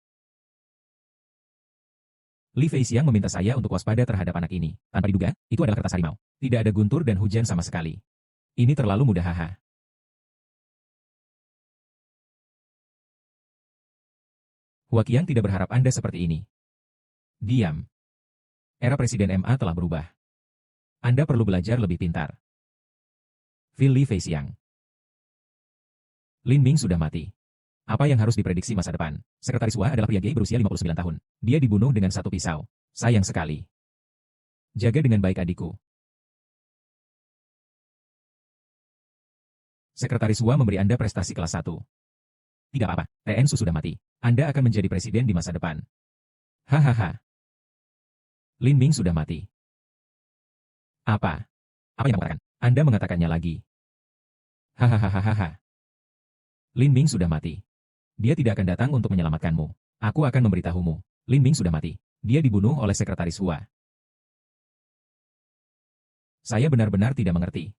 Li Feixiang meminta saya untuk waspada terhadap anak ini. Tanpa diduga, itu adalah kertas harimau. Tidak ada guntur dan hujan sama sekali. Ini terlalu mudah, haha. Hua Qiang tidak berharap Anda seperti ini. Diam. Era Presiden MA telah berubah. Anda perlu belajar lebih pintar. Phil Li Feixiang. Lin Ming sudah mati. Apa yang harus diprediksi masa depan? Sekretaris Hua adalah pria gay berusia 59 tahun. Dia dibunuh dengan satu pisau. Sayang sekali. Jaga dengan baik adikku. Sekretaris Hua memberi Anda prestasi kelas 1. Tidak apa-apa, TN Su sudah mati. Anda akan menjadi presiden di masa depan. Hahaha. Lin Ming sudah mati. Apa? Apa yang kamu katakan? Anda mengatakannya lagi. Hahaha. Lin Ming sudah mati. Dia tidak akan datang untuk menyelamatkanmu. Aku akan memberitahumu. Lin Ming sudah mati. Dia dibunuh oleh Sekretaris Hua. Saya benar-benar tidak mengerti.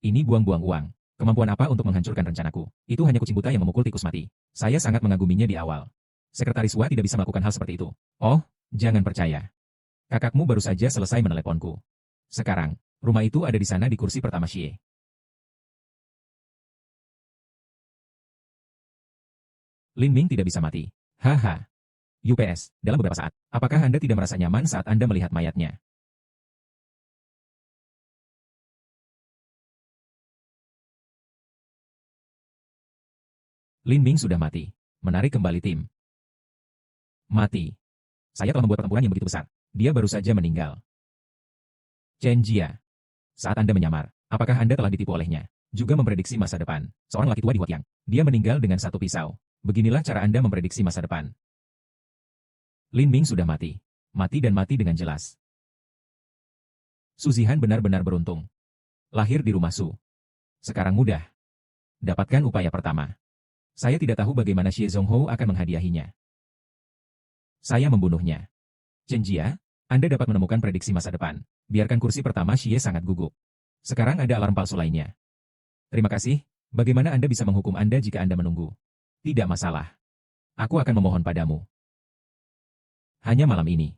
Ini buang-buang uang. Kemampuan apa untuk menghancurkan rencanaku? Itu hanya kucing buta yang memukul tikus mati. Saya sangat mengaguminya di awal. Sekretaris Hua tidak bisa melakukan hal seperti itu. Oh, jangan percaya. Kakakmu baru saja selesai meneleponku. Sekarang, rumah itu ada di sana di kursi pertama Xie. Lin Ming tidak bisa mati. Haha. UPS, dalam beberapa saat, apakah Anda tidak merasa nyaman saat Anda melihat mayatnya? Lin Ming sudah mati. Menarik kembali tim. Mati. Saya telah membuat pertempuran yang begitu besar. Dia baru saja meninggal. Chen Jia. Saat Anda menyamar, apakah Anda telah ditipu olehnya? Juga memprediksi masa depan. Seorang laki tua di Huaqiang. Dia meninggal dengan satu pisau. Beginilah cara Anda memprediksi masa depan. Lin Ming sudah mati. Mati dan mati dengan jelas. Su Zihan benar-benar beruntung. Lahir di rumah Su. Sekarang mudah. Dapatkan upaya pertama. Saya tidak tahu bagaimana Xie Zhonghou akan menghadiahinya. Saya membunuhnya. Chen Jia, Anda dapat menemukan prediksi masa depan. Biarkan kursi pertama Xie sangat gugup. Sekarang ada alarm palsu lainnya. Terima kasih. Bagaimana Anda bisa menghukum Anda jika Anda menunggu? Tidak masalah. Aku akan memohon padamu. Hanya malam ini.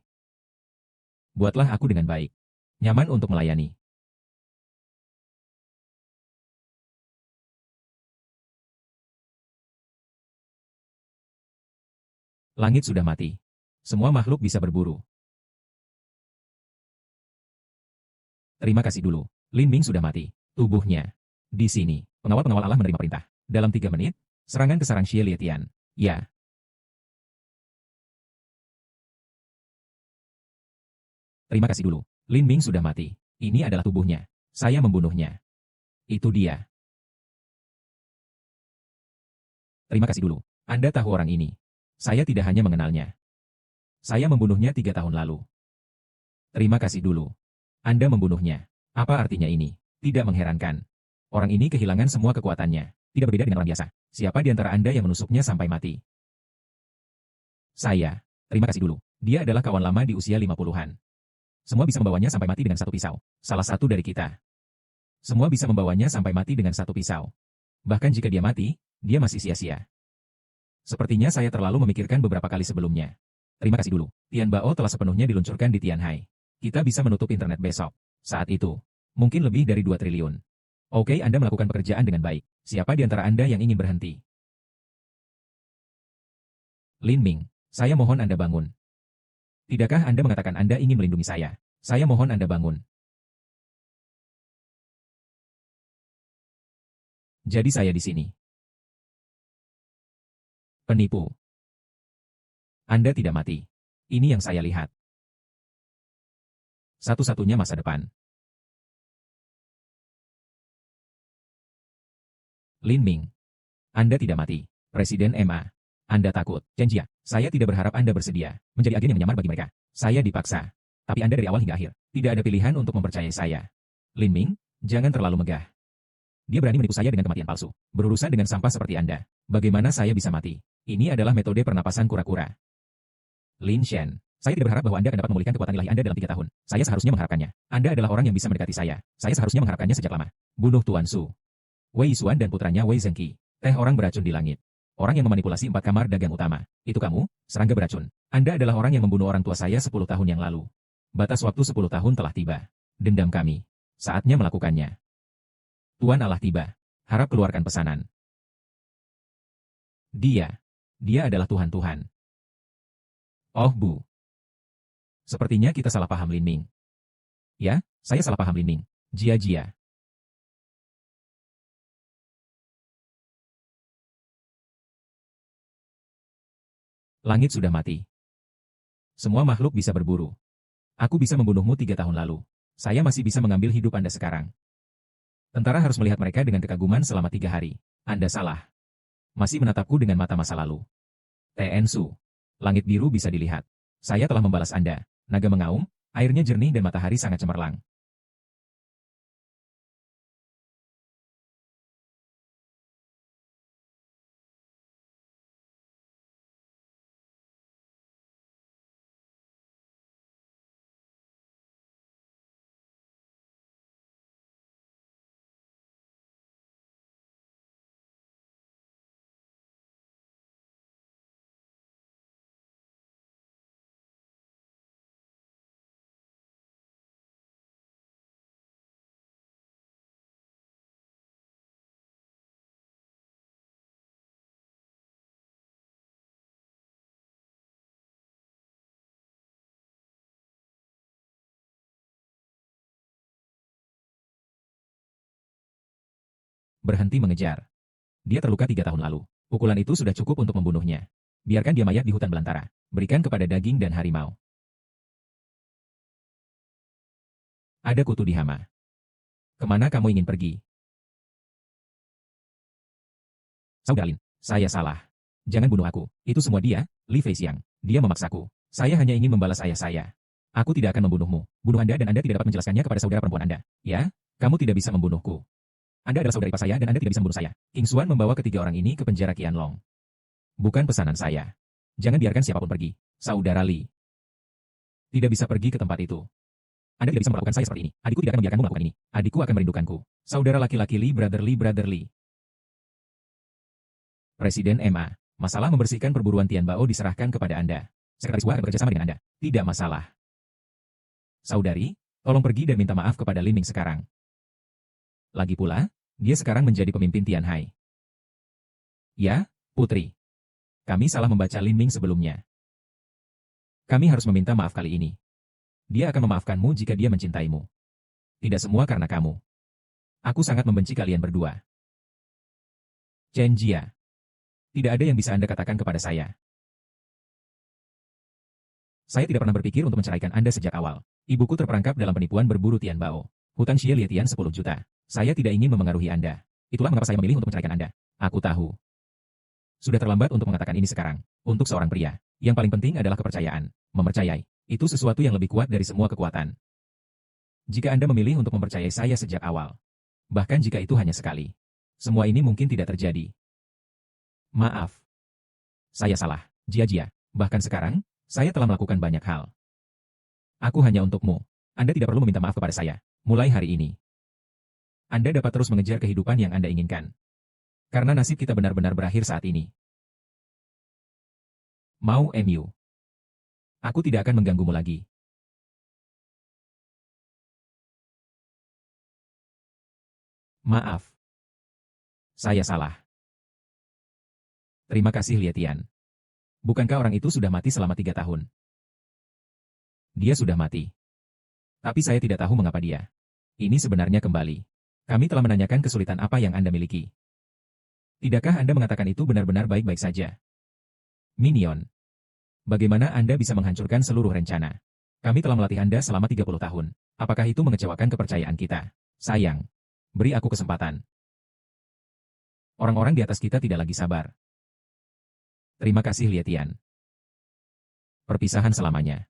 Buatlah aku dengan baik. Nyaman untuk melayani. Langit sudah mati. Semua makhluk bisa berburu. Terima kasih dulu. Lin Ming sudah mati. Tubuhnya. Di sini, pengawal-pengawal Allah menerima perintah. Dalam 3 menit, serangan ke sarang Xie Lietian. Ya. Terima kasih dulu. Lin Ming sudah mati. Ini adalah tubuhnya. Saya membunuhnya. Itu dia. Terima kasih dulu. Anda tahu orang ini. Saya tidak hanya mengenalnya. Saya membunuhnya 3 tahun lalu. Terima kasih dulu. Anda membunuhnya. Apa artinya ini? Tidak mengherankan. Orang ini kehilangan semua kekuatannya. Tidak berbeda dengan orang biasa. Siapa di antara Anda yang menusuknya sampai mati? Saya. Terima kasih dulu. Dia adalah kawan lama di usia 50-an. Semua bisa membawanya sampai mati dengan satu pisau. Salah satu dari kita. Semua bisa membawanya sampai mati dengan satu pisau. Bahkan jika dia mati, dia masih sia-sia. Sepertinya saya terlalu memikirkan beberapa kali sebelumnya. Terima kasih dulu. Tian Bao telah sepenuhnya diluncurkan di Tianhai. Kita bisa menutup internet besok. Saat itu, mungkin lebih dari 2 triliun. Oke, Anda melakukan pekerjaan dengan baik. Siapa di antara Anda yang ingin berhenti? Lin Ming, saya mohon Anda bangun. Tidakkah Anda mengatakan Anda ingin melindungi saya? Saya mohon Anda bangun. Jadi saya di sini. Penipu. Anda tidak mati. Ini yang saya lihat. Satu-satunya masa depan. Lin Ming. Anda tidak mati. Presiden MA. Anda takut. Chen Jia, saya tidak berharap Anda bersedia menjadi agen yang menyamar bagi mereka. Saya dipaksa. Tapi Anda dari awal hingga akhir tidak ada pilihan untuk mempercayai saya. Lin Ming, jangan terlalu megah. Dia berani menipu saya dengan kematian palsu. Berurusan dengan sampah seperti Anda. Bagaimana saya bisa mati? Ini adalah metode pernapasan kura-kura. Lin Shen, saya tidak berharap bahwa Anda akan dapat memulihkan kekuatan ilahi Anda dalam 3 tahun. Saya seharusnya mengharapkannya. Anda adalah orang yang bisa mendekati saya. Saya seharusnya mengharapkannya sejak lama. Bunuh Tuan Su. Wei Xuan dan putranya Wei Zhengqi. Teh orang beracun di langit. Orang yang memanipulasi 4 kamar dagang utama. Itu kamu, serangga beracun. Anda adalah orang yang membunuh orang tua saya 10 tahun yang lalu. Batas waktu 10 tahun telah tiba. Dendam kami. Saatnya melakukannya. Tuan Allah tiba. Harap keluarkan pesanan. Dia. Dia adalah Tuhan-Tuhan. Oh Bu. Sepertinya kita salah paham Lin Ming. Ya, saya salah paham Lin Ming. Jia-jia. Langit sudah mati. Semua makhluk bisa berburu. Aku bisa membunuhmu 3 tahun lalu. Saya masih bisa mengambil hidup Anda sekarang. Tentara harus melihat mereka dengan kekaguman selama 3 hari. Anda salah. Masih menatapku dengan mata masa lalu. TN Su. Langit biru bisa dilihat. Saya telah membalas Anda. Naga mengaum, airnya jernih dan matahari sangat cemerlang. Berhenti mengejar. Dia terluka 3 tahun lalu. Pukulan itu sudah cukup untuk membunuhnya. Biarkan dia mayat di hutan belantara. Berikan kepada daging dan harimau. Ada kutu di hama. Kemana kamu ingin pergi? Saudara Lin, saya salah. Jangan bunuh aku. Itu semua dia, Li Feixiang. Dia memaksaku. Saya hanya ingin membalas ayah saya. Aku tidak akan membunuhmu. Bunuh Anda dan Anda tidak dapat menjelaskannya kepada saudara perempuan Anda. Ya, kamu tidak bisa membunuhku. Anda adalah saudara ipar saya dan Anda tidak bisa membunuh saya. King Xuan membawa ketiga orang ini ke penjara Qianlong. Bukan pesanan saya. Jangan biarkan siapapun pergi. Saudara Li. Tidak bisa pergi ke tempat itu. Anda tidak bisa melakukan saya seperti ini. Adikku tidak akan membiarkanmu melakukan ini. Adikku akan merindukanku. Saudara laki-laki Li, brother Li. Presiden MA. Masalah membersihkan perburuan Tian Bao diserahkan kepada Anda. Sekretaris Hua akan bekerja sama dengan Anda. Tidak masalah. Saudari, tolong pergi dan minta maaf kepada Lin Ming sekarang. Lagi pula, dia sekarang menjadi pemimpin Tianhai. Ya, Putri. Kami salah membaca Lin Ming sebelumnya. Kami harus meminta maaf kali ini. Dia akan memaafkanmu jika dia mencintaimu. Tidak semua karena kamu. Aku sangat membenci kalian berdua. Chen Jia. Tidak ada yang bisa Anda katakan kepada saya. Saya tidak pernah berpikir untuk menceraikan Anda sejak awal. Ibuku terperangkap dalam penipuan berburu Tian Bao. Hutang Xie Lietian 10 juta. Saya tidak ingin memengaruhi Anda. Itulah mengapa saya memilih untuk menceraikan Anda. Aku tahu. Sudah terlambat untuk mengatakan ini sekarang. Untuk seorang pria, yang paling penting adalah kepercayaan. Mempercayai. Itu sesuatu yang lebih kuat dari semua kekuatan. Jika Anda memilih untuk mempercayai saya sejak awal, bahkan jika itu hanya sekali, semua ini mungkin tidak terjadi. Maaf. Saya salah, Jia. Bahkan sekarang, saya telah melakukan banyak hal. Aku hanya untukmu. Anda tidak perlu meminta maaf kepada saya. Mulai hari ini, Anda dapat terus mengejar kehidupan yang Anda inginkan. Karena nasib kita benar-benar berakhir saat ini. Mau MU. Aku tidak akan mengganggumu lagi. Maaf. Saya salah. Terima kasih Lietian. Bukankah orang itu sudah mati selama 3 tahun? Dia sudah mati. Tapi saya tidak tahu mengapa dia. Ini sebenarnya kembali. Kami telah menanyakan kesulitan apa yang Anda miliki. Tidakkah Anda mengatakan itu benar-benar baik-baik saja? Minion. Bagaimana Anda bisa menghancurkan seluruh rencana? Kami telah melatih Anda selama 30 tahun. Apakah itu mengecewakan kepercayaan kita? Sayang. Beri aku kesempatan. Orang-orang di atas kita tidak lagi sabar. Terima kasih Lietian. Perpisahan selamanya.